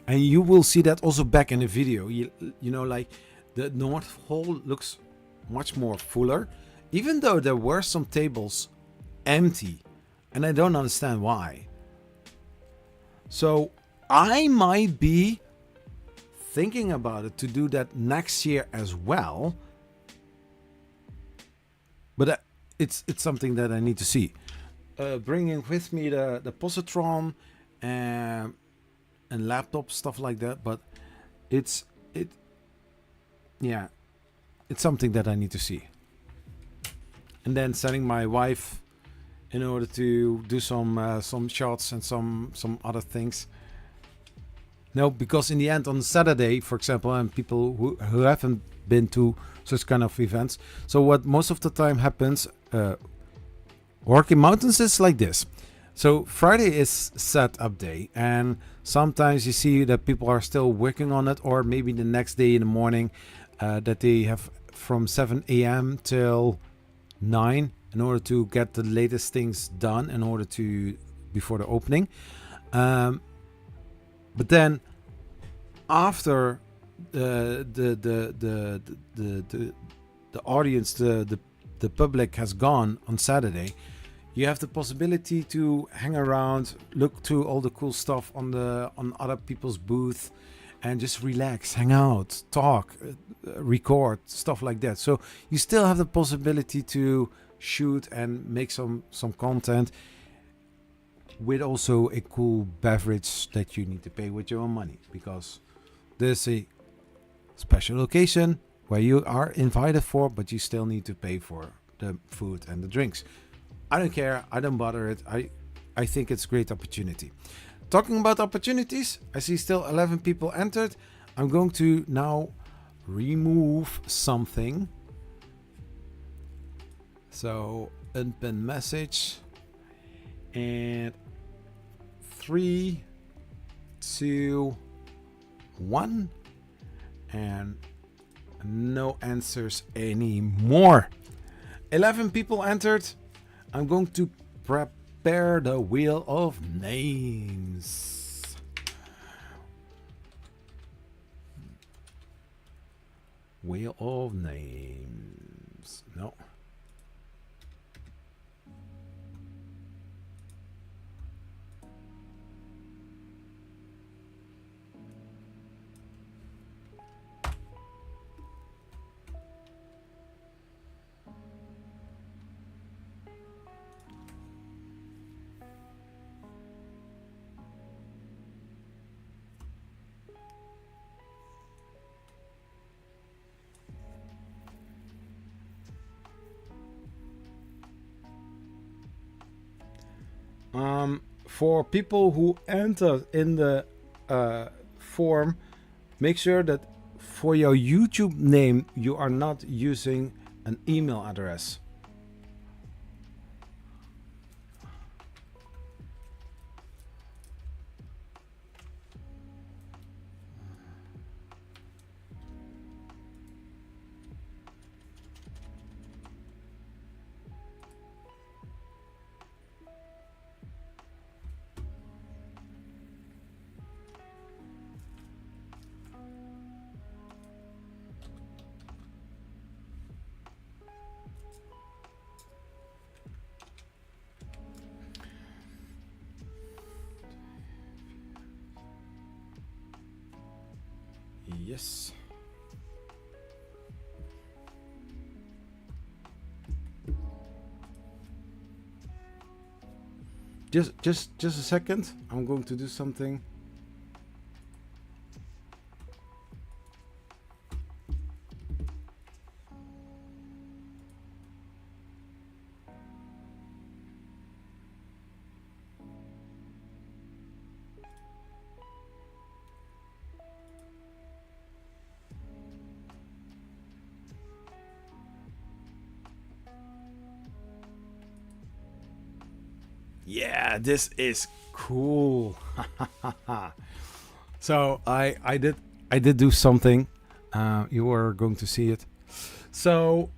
And you will see that also back in the video. You know, like the North Hall looks much more fuller, even though there were some tables empty. And I don't understand why. So I might be thinking about it to do that next year as well. But it's something that I need to see. Bringing with me the positron and laptop stuff like that, but it's something that I need to see. And then sending my wife in order to do some shots and some other things. No, because in the end on Saturday, for example, and people who haven't been to such kind of events. So what most of the time happens, Rocky Mountains is like this. So Friday is setup day, and sometimes you see that people are still working on it, or maybe the next day in the morning that they have from 7 a.m. till 9 in order to get the latest things done in order to before the opening. But then after the audience, the public has gone on Saturday, you have the possibility to hang around, look to all the cool stuff on other people's booth, and just relax, hang out, talk, record, stuff like that. So you still have the possibility to shoot and make some content with also a cool beverage that you need to pay with your own money, because there's a special occasion where you are invited for, but you still need to pay for the food and the drinks. I don't care, I don't bother it. I think it's a great opportunity. Talking about opportunities, I see still 11 people entered. I'm going to now remove something. So unpin message, and 3, 2, 1, and no answers anymore. 11 people entered. I'm going to prepare the wheel of names. Wheel of names. No. For people who enter in the form, make sure that for your YouTube name you are not using an email address. Yes. Just a second. I'm going to do something. Yeah, this is cool. So I did do something. You were going to see it. So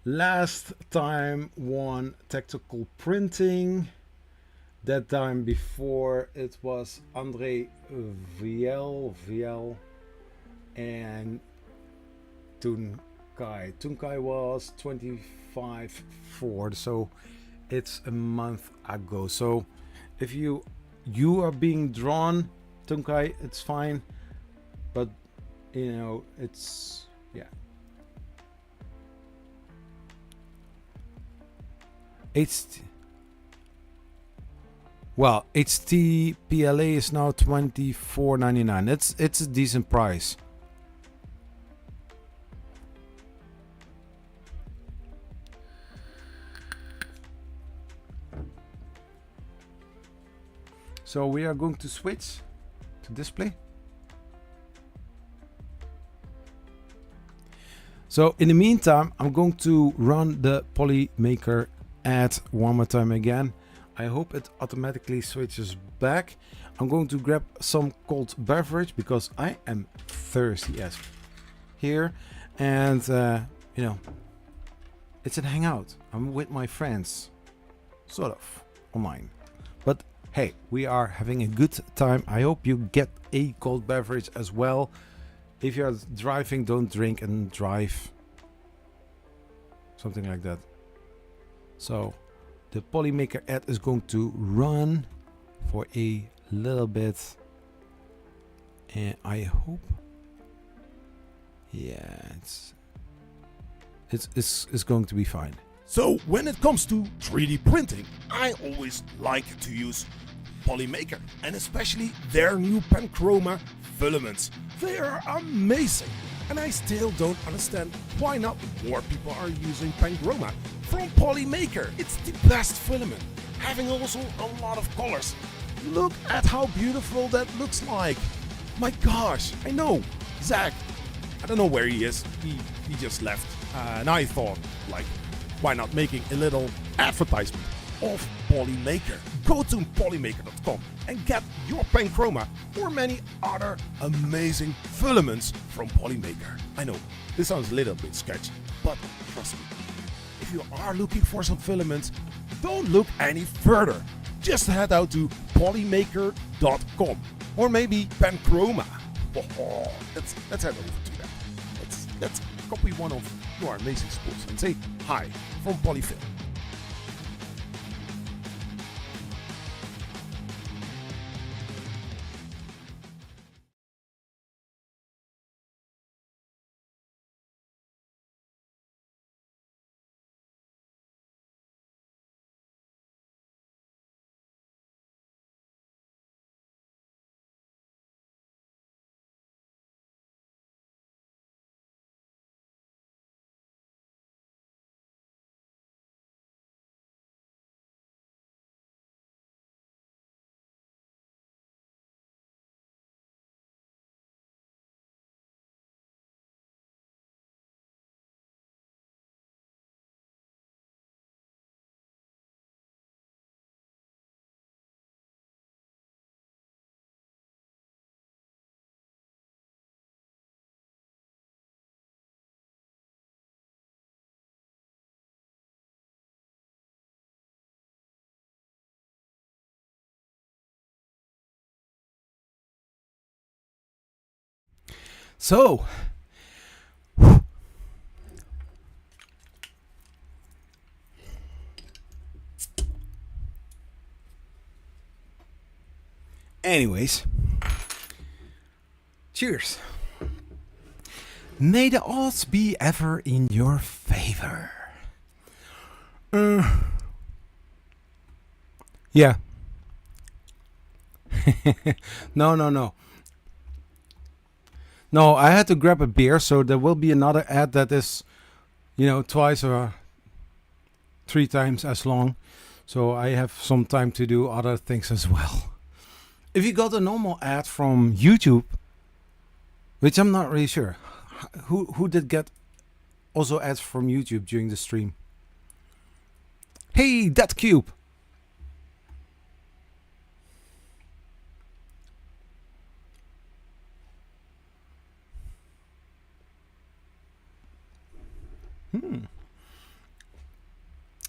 last time won tactical printing. That time before it was Andre Viel and Tunkai. Tunkai was 25-4. So it's a month ago. So if you are being drawn, Tunkai, it's fine, but you know, it's, yeah. Well, HTPLA is now $24.99. It's a decent price. So we are going to switch to display. So in the meantime, I'm going to run the Polymaker ad one more time again. I hope it automatically switches back. I'm going to grab some cold beverage because I am thirsty as here. And, you know, it's a hangout. I'm with my friends, sort of, online. But hey, we are having a good time. I hope you get a cold beverage as well. If you're driving, don't drink and drive. Something like that. So the Polymaker ad is going to run for a little bit. And I hope, yeah, it's going to be fine. So when it comes to 3D printing, I always like to use Polymaker, and especially their new Panchroma filaments. They are amazing, and I still don't understand why not more people are using Panchroma from Polymaker. It's the best filament, having also a lot of colors. Look at how beautiful that looks like. My gosh, I know, Zach, I don't know where he is, he just left, and I thought, like, why not making a little advertisement of Polymaker? Go to polymaker.com and get your Panchroma or many other amazing filaments from Polymaker. I know, this sounds a little bit sketchy, but trust me, if you are looking for some filaments, don't look any further. Just head out to polymaker.com or maybe Panchroma. Oh, let's head over to that. Let's copy one of your amazing spools and say hi from Polyfilm. So, anyways, cheers. May the odds be ever in your favor. Yeah. No. No, I had to grab a beer, so there will be another ad that is, you know, twice or 3 times as long. So I have some time to do other things as well. If you got a normal ad from YouTube, which I'm not really sure, who did get also ads from YouTube during the stream? Hey, that cube.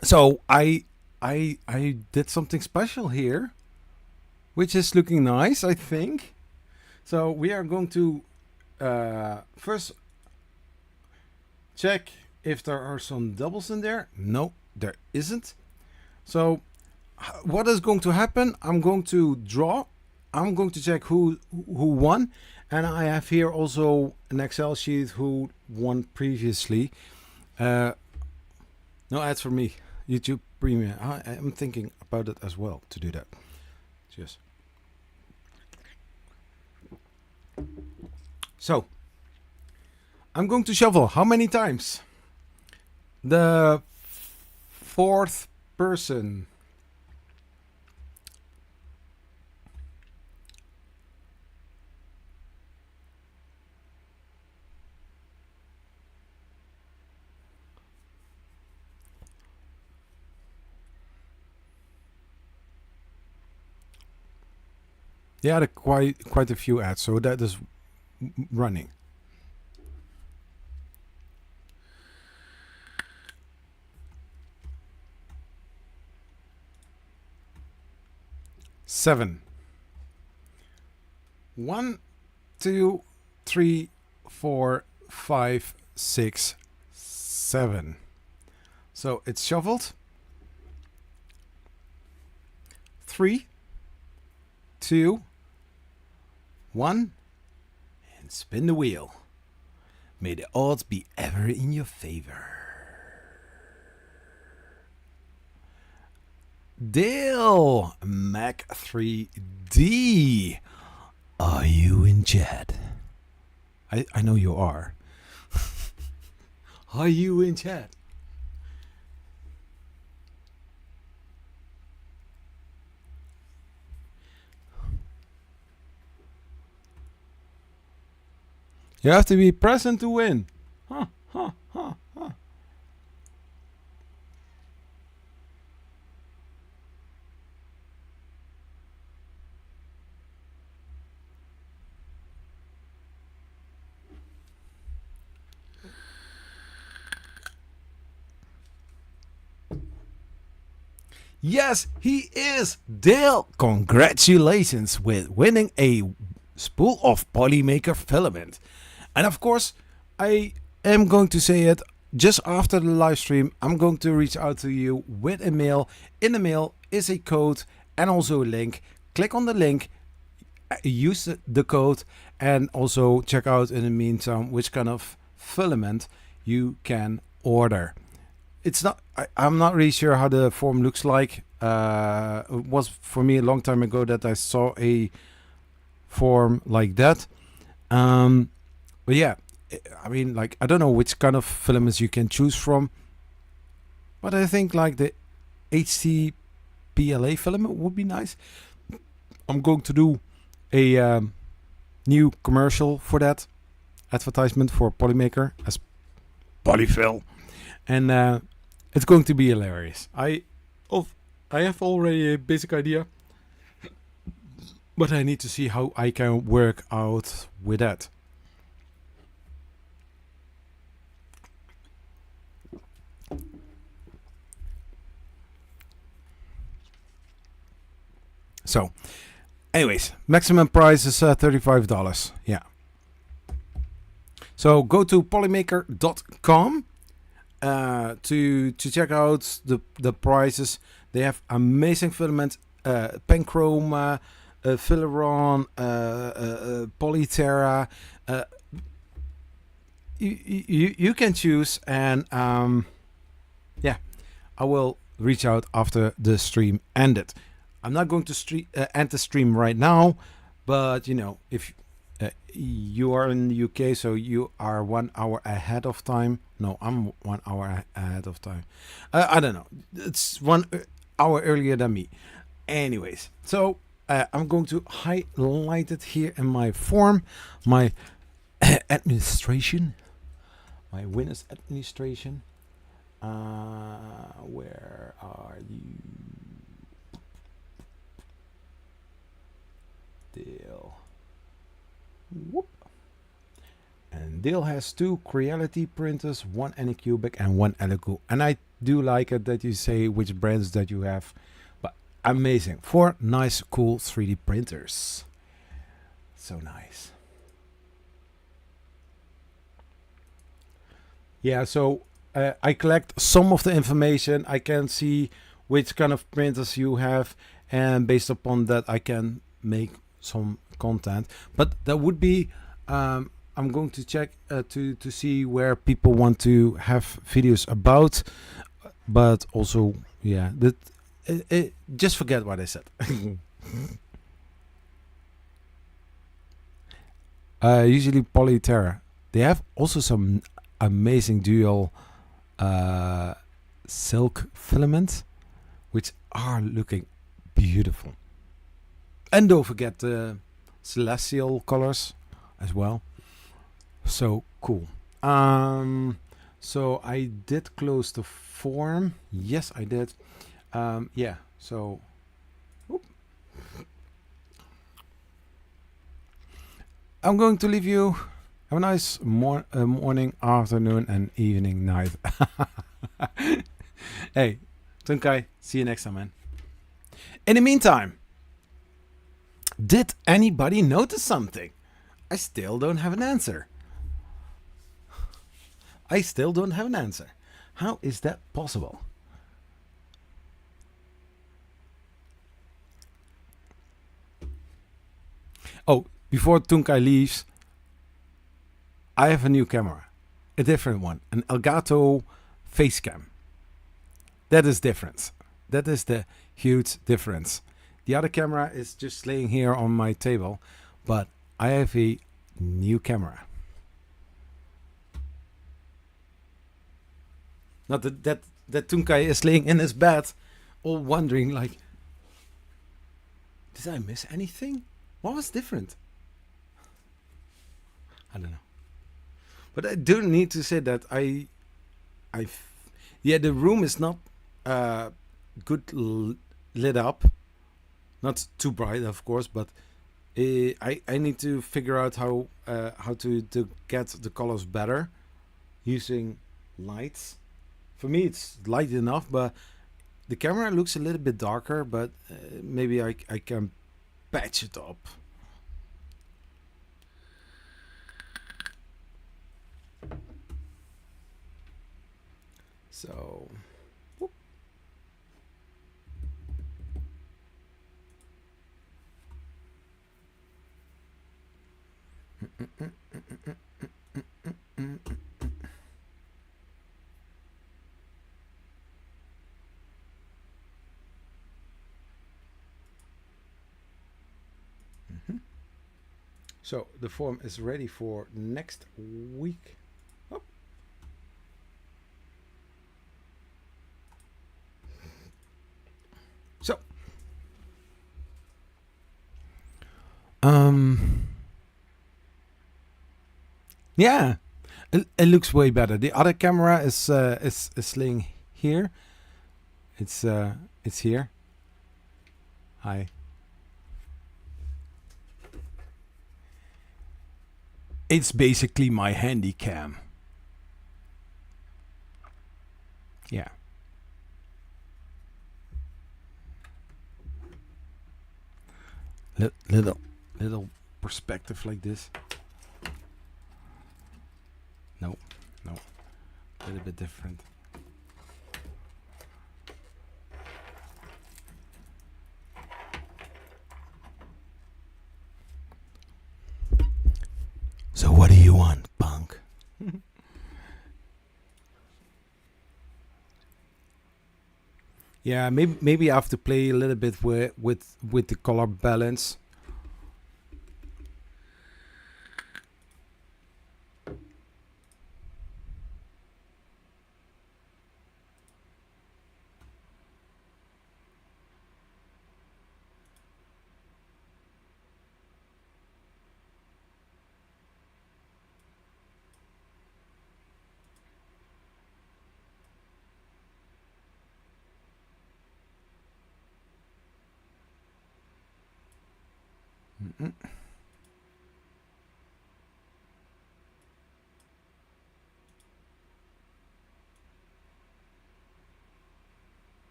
So I did something special here, which is looking nice, I think. So we are going to first check if there are some doubles in there. No, there isn't. So what is going to happen? I'm going to draw. I'm going to check who won, and I have here also an Excel sheet who won previously. No ads for me. YouTube, premium. I'm thinking about it as well to do that. Cheers. So, I'm going to shuffle. How many times? The fourth person. Yeah, there are quite a few ads, so that is running. Seven. 1, 2, 3, 4, 5, 6, 7. So it's shuffled. 3, 2, 1, and spin the wheel. May the odds be ever in your favor. Dale Mac 3D, are you in chat? I know you are. Are you in chat? You have to be present to win. Huh, huh, huh, huh. Yes, he is. Dale, congratulations with winning a spool of Polymaker filament. And of course, I am going to say it just after the live stream. I'm going to reach out to you with a mail. In the mail is a code and also a link. Click on the link, use the code, and also check out in the meantime which kind of filament you can order. It's not. I'm not really sure how the form looks like. It was for me a long time ago that I saw a form like that. But yeah, I mean, like, I don't know which kind of filaments you can choose from, but I think like the HTPLA filament would be nice. I'm going to do a new commercial for that, advertisement for Polymaker as Polyfill, and it's going to be hilarious. I have already a basic idea, but I need to see how I can work out with that. So, anyways, maximum price is $35. Yeah. So go to polymaker.com to check out the prices. They have amazing filaments, Penchroma, Filaron, Polyterra. You can choose, and yeah, I will reach out after the stream ended. I'm not going to end the stream right now, but you know, if you are in the UK, so you are 1 hour ahead of time. No, I'm 1 hour ahead of time. I don't know. It's 1 hour earlier than me. Anyways, so I'm going to highlight it here in my form, my administration, my winners administration. Where are you? Dale. Whoop. And Dale has 2 Creality printers, 1 Anycubic and 1 Elegoo. And I do like it that you say which brands that you have. But amazing. 4 nice, cool 3D printers. So nice. Yeah, so I collect some of the information. I can see which kind of printers you have. And based upon that, I can make some content, but that would be I'm going to check to see where people want to have videos about, but also Yeah, just forget what I said. Usually Polyterra. They have also some amazing dual silk filaments, which are looking beautiful. And don't forget the celestial colors as well. So cool. So I did close the form. Yes, I did. Yeah, so whoop. I'm going to leave you. Have a nice morning, afternoon, and evening, night. Hey, Tunkai, see you next time, man. In the meantime, did anybody notice something? I still don't have an answer. I still don't have an answer. How is that possible? Oh, before Tunkai leaves, I have a new camera. A different one. An Elgato face cam. That is different. That is the huge difference. The other camera is just laying here on my table, but I have a new camera. Not that Tunkai is laying in his bed, all wondering like, did I miss anything? What was different? I don't know. But I do need to say that yeah, the room is not good lit up. Not too bright, of course, but I need to figure out how to get the colors better using lights. For me, it's light enough, but the camera looks a little bit darker. But maybe I can patch it up. So, whoop. So the form is ready for next week. Oh. So, yeah, it looks way better. The other camera is laying here. It's here. Hi. It's basically my handy cam. Yeah. Little perspective like this. No, a little bit different. So what do you want, punk? Yeah, maybe I have to play a little bit with the color balance. Mm-mm.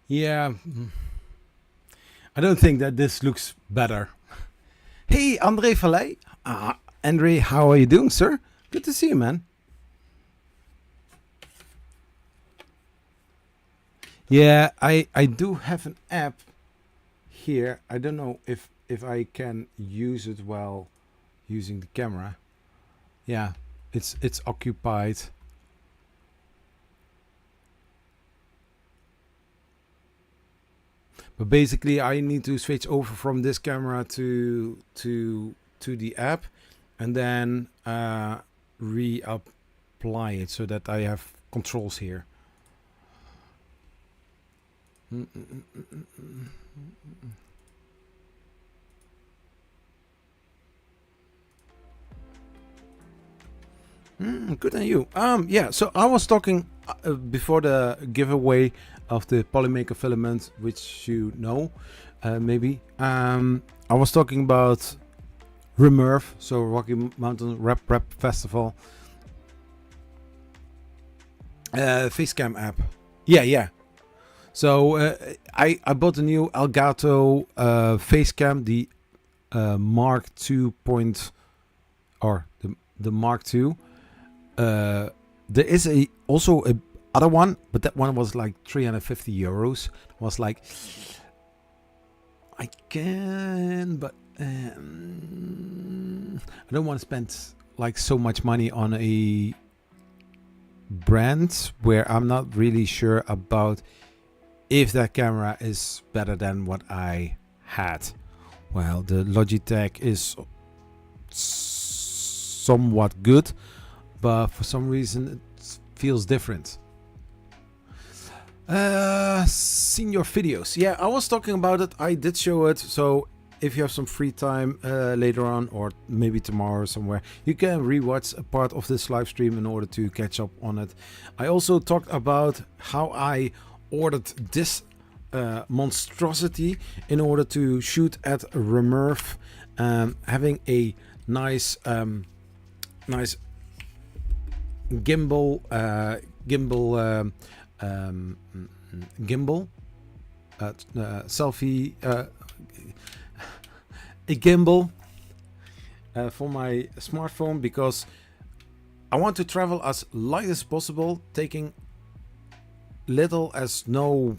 Yeah, I don't think that this looks better. Hey, André Valley. Andre, how are you doing, sir? Good to see you, man. Yeah, I do have an app here. I don't know if I can use it while using the camera. Yeah, it's occupied. But basically, I need to switch over from this camera to the app, and then reapply it so that I have controls here. Good on you. Yeah. So I was talking before the giveaway of the Polymaker filament, which you know, maybe. I was talking about RMRRF, so Rocky Mountain Rap Festival. Facecam app. Yeah. So I bought a new Elgato Facecam, the Mark 2. Or the Mark II. There is also a other one, but that one was like 350 euros. Was like, I can, but I don't want to spend like so much money on a brand where I'm not really sure about if that camera is better than what I had. Well, the Logitech is somewhat good, but for some reason it feels different. Seen your videos. Yeah, I was talking about it. I did show it. So if you have some free time later on, or maybe tomorrow or somewhere, you can rewatch a part of this live stream in order to catch up on it. I also talked about how I ordered this monstrosity in order to shoot at RMRRF, having a nice nice gimbal selfie a gimbal for my smartphone, because I want to travel as light as possible, taking little as no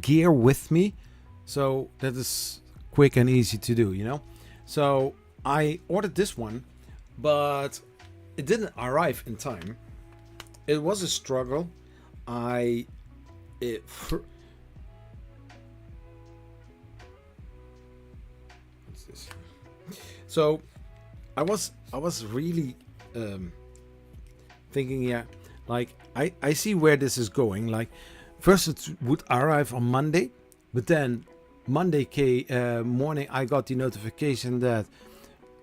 gear with me, so that is quick and easy to do, you know. So I ordered this one, but it didn't arrive in time. It was a struggle. What's this? So I was really thinking, yeah, like I see where this is going. Like, first it would arrive on Monday, but then Monday morning I got the notification that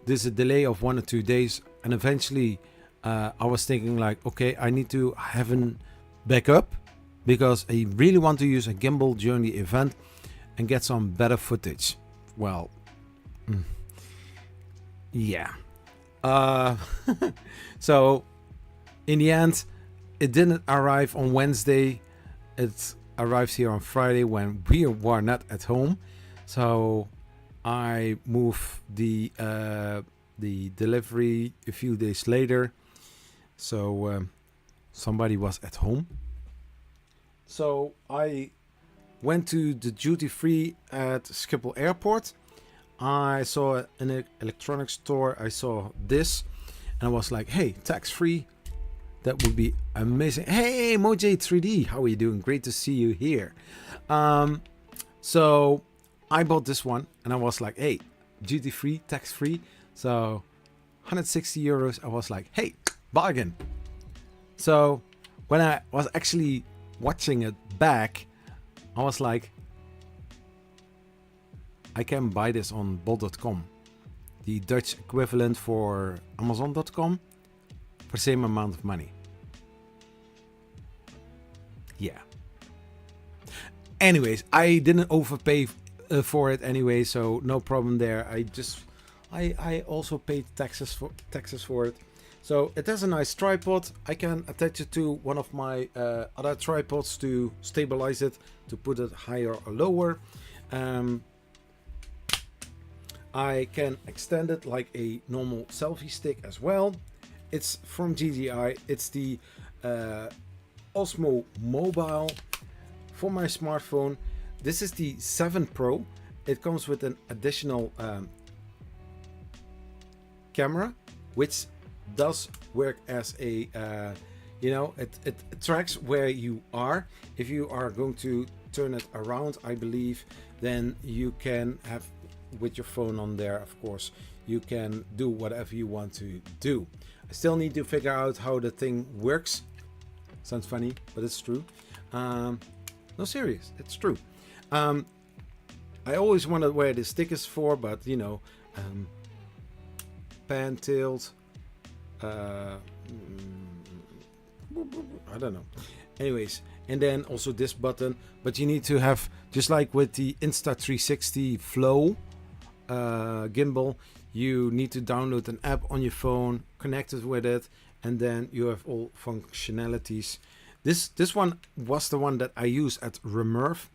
there's a delay of 1 or 2 days, and eventually I was thinking like, okay, I need to have an backup, because I really want to use a gimbal during the event and get some better footage. Well, yeah. So in the end, it didn't arrive on Wednesday. It arrives here on Friday when we were not at home. So I moved the delivery a few days later. So somebody was at home. So I went to the duty free at Schiphol Airport. I saw in an electronics store, I saw this, and I was like, hey, tax free. That would be amazing. Hey, Moj3D, how are you doing? Great to see you here. So I bought this one, and I was like, hey, duty free, tax free. So 160 euros. I was like, hey, bargain. So when I was actually watching it back, I was like, I can buy this on bol.com, the Dutch equivalent for Amazon.com, for the same amount of money. Yeah. Anyways, I didn't overpay for it anyway, so no problem there. I also paid taxes for it. So it has a nice tripod. I can attach it to one of my other tripods to stabilize it, to put it higher or lower. I can extend it like a normal selfie stick as well. It's from GDI. It's the Osmo Mobile for my smartphone. This is the 7 Pro. It comes with an additional camera, which does work as a it tracks where you are. If you are going to turn it around, I believe, then you can have, with your phone on there, of course, you can do whatever you want to do. I still need to figure out how the thing works. Sounds funny, but it's true. No, serious, it's true. I always wondered where the stick is for, but you know, pan, tilt, I don't know. Anyways, and then also this button, but you need to have, just like with the Insta360 Flow gimbal, you need to download an app on your phone, connect it with it, and then you have all functionalities. This one was the one that I use at RMRRF.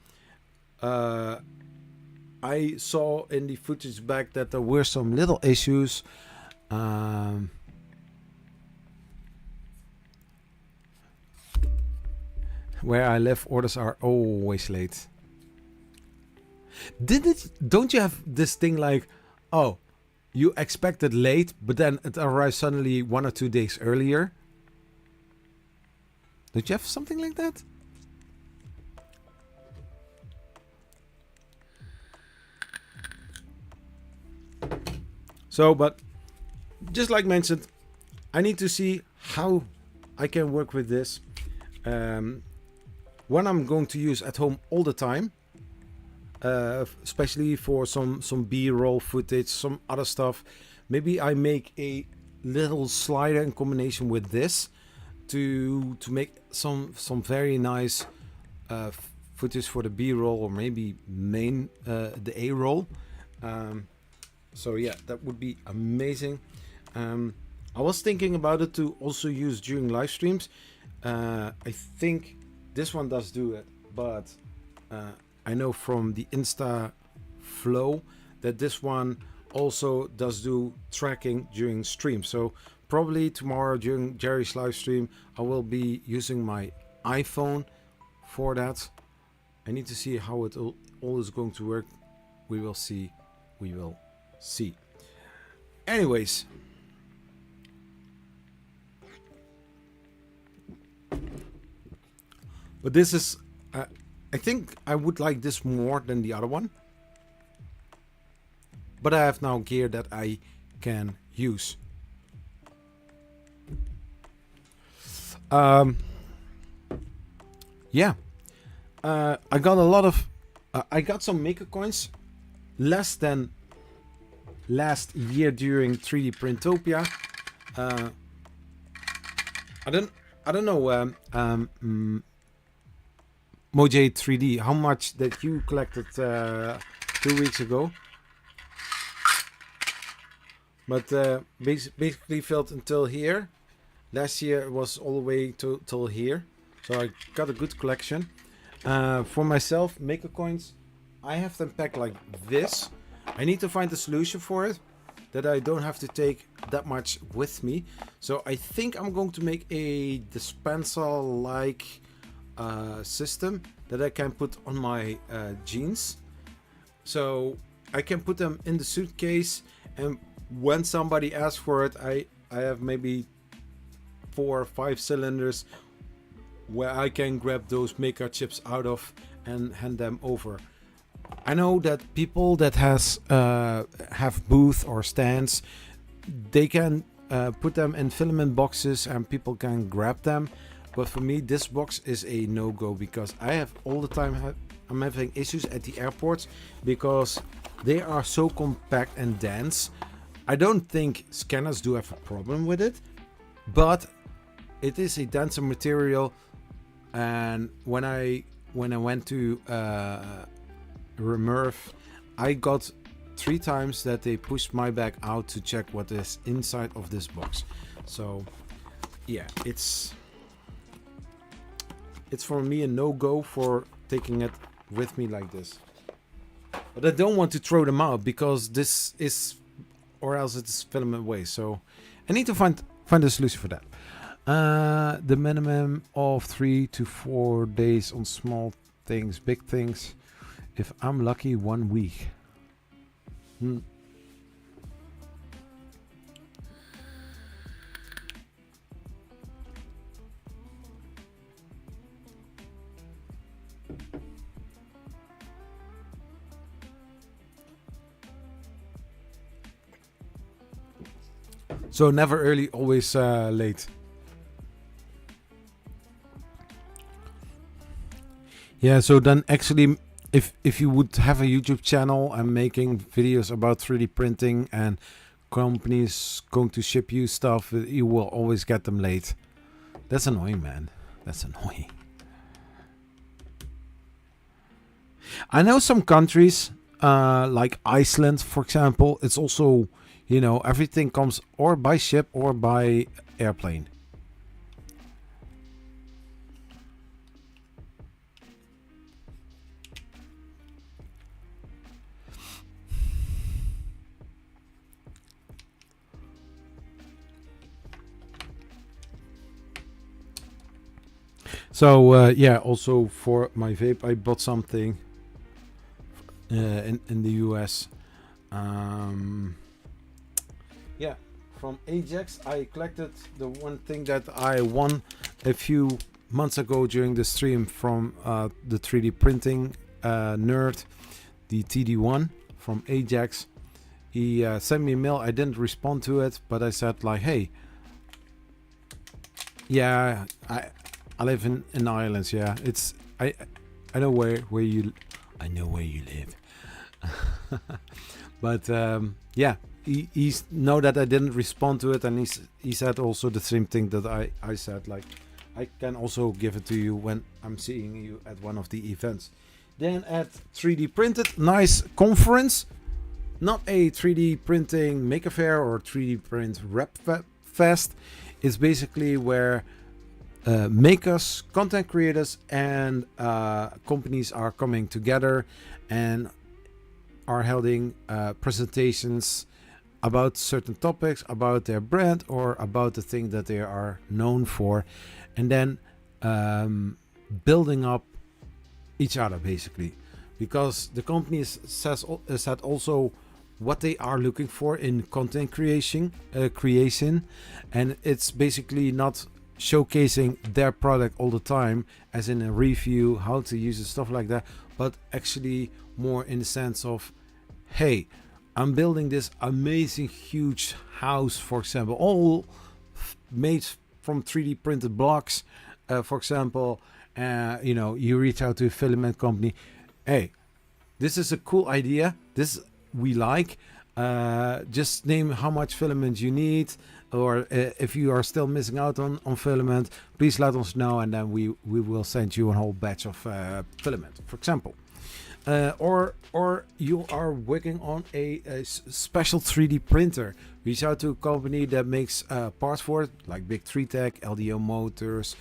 I saw in the footage back that there were some little issues. Where I live, orders are always late. Don't you have this thing like, oh, you expect it late, but then it arrives suddenly 1 or 2 days earlier? Don't you have something like that? So, but just like mentioned, I need to see how I can work with this. One I'm going to use at home all the time, especially for some B-roll footage, some other stuff. Maybe I make a little slider in combination with this to make some very nice footage for the B-roll, or maybe the A-roll. So yeah, that would be amazing. I was thinking about it to also use during live streams. I think this one does do it, but I know from the Insta Flow that this one also does do tracking during stream. So probably tomorrow during Jerry's live stream, I will be using my iPhone for that. I need to see how it all is going to work. We will see. We will see. Anyways. But this is, I think I would like this more than the other one. But I have now gear that I can use. Yeah. I got a lot of, I got some maker coins, less than last year during 3D Printopia. I don't know, Moj 3D, how much that you collected 2 weeks ago. But basically filled until here. Last year it was all the way till here. So I got a good collection. For myself, maker coins, I have them packed like this. I need to find a solution for it that I don't have to take that much with me. So I think I'm going to make a dispenser like system that I can put on my jeans. So I can put them in the suitcase, and when somebody asks for it, I have maybe 4 or 5 cylinders where I can grab those maker chips out of and hand them over. I know that people that have booth or stands, they can put them in filament boxes and people can grab them. But for me, this box is a no-go, because I have all the time I'm having issues at the airports because they are so compact and dense. I don't think scanners do have a problem with it, but it is a denser material. And when I went to RMRRF, I got 3 times that they pushed my bag out to check what is inside of this box. So yeah, it's for me a no-go for taking it with me like this. But I don't want to throw them out because this is, or else it's filament waste. So I need to find a solution for that. The minimum of 3 to 4 days on small things, big things. If I'm lucky, 1 week. So never early, always late. Yeah, so then actually, if you would have a YouTube channel and making videos about 3D printing and companies going to ship you stuff, you will always get them late. That's annoying, man. That's annoying. I know some countries, like Iceland, for example, it's also, you know, everything comes or by ship or by airplane. So yeah, also for my vape, I bought something in the US. Yeah, from Ajax. I collected the one thing that I won a few months ago during the stream from the 3D printing nerd, the TD1 from Ajax. He sent me a mail. I didn't respond to it, but I said like, hey, yeah, I live in Ireland. Yeah, it's I know where you live. But yeah, he's know that I didn't respond to it, and he said also the same thing that I said, like I can also give it to you when I'm seeing you at one of the events. Then at 3D Printed, nice conference, not a 3D printing maker fair or 3D print rep fest. It's basically where makers, content creators, and companies are coming together and are holding presentations about certain topics, about their brand or about the thing that they are known for, and then building up each other basically, because the companies said also what they are looking for in content creation, and it's basically not showcasing their product all the time as in a review, how to use it, stuff like that, but actually more in the sense of, hey, I'm building this amazing huge house, for example, all made from 3D printed blocks, for example. You know, you reach out to a filament company, hey, this is a cool idea, this we like, just name how much filament you need, or if you are still missing out on filament, please let us know, and then we will send you a whole batch of filament, for example. Or you are working on a special 3D printer, reach out to a company that makes parts for it, like Big 3 Tech, LDO Motors,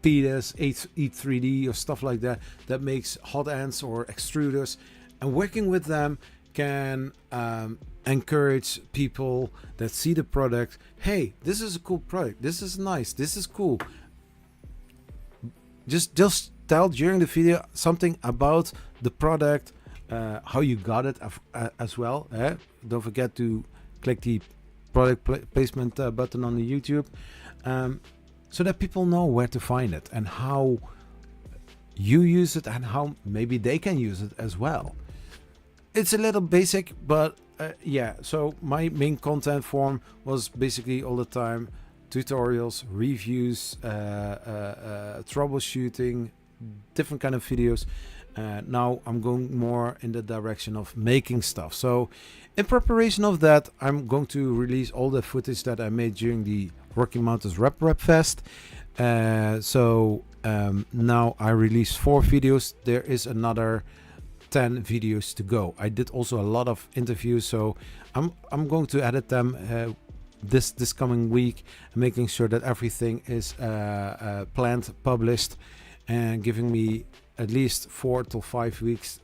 Thetis, E3D or stuff like that, that makes hot ends or extruders, and working with them can encourage people that see the product, hey, this is a cool product, this is nice, this is cool. Just tell during the video something about the product, how you got it as well. Don't forget to click the product placement button on the YouTube, so that people know where to find it and how you use it and how maybe they can use it as well. It's a little basic, but yeah, so my main content form was basically all the time tutorials, reviews, troubleshooting, different kind of videos. Now I'm going more in the direction of making stuff. So in preparation of that, I'm going to release all the footage that I made during the Rocky Mountains Rep Fest. So now I released 4 videos. There is another 10 videos to go. I did also a lot of interviews, so I'm going to edit them this coming week, making sure that everything is planned, published, and giving me at least 4 to 5 weeks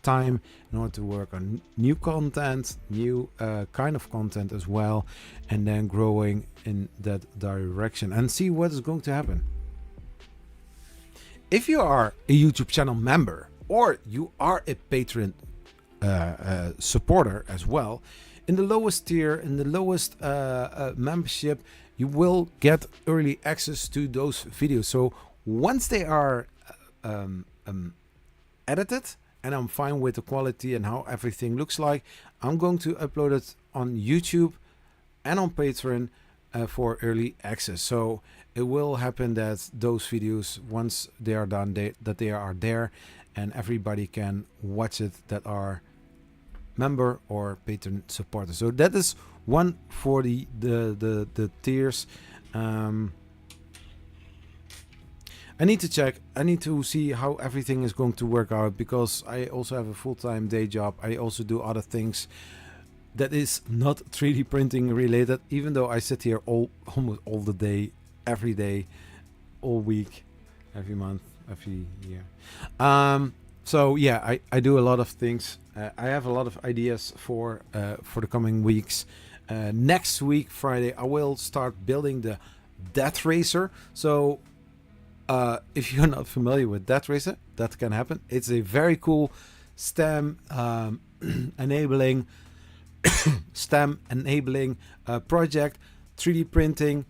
time in order to work on new content, new kind of content as well, and then growing in that direction and see what is going to happen. If you are a YouTube channel member or you are a Patreon supporter as well, in the lowest tier, in the lowest membership, you will get early access to those videos. So once they are edited and I'm fine with the quality and how everything looks like, I'm going to upload it on YouTube and on Patreon for early access. So it will happen that those videos, once they are done, they are there and everybody can watch it that are member or patron supporter. So that is one for the tiers. I need to check. I need to see how everything is going to work out, because I also have a full-time day job. I also do other things that is not 3D printing related, even though I sit here almost all the day, every day, all week, every month, every year. So yeah, I do a lot of things. I have a lot of ideas for the coming weeks. Next week, Friday, I will start building the Death Racer. So if you're not familiar with Death Racer, that can happen. It's a very cool STEM enabling project, 3D printing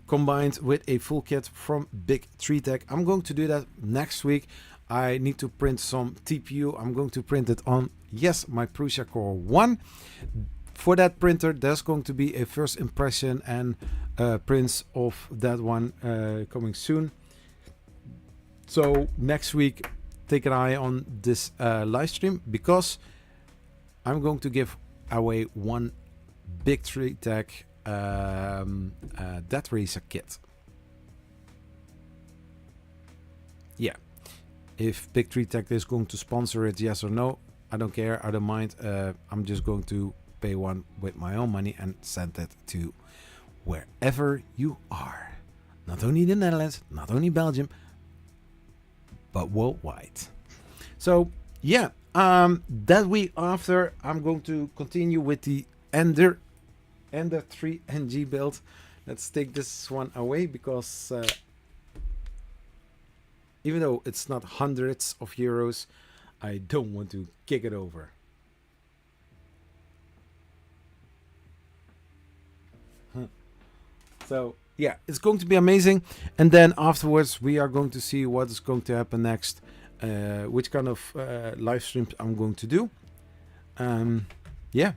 combined with a full kit from Big 3 Tech. I'm going to do that next week. I need to print some TPU. I'm going to print it on, yes, my Prusa Core 1. For that printer, there's going to be a first impression and prints of that one coming soon. So next week, take an eye on this live stream, because I'm going to give away one Big 3 Tech Death Racer kit. Yeah. If Big 3 Tech is going to sponsor it, yes or no, I don't care. I don't mind. I'm just going to pay one with my own money and send it to wherever you are. Not only the Netherlands, not only Belgium, but worldwide. So yeah, that week after, I'm going to continue with the Ender 3 NG build. Let's take this one away, because even though it's not hundreds of euros, I don't want to kick it over. So yeah, it's going to be amazing. And then afterwards, we are going to see what is going to happen next, which kind of live streams I'm going to do. Yeah,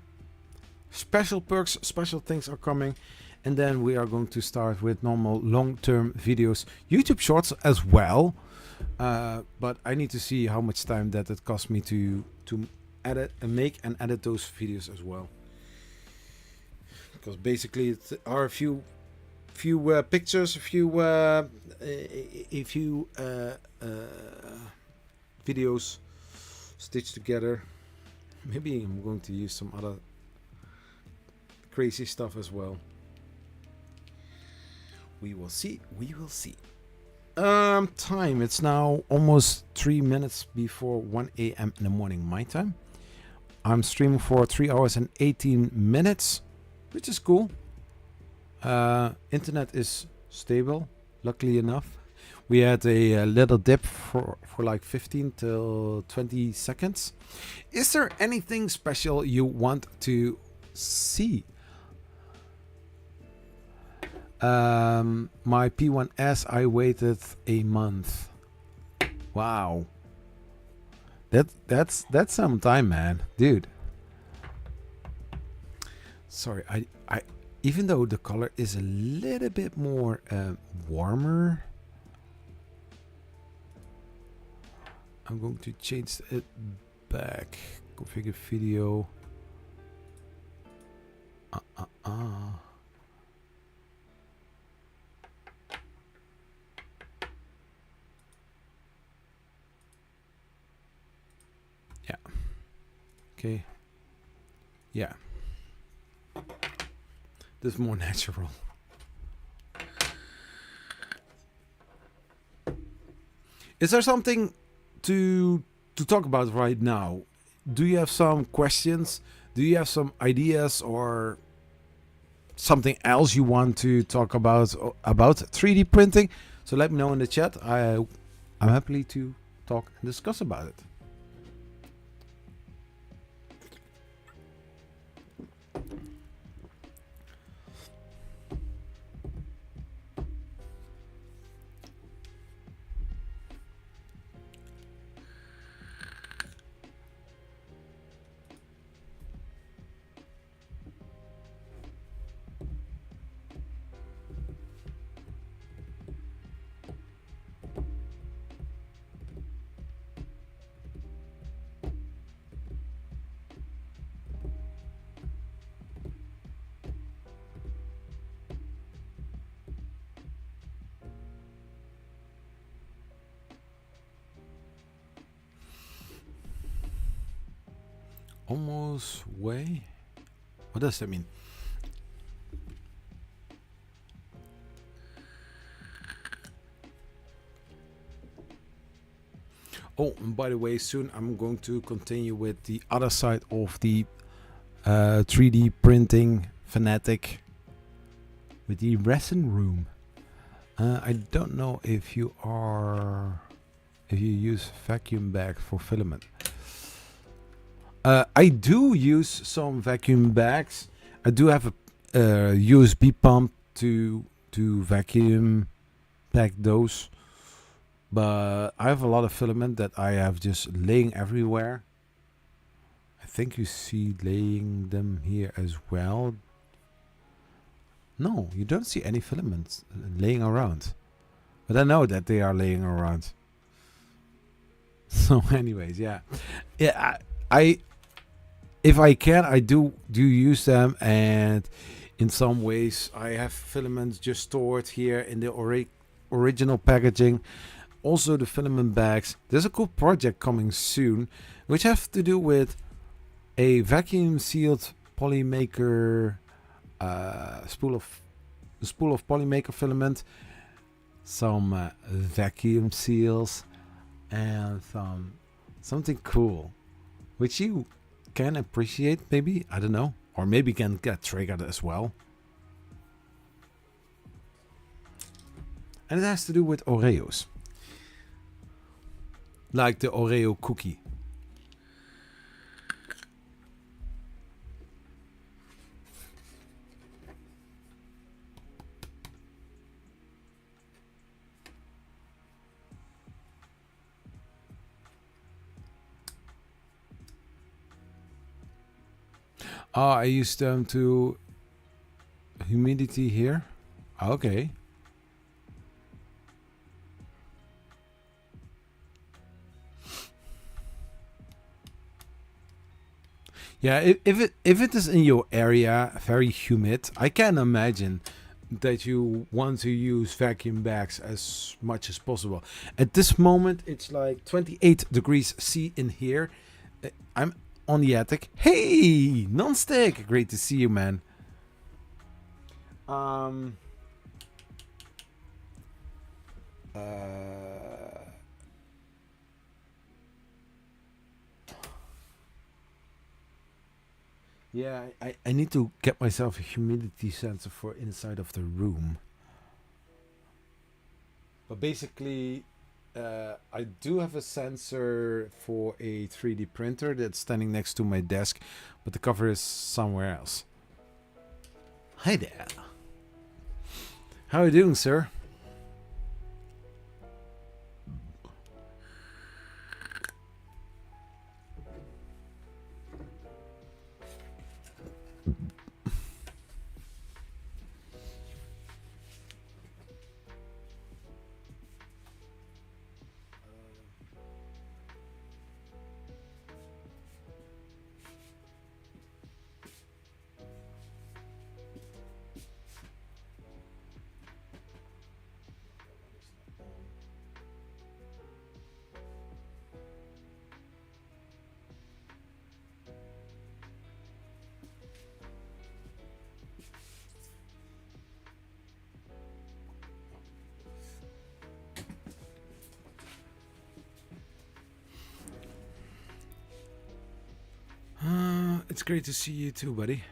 special perks, special things are coming. And then we are going to start with normal long-term videos, YouTube shorts as well. But I need to see how much time that it costs me to edit and make and edit those videos as well. Because basically it are a few pictures, a few videos stitched together. Maybe I'm going to use some other crazy stuff as well. We will see. We will see. Time. It's now almost 3 minutes before 1 a.m. in the morning, my time. I'm streaming for 3 hours and 18 minutes, which is cool. Internet is stable, luckily enough. We had a little dip for like 15 till 20 seconds. Is there anything special you want to see? My P1S, I waited a month. Wow. That's some time, man, dude. Sorry, I even though the color is a little bit more warmer, I'm going to change it back. Configure video. Yeah. Okay. Yeah. This is more natural. Is there something to to talk about right now. Do you have some questions? Do you have some ideas or something else you want to talk about 3D printing? So let me know in the chat. I'm happy to talk and discuss about it. Almost way? What does that mean? Oh, and by the way, soon I'm going to continue with the other side of the 3D printing fanatic with the resin room. I don't know if you use vacuum bags for filament. I do use some vacuum bags. I do have a USB pump to vacuum pack those, but I have a lot of filament that I have just laying everywhere. I think you see laying them here as well. No, you don't see any filaments laying around, but I know that they are laying around. So anyways, yeah, I if I can, I do use them, and in some ways I have filaments just stored here in the original packaging. Also the filament bags. There's a cool project coming soon which have to do with a vacuum sealed polymaker spool of polymaker filament, some vacuum seals, and something cool which you can appreciate, maybe, I don't know, or maybe can get triggered as well. And it has to do with Oreos, like the Oreo cookie. I used them to humidity here. Okay. Yeah, if it is in your area very humid, I can imagine that you want to use vacuum bags as much as possible. At this moment, it's like 28 degrees C in here. I'm on the attic. Hey, Nonstick, great to see you, man. Yeah, I need to get myself a humidity sensor for inside of the room. But basically, I do have a sensor for a 3D printer that's standing next to my desk, but the cover is somewhere else. Hi there. How are you doing, sir? It's great to see you too, buddy.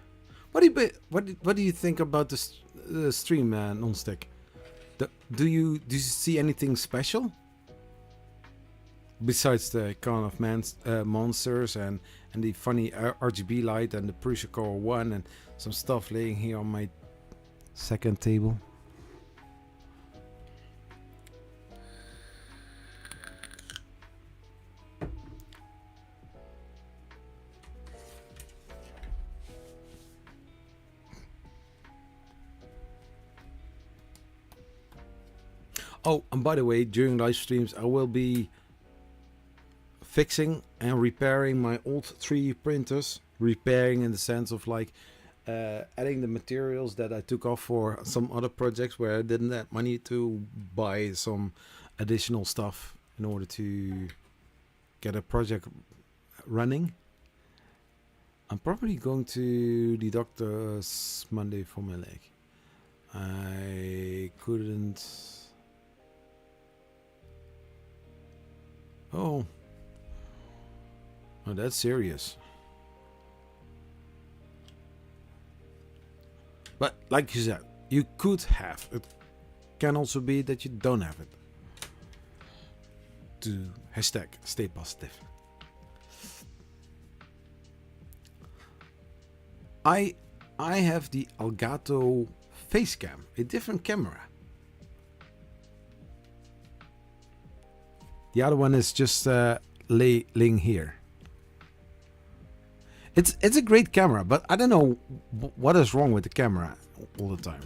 What do you think about the stream, non-stick? Do you see anything special besides the kind of monsters and the funny RGB light and the Prusa Core 1 and some stuff laying here on my second table? Oh, and by the way, during live streams, I will be fixing and repairing my old 3D printers. Repairing in the sense of like adding the materials that I took off for some other projects where I didn't have money to buy some additional stuff in order to get a project running. I'm probably going to the doctor's Monday for my leg. I couldn't... Oh, that's serious. But like you said, you could have. It can also be that you don't have it. To hashtag stay positive. I have the Elgato Facecam, a different camera. The other one is just laying here. It's a great camera, but I don't know what is wrong with the camera all the time.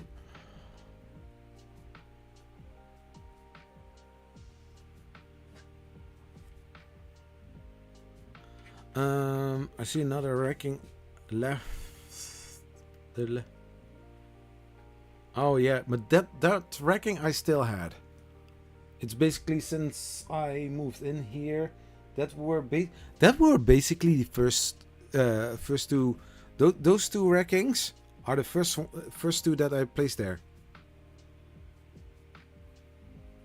I see another racking left. Oh yeah, but that racking I still had. It's basically since I moved in here, that were basically the first two. Those two rackings are the first two that I placed there.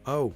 Oh.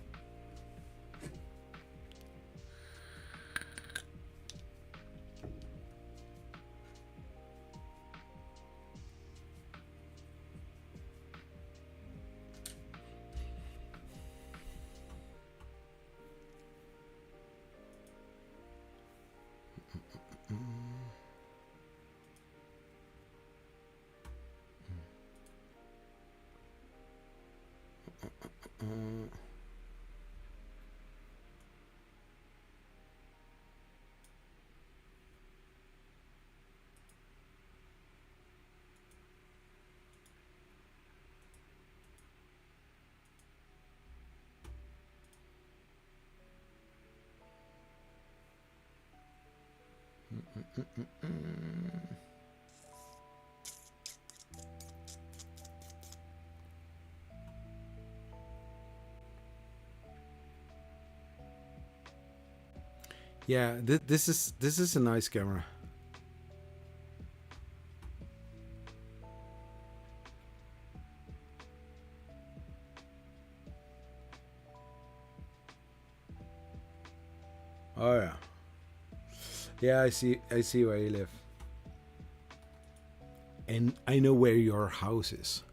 Yeah, this is a nice camera. Oh yeah. Yeah, I see where you live. And I know where your house is.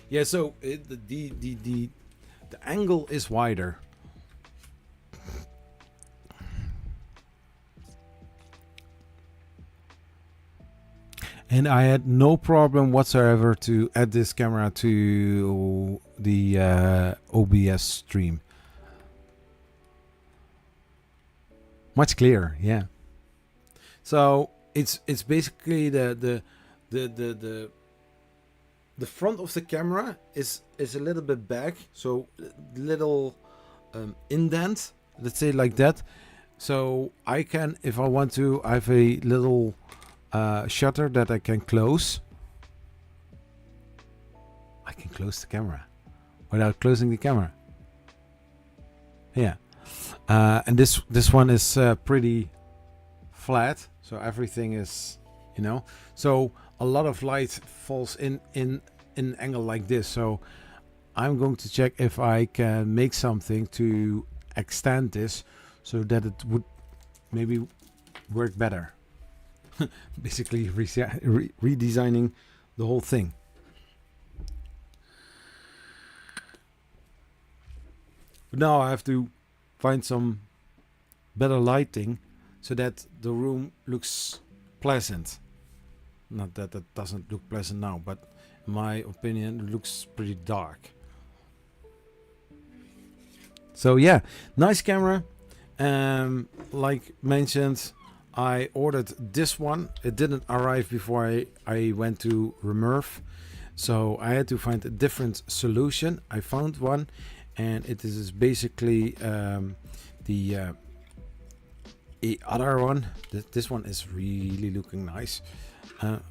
Yeah, so the angle is wider. And I had no problem whatsoever to add this camera to the OBS stream. Much clearer, yeah. So it's basically the front of the camera is a little bit back, so little indent, let's say like that. So I can, if I want to, I have a little shutter that I can close. I can close the camera without closing the camera. Yeah. And this one is pretty flat, so everything is, you know, so a lot of light falls in an angle like this. So I'm going to check if I can make something to extend this so that it would maybe work better. Basically redesigning the whole thing. But now I have to find some better lighting so that the room looks pleasant. Not that it doesn't look pleasant now, but in my opinion it looks pretty dark. So yeah, nice camera. Like mentioned, I ordered this one. It didn't arrive before I went to RMRRF, so I had to find a different solution. I found one, and it is basically the other one. This one is really looking nice.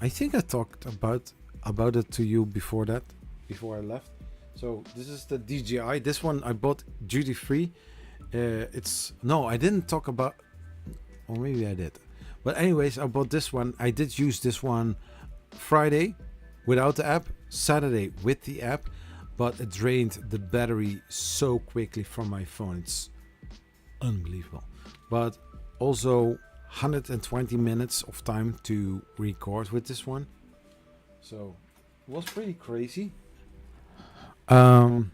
I think I talked about it to you before I left. So this is the DJI. This one I bought duty free. I didn't talk about, or maybe I did. But anyways, I bought this one. I did use this one Friday without the app, Saturday with the app, but it drained the battery so quickly from my phone. It's unbelievable. But also 120 minutes of time to record with this one. So it was pretty crazy. I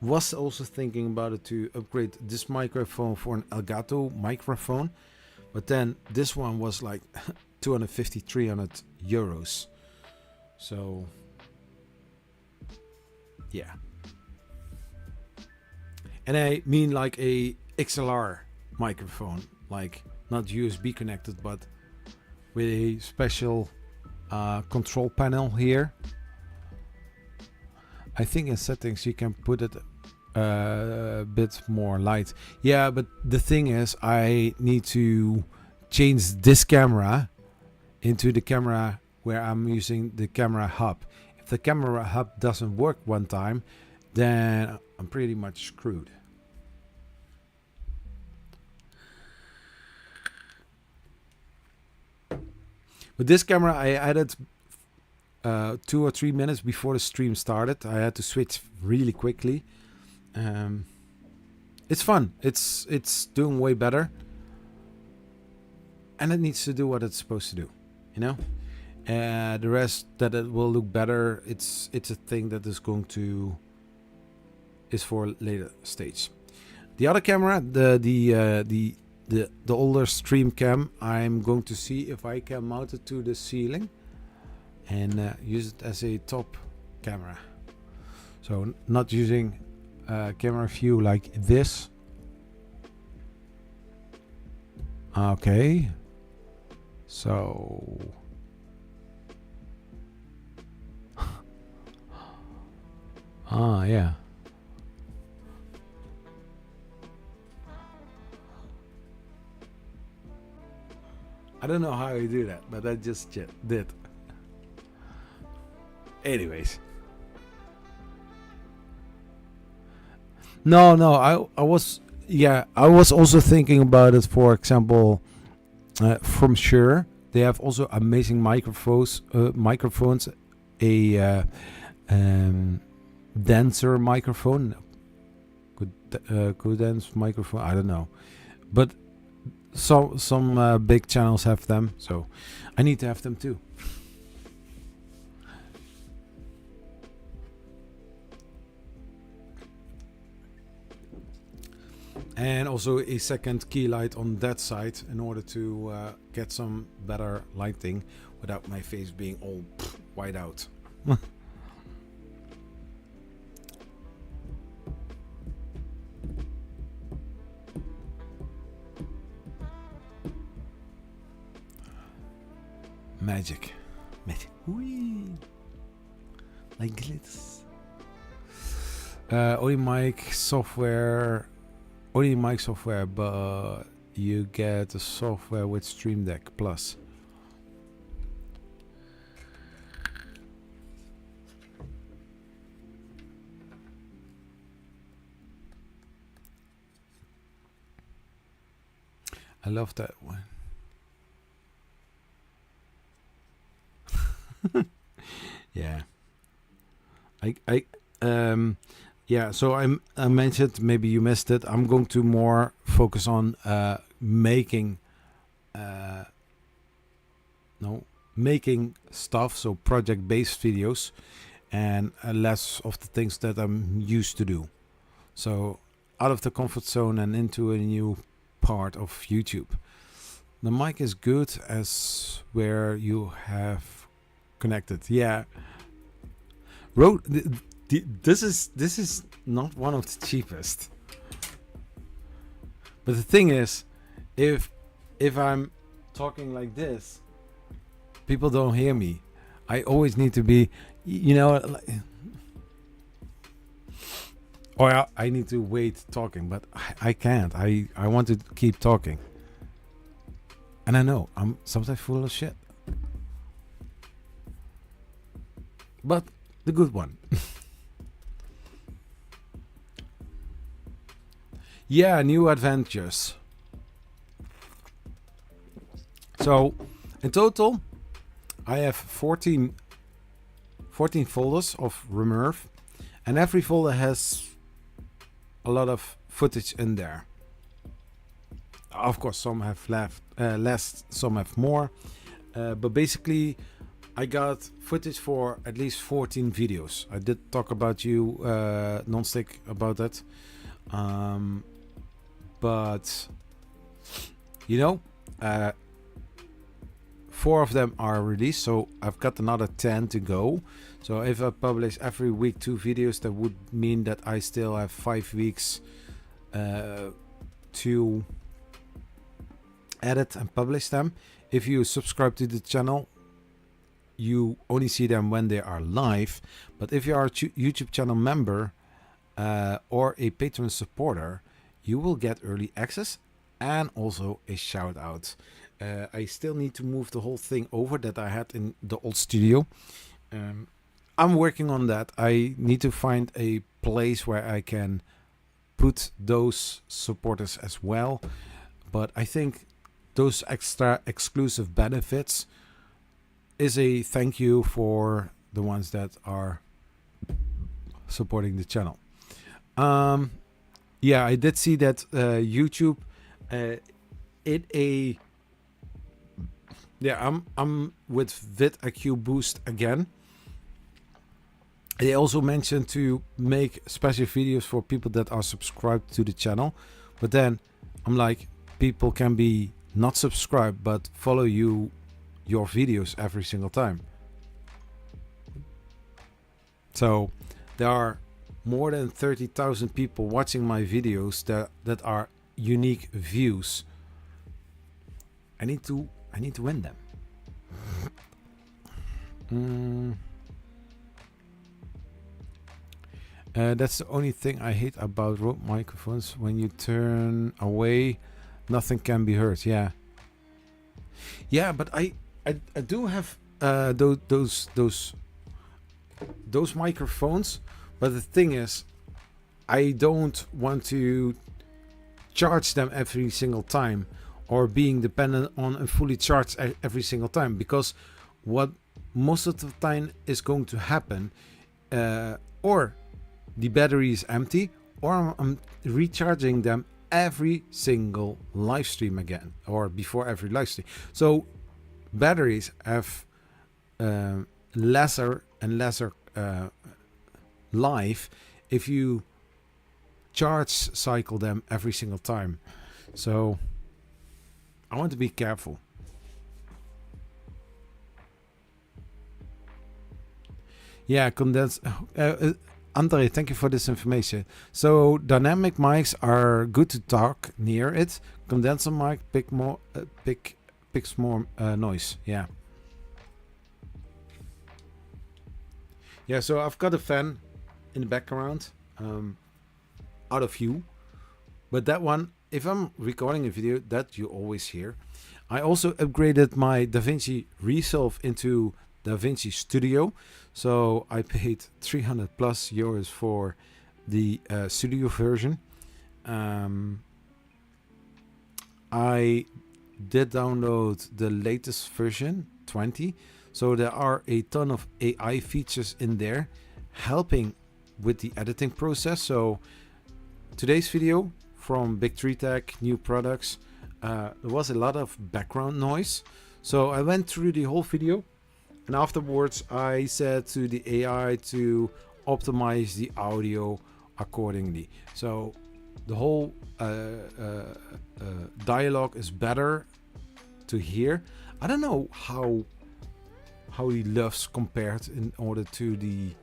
was also thinking about it to upgrade this microphone for an Elgato microphone, but then this one was like 250, 300 euros. So yeah. And I mean like a XLR microphone, like not USB connected, but with a special control panel here. I think in settings you can put it a bit more light. Yeah, but the thing is, I need to change this camera into the camera where I'm using the camera hub. If the camera hub doesn't work one time, then I'm pretty much screwed. But this camera I added 2 or 3 minutes before the stream started. I had to switch really quickly. It's fun. It's doing way better, and it needs to do what it's supposed to do. You know, the rest that it will look better. It's a thing that is for later stage. The other camera, the older stream cam, I'm going to see if I can mount it to the ceiling and use it as a top camera. So not using camera view like this. Okay. So yeah. I don't know how I do that, but I just did. Anyways. No, I was also thinking about it. For example, from Shure, they have also amazing microphones. A denser microphone, condense microphone. I don't know, but some big channels have them, so I need to have them too. And also a second key light on that side in order to get some better lighting without my face being all white out. Magic. Whee! Like glitz. Audio mic software, but you get the software with Stream Deck Plus. I love that one. Yeah. Yeah, so I mentioned, maybe you missed it. I'm going to more focus on making, uh, no, making stuff, so project-based videos, and less of the things that I'm used to do. So out of the comfort zone and into a new part of YouTube. The mic is good as where you have connected. Yeah, this is not one of the cheapest. But the thing is, if I'm talking like this, people don't hear me. I always need to be, like, or I need to wait talking, but I can't. I want to keep talking. And I know I'm sometimes full of shit. But the good one. Yeah, new adventures. So, in total, I have 14 folders of RMRRF, and every folder has a lot of footage in there. Of course, some have less, some have more. But basically, I got footage for at least 14 videos. I did talk about you, Nonstick, about that. But, 4 of them are released, so I've got another 10 to go. So if I publish every week 2 videos, that would mean that I still have 5 weeks to edit and publish them. If you subscribe to the channel, you only see them when they are live. But if you are a YouTube channel member or a Patreon supporter, you will get early access and also a shout out. I still need to move the whole thing over that I had in the old studio. I'm working on that. I need to find a place where I can put those supporters as well. But I think those extra exclusive benefits is a thank you for the ones that are supporting the channel. Yeah, I did see that YouTube I'm with vidIQ Boost again. They also mentioned to make special videos for people that are subscribed to the channel. But then I'm like, people can be not subscribed but follow your videos every single time. So there are more than 30,000 people watching my videos that are unique views. I need to win them. That's the only thing I hate about Rode microphones. When you turn away, nothing can be heard. Yeah, but I do have those microphones. But the thing is, I don't want to charge them every single time, or being dependent on a fully charged every single time, because what most of the time is going to happen, or the battery is empty, or I'm recharging them every single live stream again, or before every live stream. So batteries have lesser and lesser life if you charge cycle them every single time. So I want to be careful. Yeah, condense. Andre, thank you for this information. So dynamic mics are good to talk near it. Condenser mic picks more noise. Yeah. Yeah. So I've got a fan in the background, out of view, but that one, if I'm recording a video, that you always hear. I also upgraded my DaVinci Resolve into DaVinci Studio. So I paid 300 plus euros for the studio version. I did download the latest version 20. So there are a ton of AI features in there helping with the editing process. So today's video from Big Tree Tech, new products, there was a lot of background noise. So I went through the whole video, and afterwards I said to the AI to optimize the audio accordingly. So the whole dialogue is better to hear. I don't know how the loves compared in order to the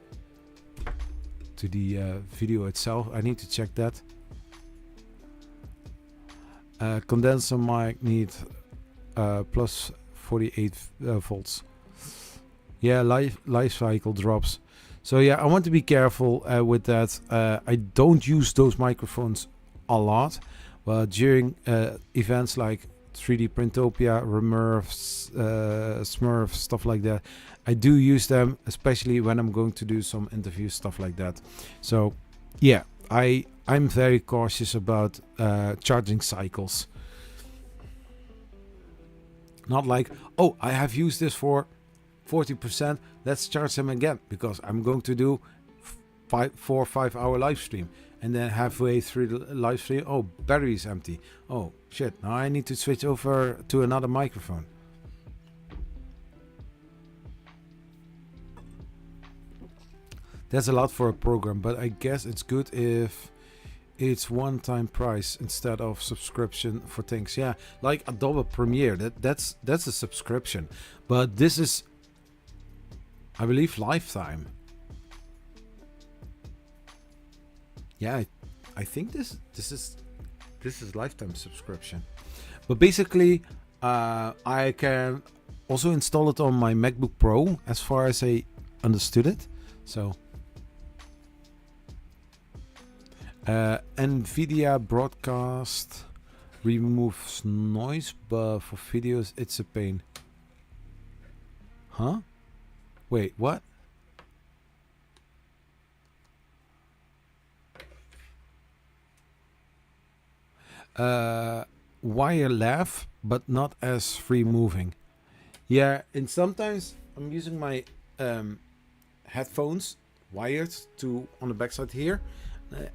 video itself. I need to check that. Condenser mic need plus 48 volts. Yeah, life cycle drops. So yeah, I want to be careful with that. I don't use those microphones a lot, but during events like 3D Printopia, RMRRF, Smurf, stuff like that, I do use them, especially when I'm going to do some interviews, stuff like that. So yeah, I'm very cautious about charging cycles. Not like, oh, I have used this for 40%, let's charge them again, because I'm going to do 4 or 5 hour live stream, and then halfway through the live stream, oh, battery is empty. Oh shit, now I need to switch over to another microphone. That's a lot for a program, but I guess it's good if it's one-time price instead of subscription for things. Yeah, like Adobe Premiere, that's a subscription, but this is, I believe, lifetime. Yeah, I think this is lifetime subscription. But basically, I can also install it on my MacBook Pro, as far as I understood it. So NVIDIA broadcast removes noise, but for videos it's a pain. Huh? Wait, what? Wire lav, but not as free moving. Yeah, and sometimes I'm using my headphones wired to on the backside here,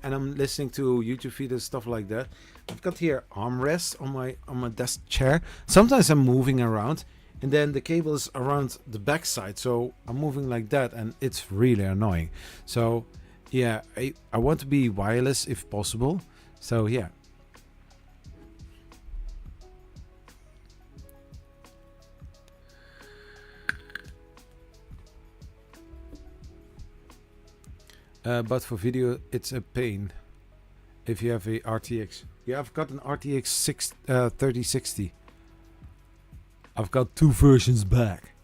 and I'm listening to YouTube videos, stuff like that. I've got here armrest on my desk chair. Sometimes I'm moving around, and then the cable is around the backside, so I'm moving like that, and it's really annoying. So yeah, I want to be wireless if possible. So yeah. But for video, it's a pain if you have a RTX. Yeah, I've got an RTX 3060. I've got 2 versions back.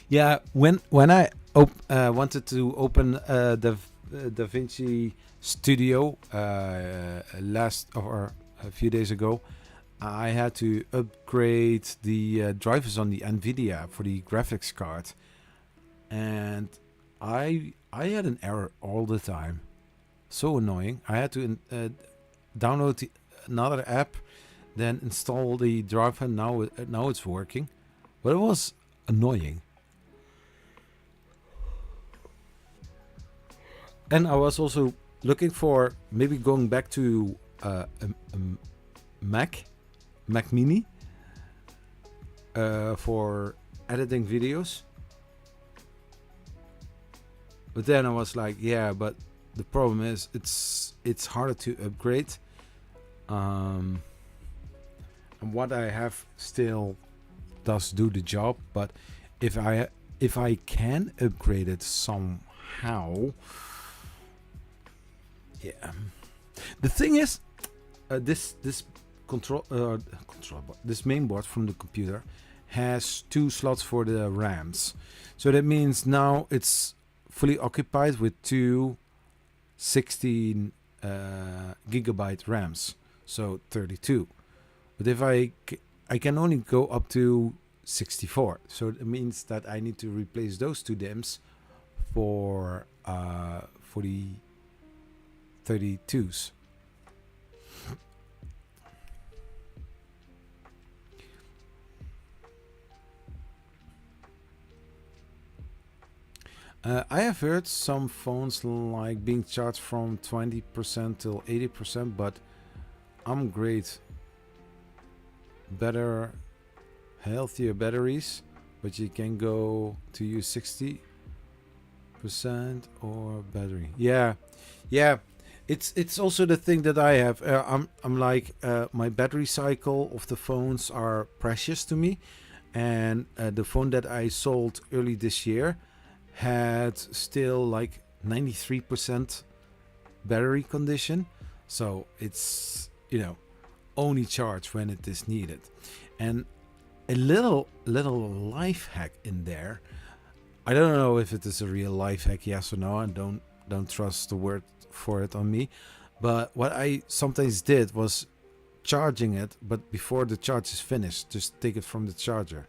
Yeah, when I wanted to open the DaVinci Studio last or a few days ago, I had to upgrade the drivers on the NVIDIA for the graphics card. And I had an error all the time. So annoying. I had to download another app, then install the driver. Now it's working, but it was annoying. And I was also looking for maybe going back to a Mac Mini for editing videos. But then I was like, yeah, but the problem is it's harder to upgrade. And what I have still does do the job, but if I can upgrade it somehow, yeah. The thing is, this this main board from the computer has 2 slots for the RAMs, so that means now it's fully occupied with 2 16 gigabyte RAMs, so 32. But if I can only go up to 64, so it means that I need to replace those 2 DIMMs for the 32s. I have heard some phones like being charged from 20% till 80%, but I'm great. Better, healthier batteries, but you can go to use 60% or battery. Yeah, yeah. It's also the thing that I have. I'm like my battery cycle of the phones are precious to me, and the phone that I sold early this year had still like 93% battery condition, so it's only charge when it is needed. And a little life hack in there. I don't know if it is a real life hack, yes or no, and don't trust the word for it on me. But what I sometimes did was charging it, but before the charge is finished, just take it from the charger.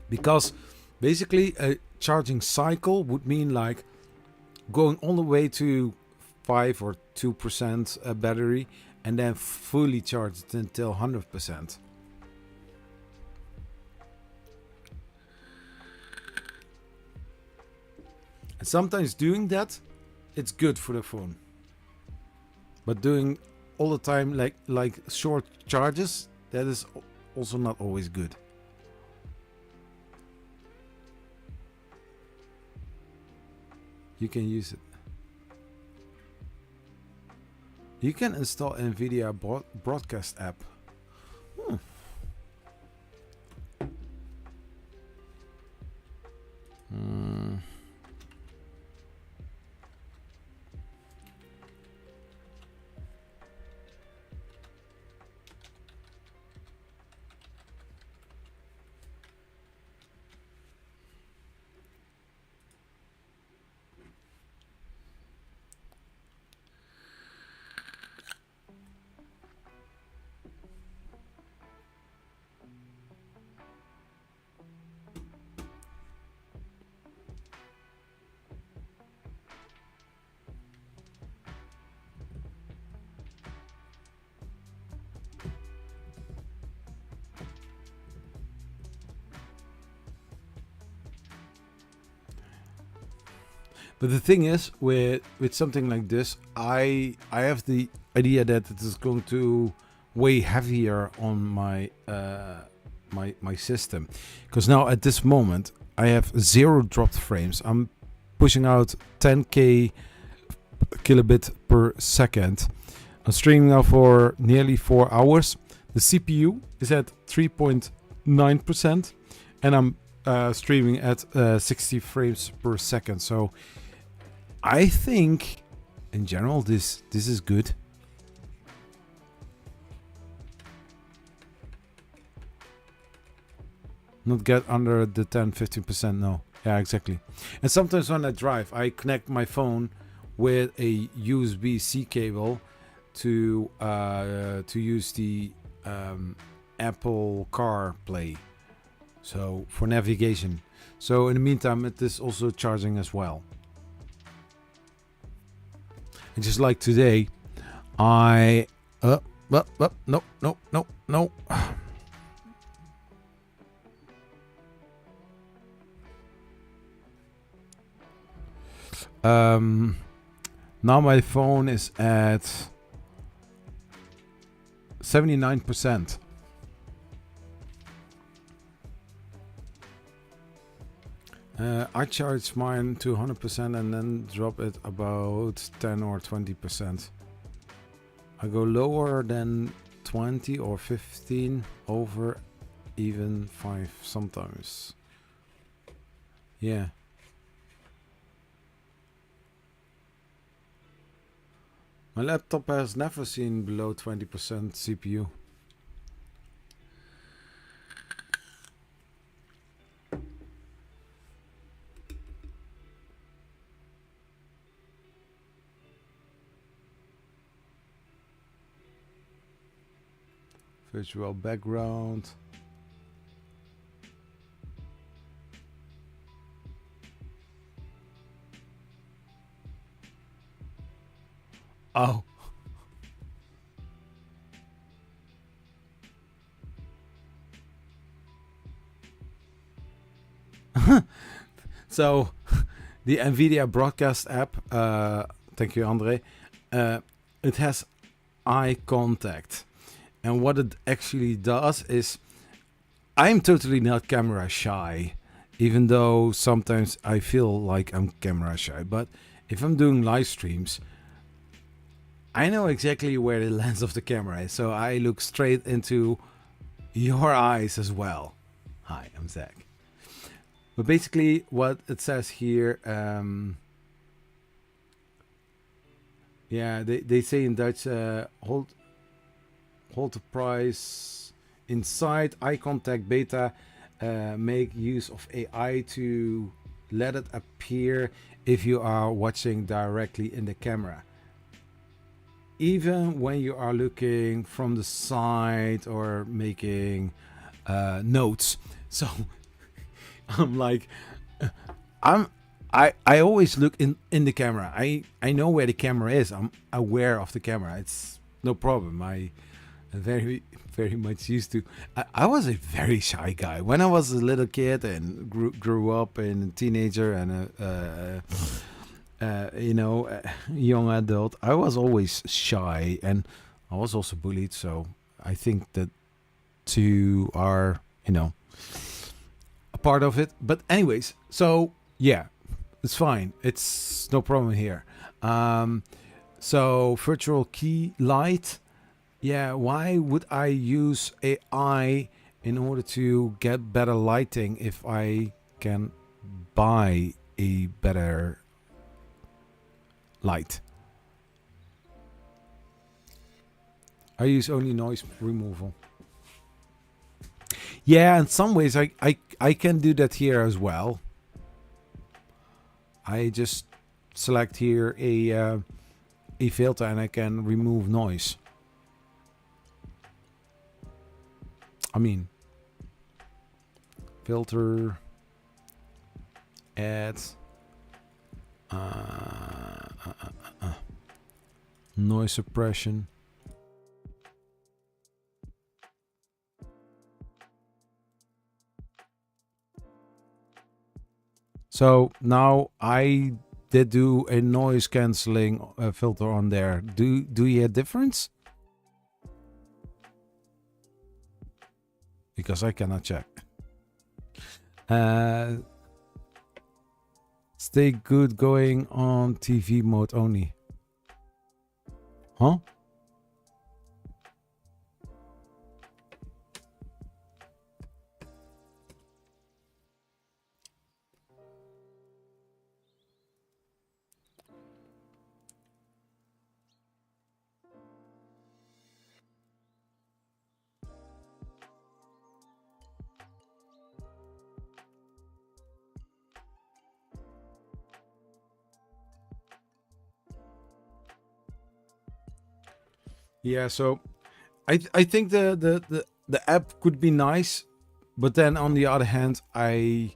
Because basically a charging cycle would mean like going all the way to 5 or 2% battery and then fully charged until 100%. And sometimes doing that, it's good for the phone. But doing all the time like short charges, that is also not always good. You can use it. You can install NVIDIA broadcast app. But the thing is, with something like this, I have the idea that it is going to weigh heavier on my my system, because now at this moment I have 0 dropped frames. I'm pushing out 10k kilobit per second. I'm streaming now for nearly 4 hours. The CPU is at 3.9%, and I'm streaming at 60 frames per second. So I think, in general, this is good. Not get under the 10-15%, no. Yeah, exactly. And sometimes when I drive, I connect my phone with a USB-C cable to use the Apple CarPlay, so for navigation. So in the meantime, it is also charging as well. And just like today, I no. Now my phone is at 79%. I charge mine to 100% and then drop it about 10 or 20%. I go lower than 20 or 15, over even 5 sometimes. Yeah. My laptop has never seen below 20% CPU. Virtual background. Oh. So the NVIDIA broadcast app, thank you, Andre, it has eye contact. And what it actually does is, I'm totally not camera shy, even though sometimes I feel like I'm camera shy. But if I'm doing live streams, I know exactly where the lens of the camera is. So I look straight into your eyes as well. Hi, I'm Zach. But basically what it says here, yeah, they say in Dutch, hold the price inside eye contact beta, make use of AI to let it appear if you are watching directly in the camera. Even when you are looking from the side or making notes. So I'm like, I always look in the camera. I know where the camera is. I'm aware of the camera. It's no problem. I very much used to. I was a very shy guy when I was a little kid and grew up and a teenager and young adult. I was always shy and I was also bullied. So I think that two are a part of it. But anyways, so yeah, it's fine. It's no problem here. So virtual key light. Yeah, why would I use AI in order to get better lighting if I can buy a better light? I use only noise removal. Yeah, in some ways I can do that here as well. I just select here a filter and I can remove noise. I mean, filter, add, noise suppression. So now I did do a noise cancelling filter on there. Do you hear difference? Because I cannot check. Stay good going on TV mode only. Huh? Yeah, so I think the app could be nice, but then on the other hand, I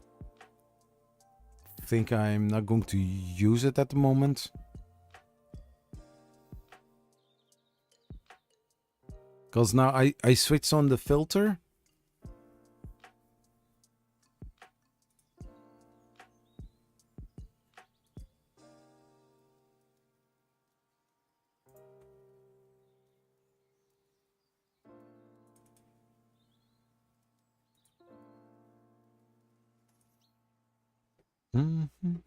think I'm not going to use it at the moment. Because now I switched on the filter. Mm-hmm.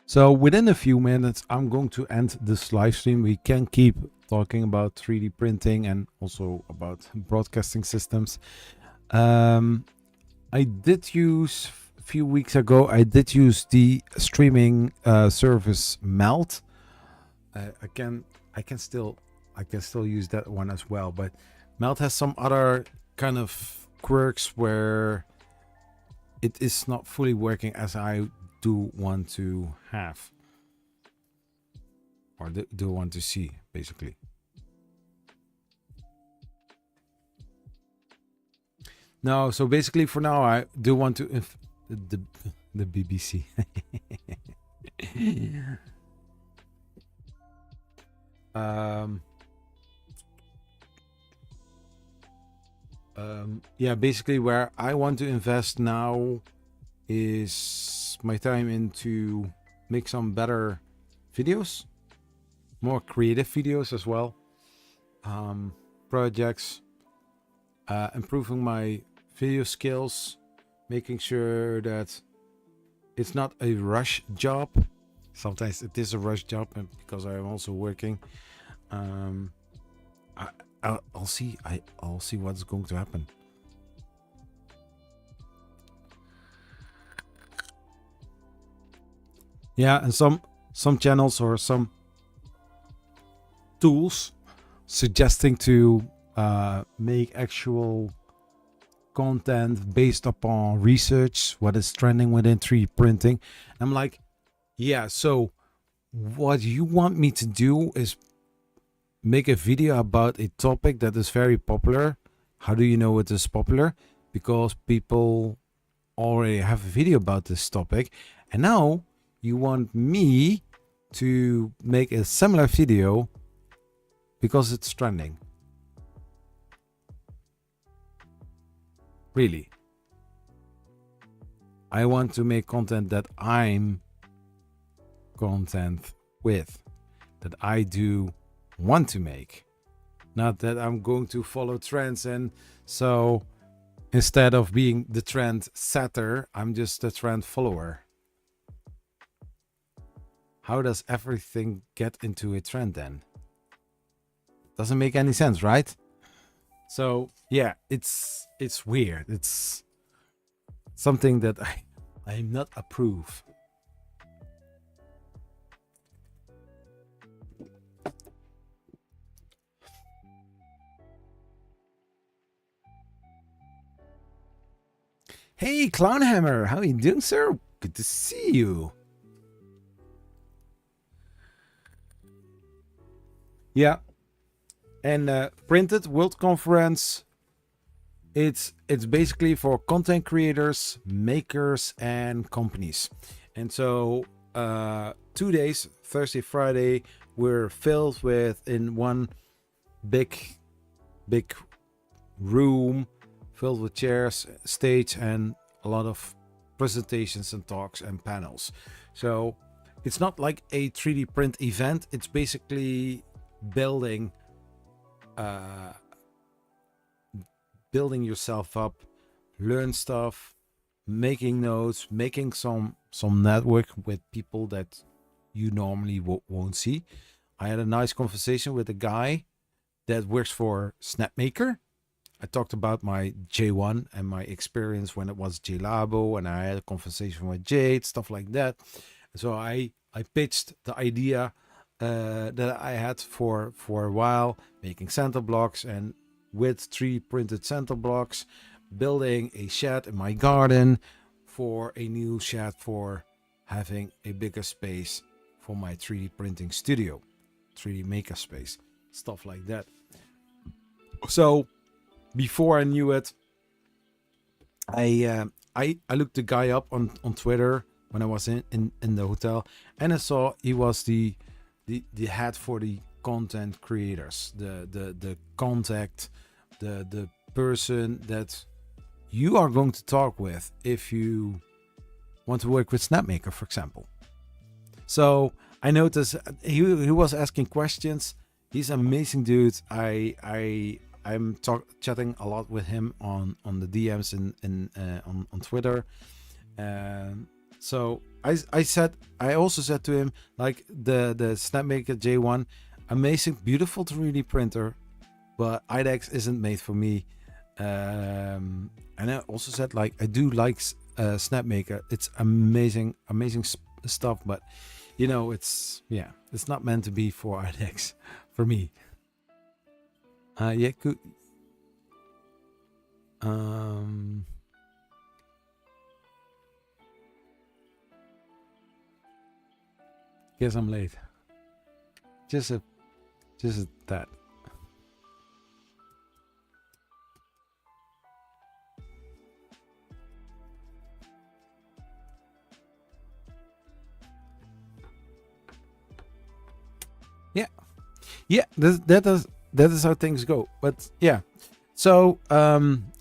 So within a few minutes, I'm going to end this live stream. We can keep talking about 3D printing and also about broadcasting systems. I did use a few weeks ago. I did use the streaming service Melt. I can still use that one as well. But Melt has some other kind of quirks where it is not fully working as I do want to have, or do want to see, basically. No, so basically for now I do want to the BBC. Yeah, basically where I want to invest now is my time into make some better videos, more creative videos as well, projects, improving my video skills, making sure that it's not a rush job. Sometimes it is a rush job because I'm also working. I'll see. I'll see what's going to happen. Yeah, and some channels or some tools suggesting to make actual content based upon research, what is trending within 3D printing. I'm like, yeah, so what you want me to do is make a video about a topic that is very popular. How do you know it is popular? Because people already have a video about this topic, and now you want me to make a similar video because it's trending. Really, I want to make content that I'm content with, that I do want to make, not that I'm going to follow trends. And so instead of being the trend setter, I'm just a trend follower. How does everything get into a trend then? Doesn't make any sense, right? So yeah, it's weird. It's something that I not approve. Hey, Clownhammer, how are you doing, sir? Good to see you. Yeah, and Printed World Conference. It's basically for content creators, makers, and companies. And so 2 days, Thursday, Friday, we're filled with in one big room filled with chairs, stage, and a lot of presentations and talks and panels. So it's not like a 3D print event. It's basically building yourself up, learn stuff, making notes, making some network with people that you normally won't see. I had a nice conversation with a guy that works for Snapmaker. I talked about my J1 and my experience when it was JLabo, and I had a conversation with Jade, stuff like that. So I pitched the idea that I had for a while, making center blocks, and with 3D printed center blocks, building a shed in my garden for a new shed for having a bigger space for my 3D printing studio, 3D maker space, stuff like that. So before I knew it, I looked the guy up on Twitter when I was in the hotel, and I saw he was the head for the content creators, the contact, the person that you are going to talk with if you want to work with Snapmaker, for example. So I noticed he was asking questions. He's an amazing dude. I'm chatting a lot with him on the DMs on Twitter. So I also said to him, like, the Snapmaker J1, amazing, beautiful 3D printer, but IDEX isn't made for me. And I also said, like, I do like Snapmaker. It's amazing stuff, but you know, it's not meant to be for IDEX for me. Yeah, good. Guess I'm late. Just that. yeah, that is how things go. But yeah, so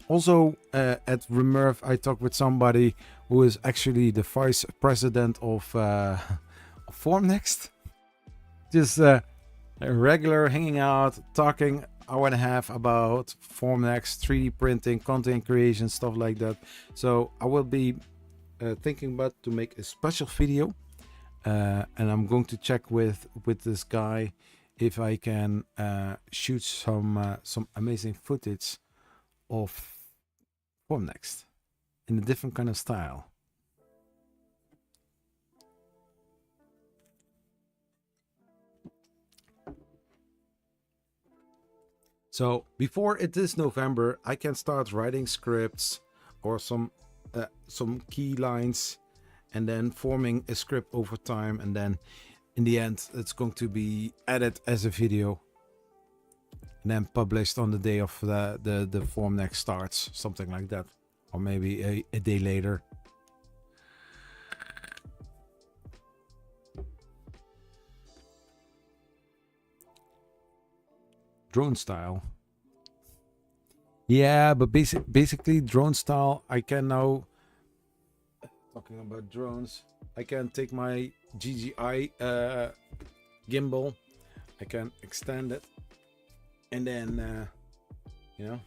also at RMRRF, I talked with somebody who is actually the vice president of Formnext. Just a regular hanging out, talking hour and a half about Formnext, 3D printing, content creation, stuff like that. So I will be thinking about to make a special video, and I'm going to check with this guy if I can shoot some amazing footage of Formnext in a different kind of style. So before it is November, I can start writing scripts or some key lines, and then forming a script over time, and then in the end it's going to be edited as a video and then published on the day of the Formnext starts, something like that, or maybe a day later. Drone style. Yeah, but basically drone style, I can now, talking about drones, I can take my GGI gimbal, I can extend it, and then you know,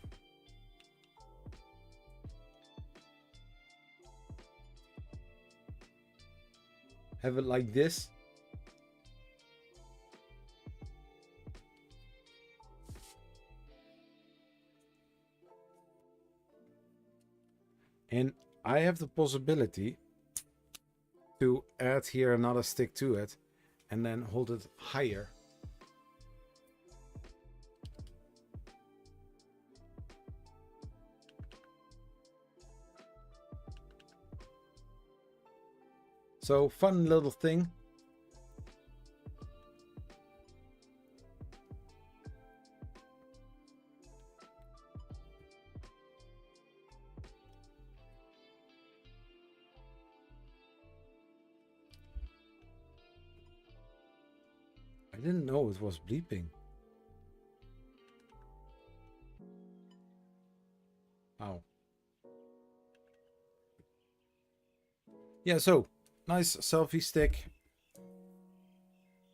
have it like this. And I have the possibility to add here another stick to it and then hold it higher. So fun little thing. I didn't know it was bleeping. Oh. Yeah, so nice selfie stick.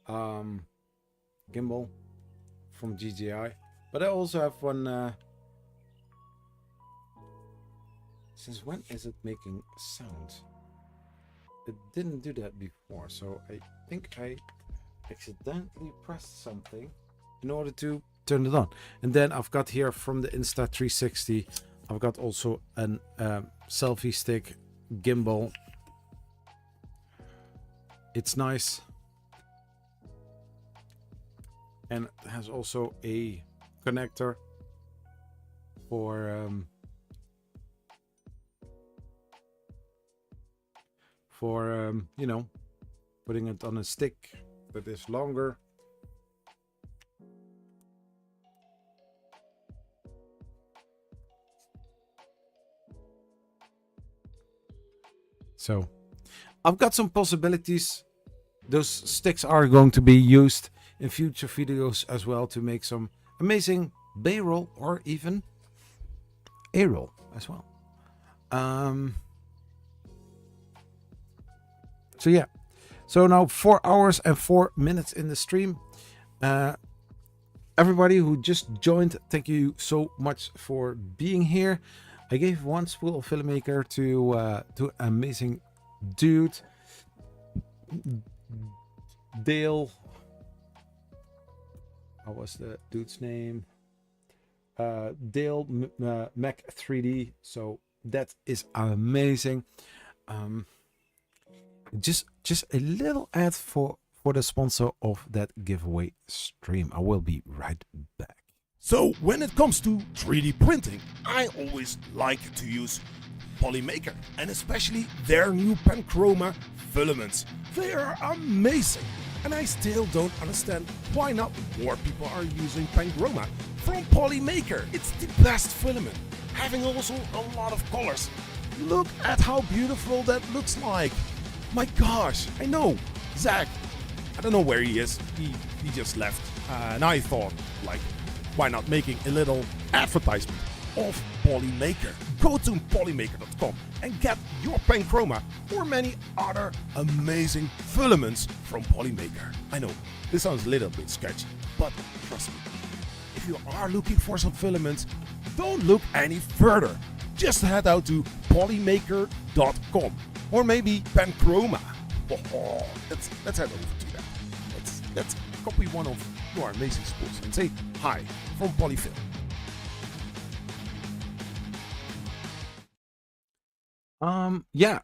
Gimbal from GGI. But I also have one since when is it making sound? It didn't do that before, so I think I accidentally pressed something in order to turn it on. And then I've got here from the Insta360, I've got also an selfie stick gimbal. It's nice, and it has also a connector for you know, putting it on a stick that is longer. So I've got some possibilities. Those sticks are going to be used in future videos as well to make some amazing B-roll or even A-roll as well. So yeah. So now 4 hours and 4 minutes in the stream. Everybody who just joined, thank you so much for being here. I gave one spool of filmmaker to an amazing dude, Dale. What was the dude's name? Dale Mac 3D. So that is amazing. Just a little ad for the sponsor of that giveaway stream. I will be right back. So when it comes to 3D printing, I always like to use Polymaker, and especially their new Panchroma filaments. They are amazing, and I still don't understand why not more people are using Panchroma from Polymaker. It's the best filament, having also a lot of colors. Look at how beautiful that looks like. My gosh, I know, Zach, I don't know where he is, he just left. And I thought, like, why not making a little advertisement of Polymaker? Go to polymaker.com and get your Panchroma or many other amazing filaments from Polymaker. I know, this sounds a little bit sketchy, but trust me, if you are looking for some filaments, don't look any further. Just head out to polymaker.com or maybe Panchroma. Oh, let's head over to that. Let's copy one of your amazing spools and say hi from Polyfilm. Yeah,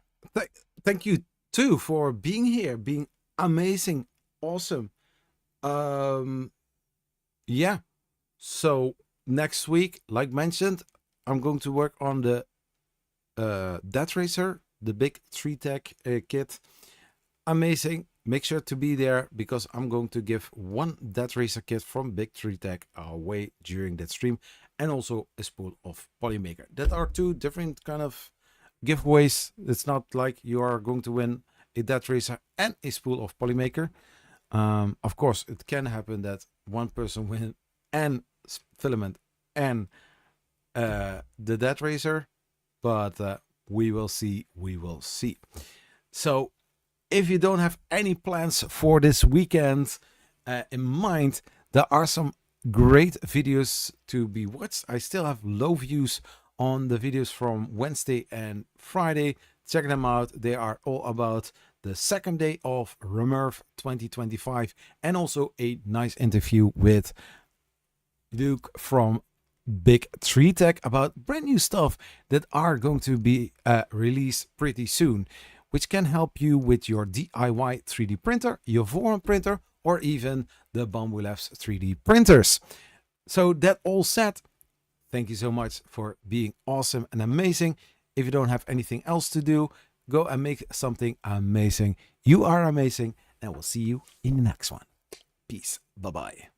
thank you too for being here, being amazing, awesome. Yeah, so next week, like mentioned, I'm going to work on the Death Racer, the big 3-tech kit. Amazing. Make sure to be there because I'm going to give one Death Racer kit from Big 3-tech away during that stream, and also a spool of Polymaker. That are two different kind of giveaways. It's not like you are going to win a Death Racer and a spool of Polymaker. Of course, it can happen that one person win and filament and the Death Racer, but we will see. So if you don't have any plans for this weekend in mind, there are some great videos to be watched. I still have low views on the videos from Wednesday and Friday. Check them out. They are all about the second day of RMRRF 2025 and also a nice interview with Luke from Big 3-tech about brand new stuff that are going to be released pretty soon, which can help you with your DIY 3D printer, your Voron printer, or even the Bambu Labs 3D printers. So that all said, thank you so much for being awesome and amazing. If you don't have anything else to do, go and make something amazing. You are amazing, and we'll see you in the next one. Peace. Bye-bye.